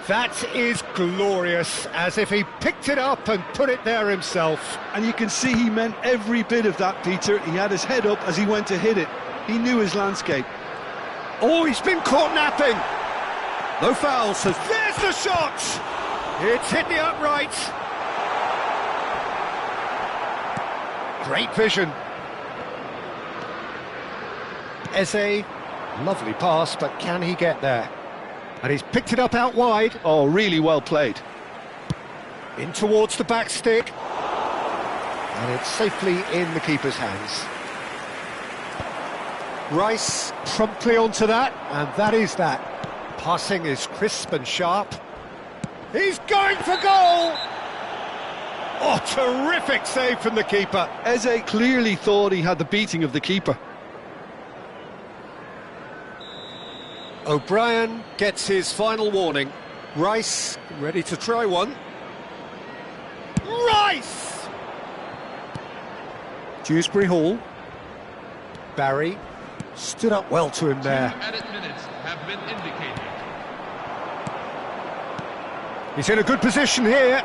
That is glorious, as if he picked it up and put it there himself. And you can see he meant every bit of that, Peter. He had his head up as he went to hit it. He knew his landscape. Oh, he's been caught napping. No foul, so there's the shot. It's hit the upright. Great vision. Eze, lovely pass, but can he get there? And he's picked it up out wide. Oh, really well played. In towards the back stick. And it's safely in the keeper's hands. Rice promptly onto that, and that is that. Passing is crisp and sharp. He's going for goal! Oh, terrific save from the keeper. Eze clearly thought he had the beating of the keeper. O'Brien gets his final warning. Rice ready to try one. Rice! Dewsbury Hall. Barry stood up well to him there. 2 added minutes have been indicated. He's in a good position here.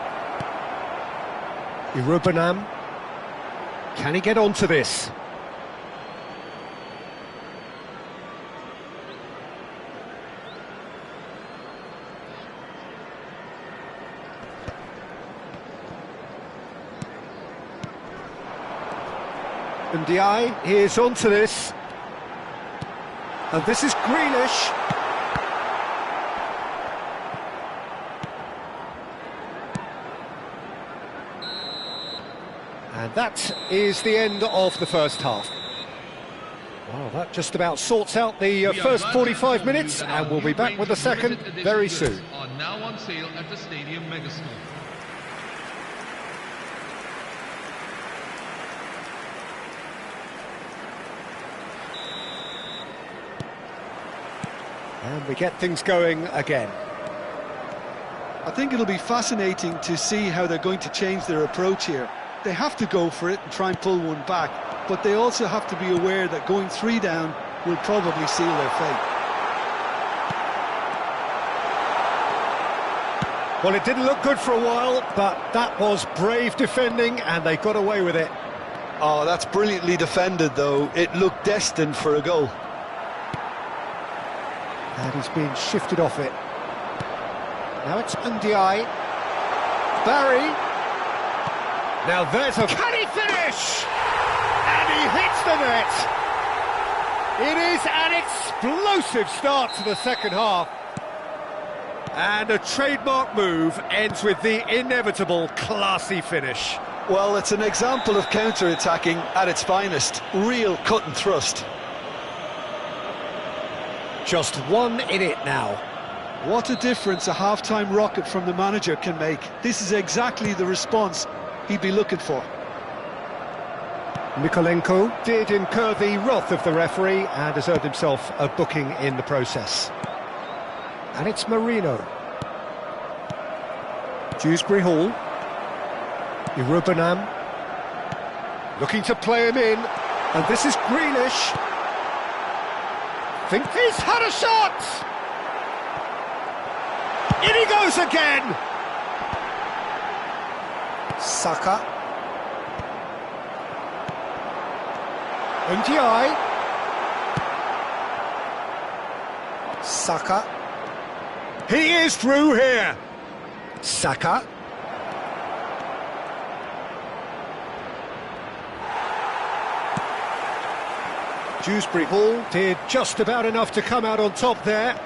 Irubanam. Can he get onto this? Ndiaye is onto this. And this is Grealish. And that is the end of the first half. Well, that just about sorts out the first 45 minutes, and we'll be back with the second very soon. Are now on sale at the Stadium Megastore. And we get things going again. I think it'll be fascinating to see how they're going to change their approach here. They have to go for it and try and pull one back, but they also have to be aware that going 3 down will probably seal their fate. Well, it didn't look good for a while, but that was brave defending, and they got away with it. Oh, that's brilliantly defended, though. It looked destined for a goal. And he's been shifted off it. Now it's Ndiaye. Barry. Now there's a... Can he finish? And he hits the net. It is an explosive start to the second half. And a trademark move ends with the inevitable classy finish. Well, it's an example of counter-attacking at its finest. Real cut and thrust. Just one in it now. What a difference a half-time rocket from the manager can make. This is exactly the response he'd be looking for. Mikolenko did incur the wrath of the referee and has earned himself a booking in the process. And it's Marino. Dewsbury Hall. Irubanam. Looking to play him in. And this is Grealish. Think he's had a shot! In he goes again! Saka. Ndiaye. Saka. He is through here! Saka. Dewsbury Hall did just about enough to come out on top there.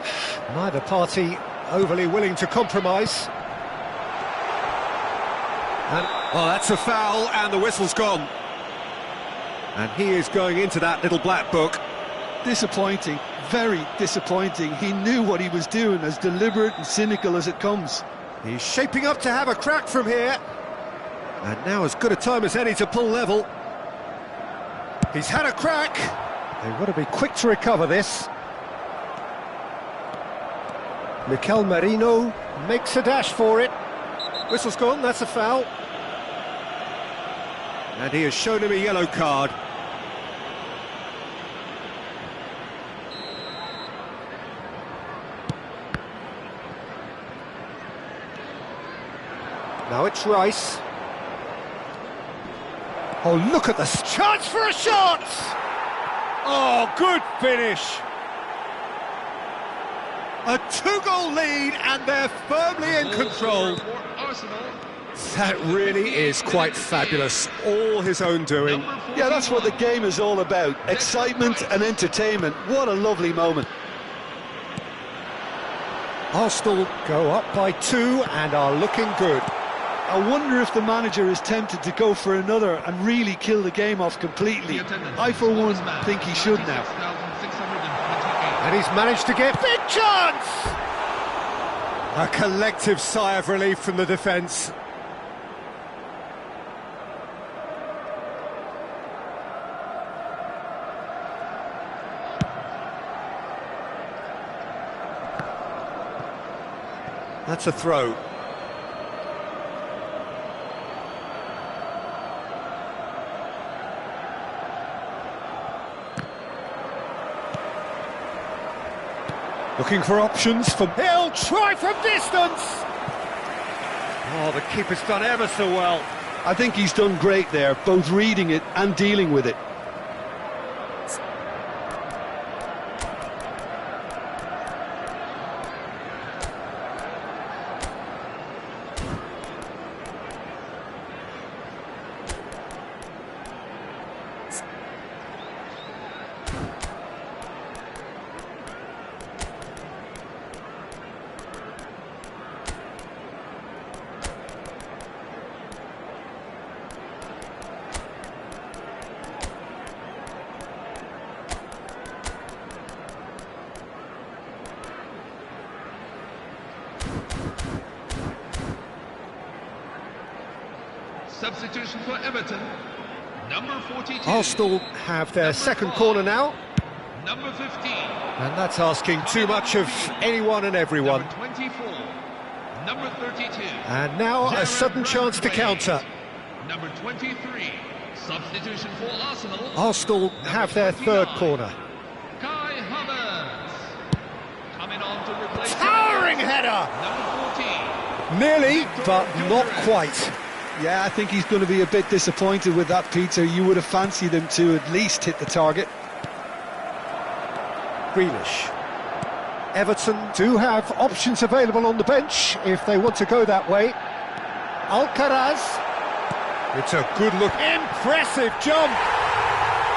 Neither party overly willing to compromise. And, oh, that's a foul, and the whistle's gone. And he is going into that little black book. Disappointing, very disappointing. He knew what he was doing, as deliberate and cynical as it comes. He's shaping up to have a crack from here. And now as good a time as any to pull level. He's had a crack. They've got to be quick to recover this. Mikel Merino makes a dash for it. Whistle's gone, that's a foul. And he has shown him a yellow card. Now it's Rice. Oh, look at this. Chance for a shot! Oh, good finish! A 2-goal lead, and they're firmly in control. That really is quite fabulous. All his own doing. Yeah, that's what the game is all about. Excitement and entertainment. What a lovely moment. Arsenal go up by 2 and are looking good. I wonder if the manager is tempted to go for another and really kill the game off completely. I, for one, think he should now. And he's managed to get big chance! A collective sigh of relief from the defence. That's a throw. Looking for options for... He'll try from distance! Oh, the keeper's done ever so well. I think he's done great there, both reading it and dealing with it. Substitution for Everton, number 42. Arsenal have their second corner now. Number 15. And that's asking too much of anyone and everyone. Number 24. Number 32. And now a sudden chance to counter. Number 23. Substitution for Arsenal. Arsenal have their third corner. Kai Havertz. Coming on to replace Towering header! Number 14. Nearly, but not quite. Yeah, I think he's going to be a bit disappointed with that, Peter. You would have fancied him to at least hit the target. Grealish. Everton do have options available on the bench if they want to go that way. Alcaraz. It's a good look. Impressive jump!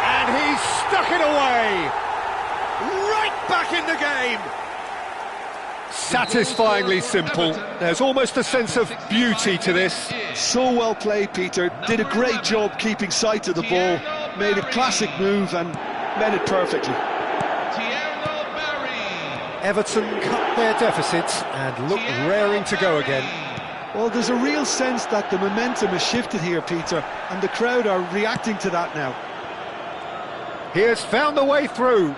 And he's stuck it away! Right back in the game! Satisfyingly simple. There's almost a sense of beauty to this. So well played, Peter. Did a great job keeping sight of the ball. Made a classic move and met it perfectly. Everton cut their deficit and look raring to go again. Well, there's a real sense that the momentum has shifted here, Peter, and the crowd are reacting to that now. He has found the way through.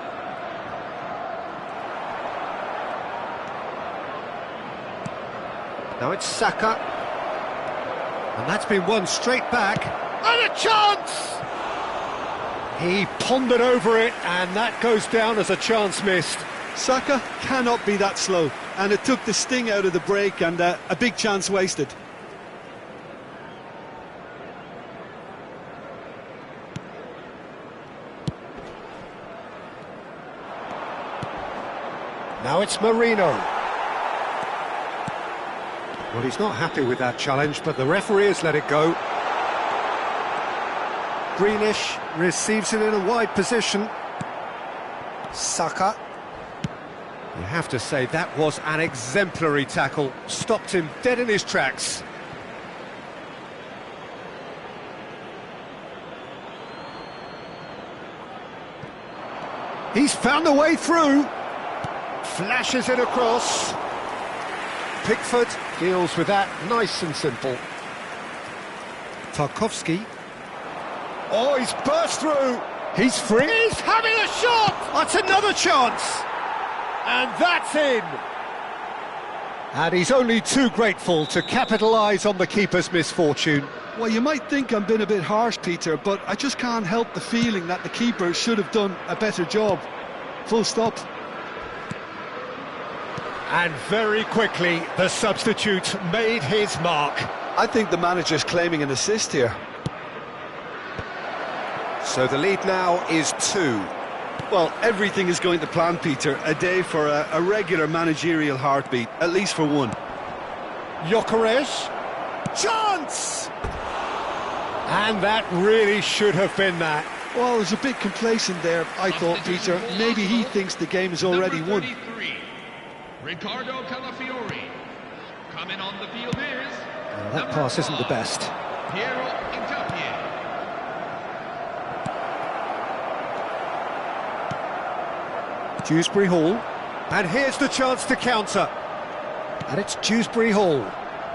Now it's Saka. And that's been won straight back. And a chance! He pondered over it, and that goes down as a chance missed. Saka cannot be that slow, and it took the sting out of the break and a big chance wasted. Now it's Marino. Well, he's not happy with that challenge, but the referee has let it go. Grealish receives it in a wide position. Saka. You have to say that was an exemplary tackle. Stopped him dead in his tracks. He's found a way through. Flashes it across. Pickford deals with that nice and simple. Tarkowski. Oh, he's burst through. He's free. He's having a shot! That's another chance. And that's in! And he's only too grateful to capitalise on the keeper's misfortune. Well, you might think I'm being a bit harsh, Peter, but I just can't help the feeling that the keeper should have done a better job. Full stop. And very quickly, the substitute made his mark. I think the manager's claiming an assist here. So the lead now is 2. Well, everything is going to plan, Peter. A day for a regular managerial heartbeat, at least for one. Gyökeres. Chance! And that really should have been that. Well, there's a bit complacent there, I thought, Peter. Maybe he thinks the game is already won. Ricardo Calafiori. Coming on the field is... Well, that pass isn't the best. Piero Incapié. Dewsbury Hall. And here's the chance to counter. And it's Dewsbury Hall.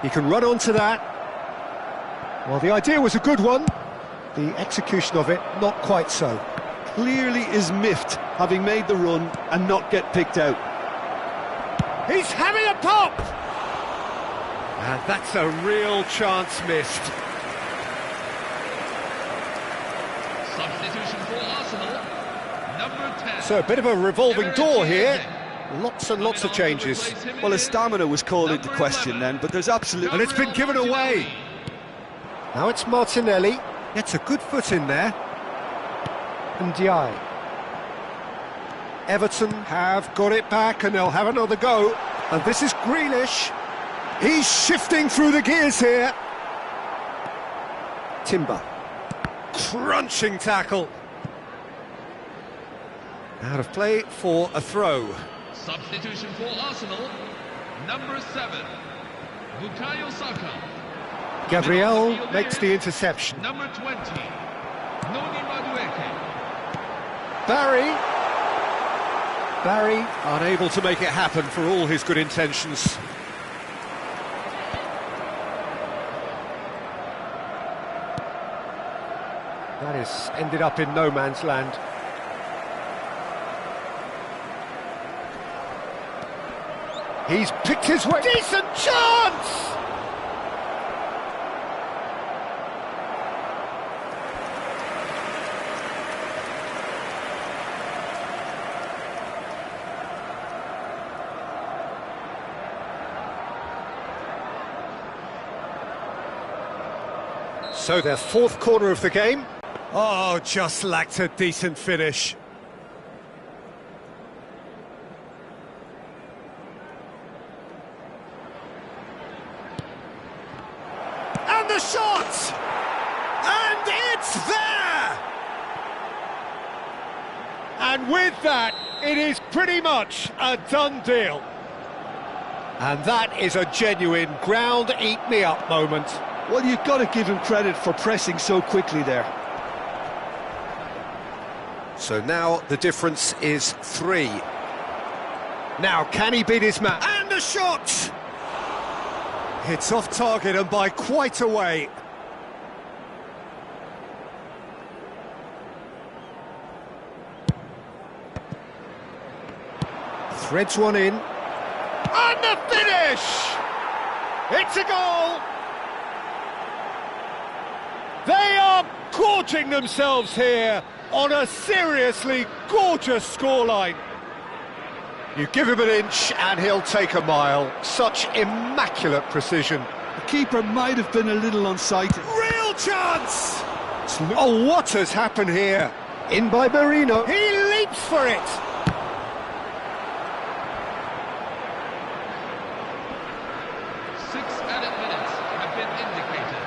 He can run onto that. Well, the idea was a good one. The execution of it, not quite so. Clearly is miffed, having made the run and not get picked out. He's having a pop! And that's a real chance missed. Substitution for Arsenal, number 10. So a bit of a revolving door here. Lots and lots of changes. Well, his stamina was called into question then, but there's absolutely... And it's been given away. Now it's Martinelli. Gets a good foot in there. And Ndiaye. Everton have got it back and they'll have another go. And this is Grealish. He's shifting through the gears here. Timber. Crunching tackle. Out of play for a throw. Substitution for Arsenal, number 7, Bukayo Saka. Gabriel makes the interception. Number 20, Noni Madueke. Barry unable to make it happen for all his good intentions. That has ended up in no man's land. He's picked his way. Decent chance! So their fourth corner of the game. Oh, just lacked a decent finish. And the shot! And it's there! And with that, it is pretty much a done deal. And that is a genuine ground-eat-me-up moment. Well, you've got to give him credit for pressing so quickly there. So now the difference is 3. Now, can he beat his man? And the shot! It's off target and by quite a way. Threads one in. And the finish! It's a goal! They are gorging themselves here on a seriously gorgeous scoreline. You give him an inch and he'll take a mile. Such immaculate precision. The keeper might have been a little unsighted. Real chance! Oh, what has happened here? In by Marino. He leaps for it! Six added minutes have been indicated.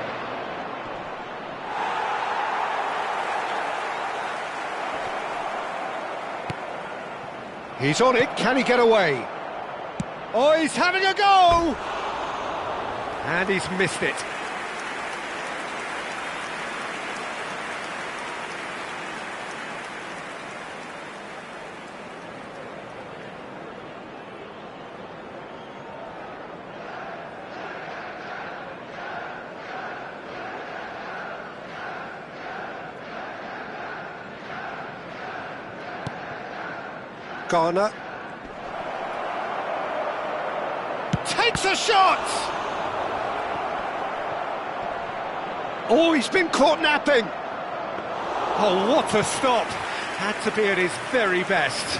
He's on it. Can he get away? Oh, he's having a go! And he's missed it. Garner. Takes a shot! Oh, he's been caught napping. Oh, what a stop. Had to be at his very best.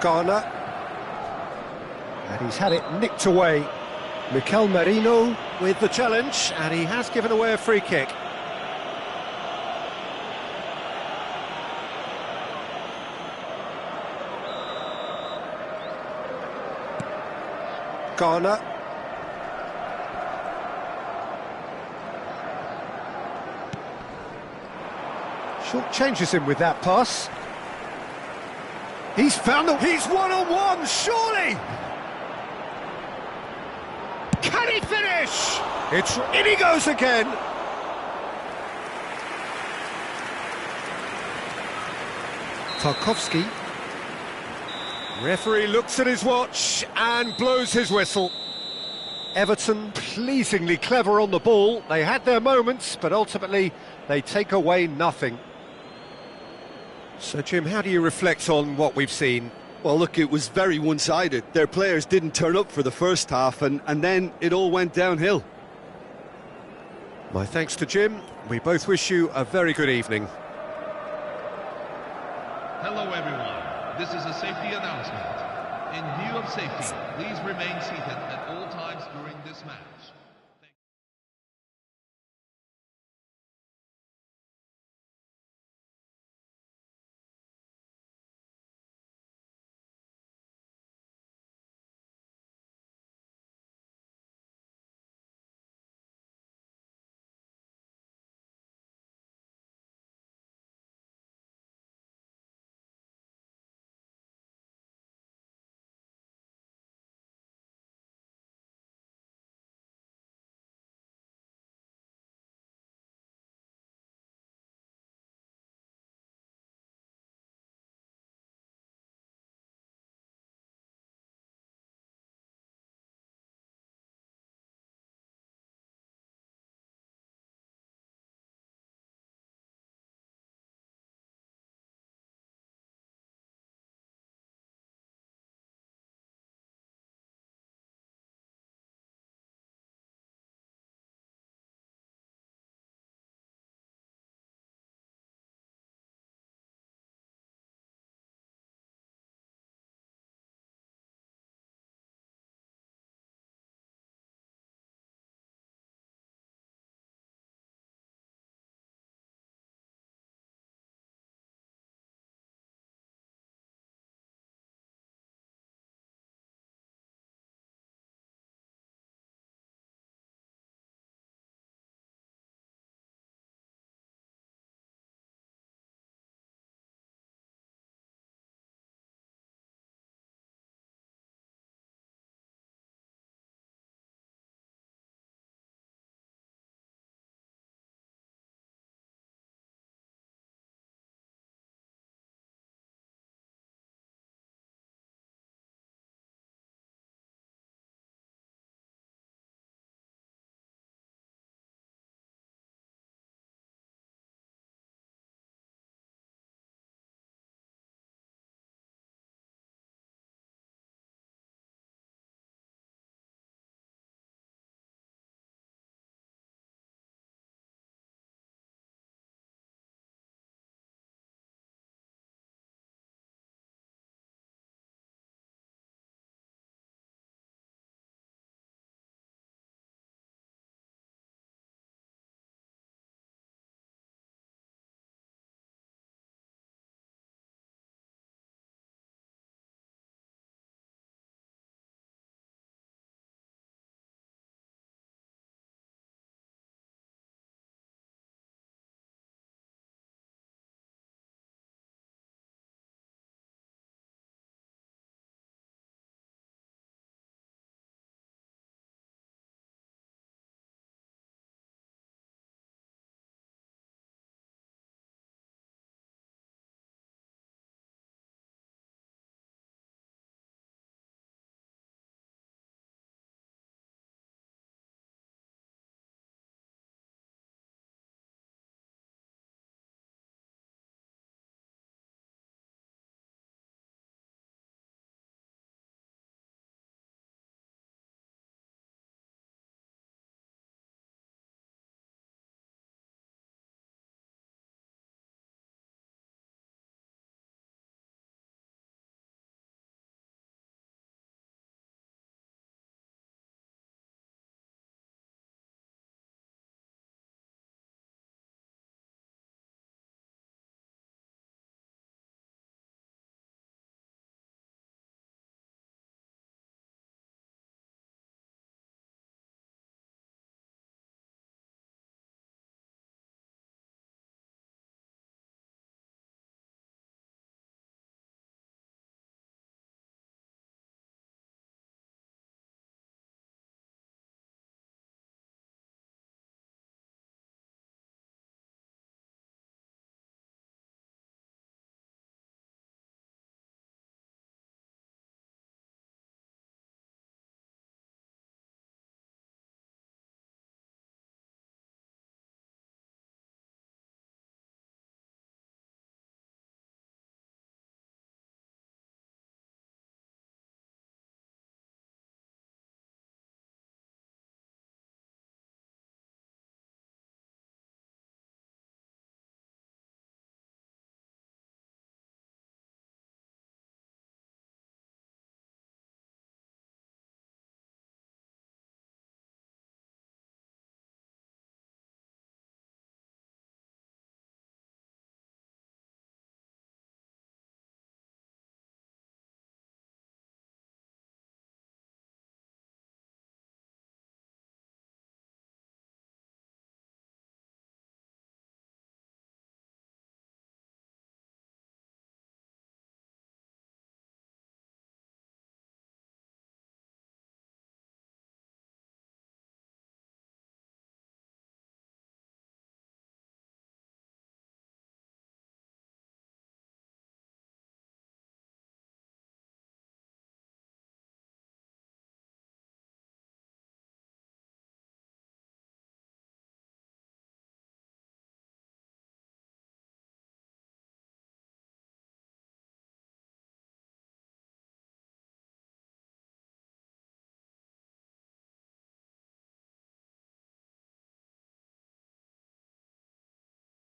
Garner. And he's had it nicked away. Mikel Merino with the challenge, and he has given away a free kick. Garner. Short changes him with that pass. He's found the... He's one-on-one, surely! Can he finish? In he goes again. Tarkovsky. Referee looks at his watch and blows his whistle. Everton pleasingly clever on the ball. They had their moments, but ultimately they take away nothing. So, Jim, how do you reflect on what we've seen? Well, look, it was very one-sided. Their players didn't turn up for the first half, and then it all went downhill. My thanks to Jim. We both wish you a very good evening. Hello, everyone. This is a safety announcement. In view of safety, please remain seated at all times during this match.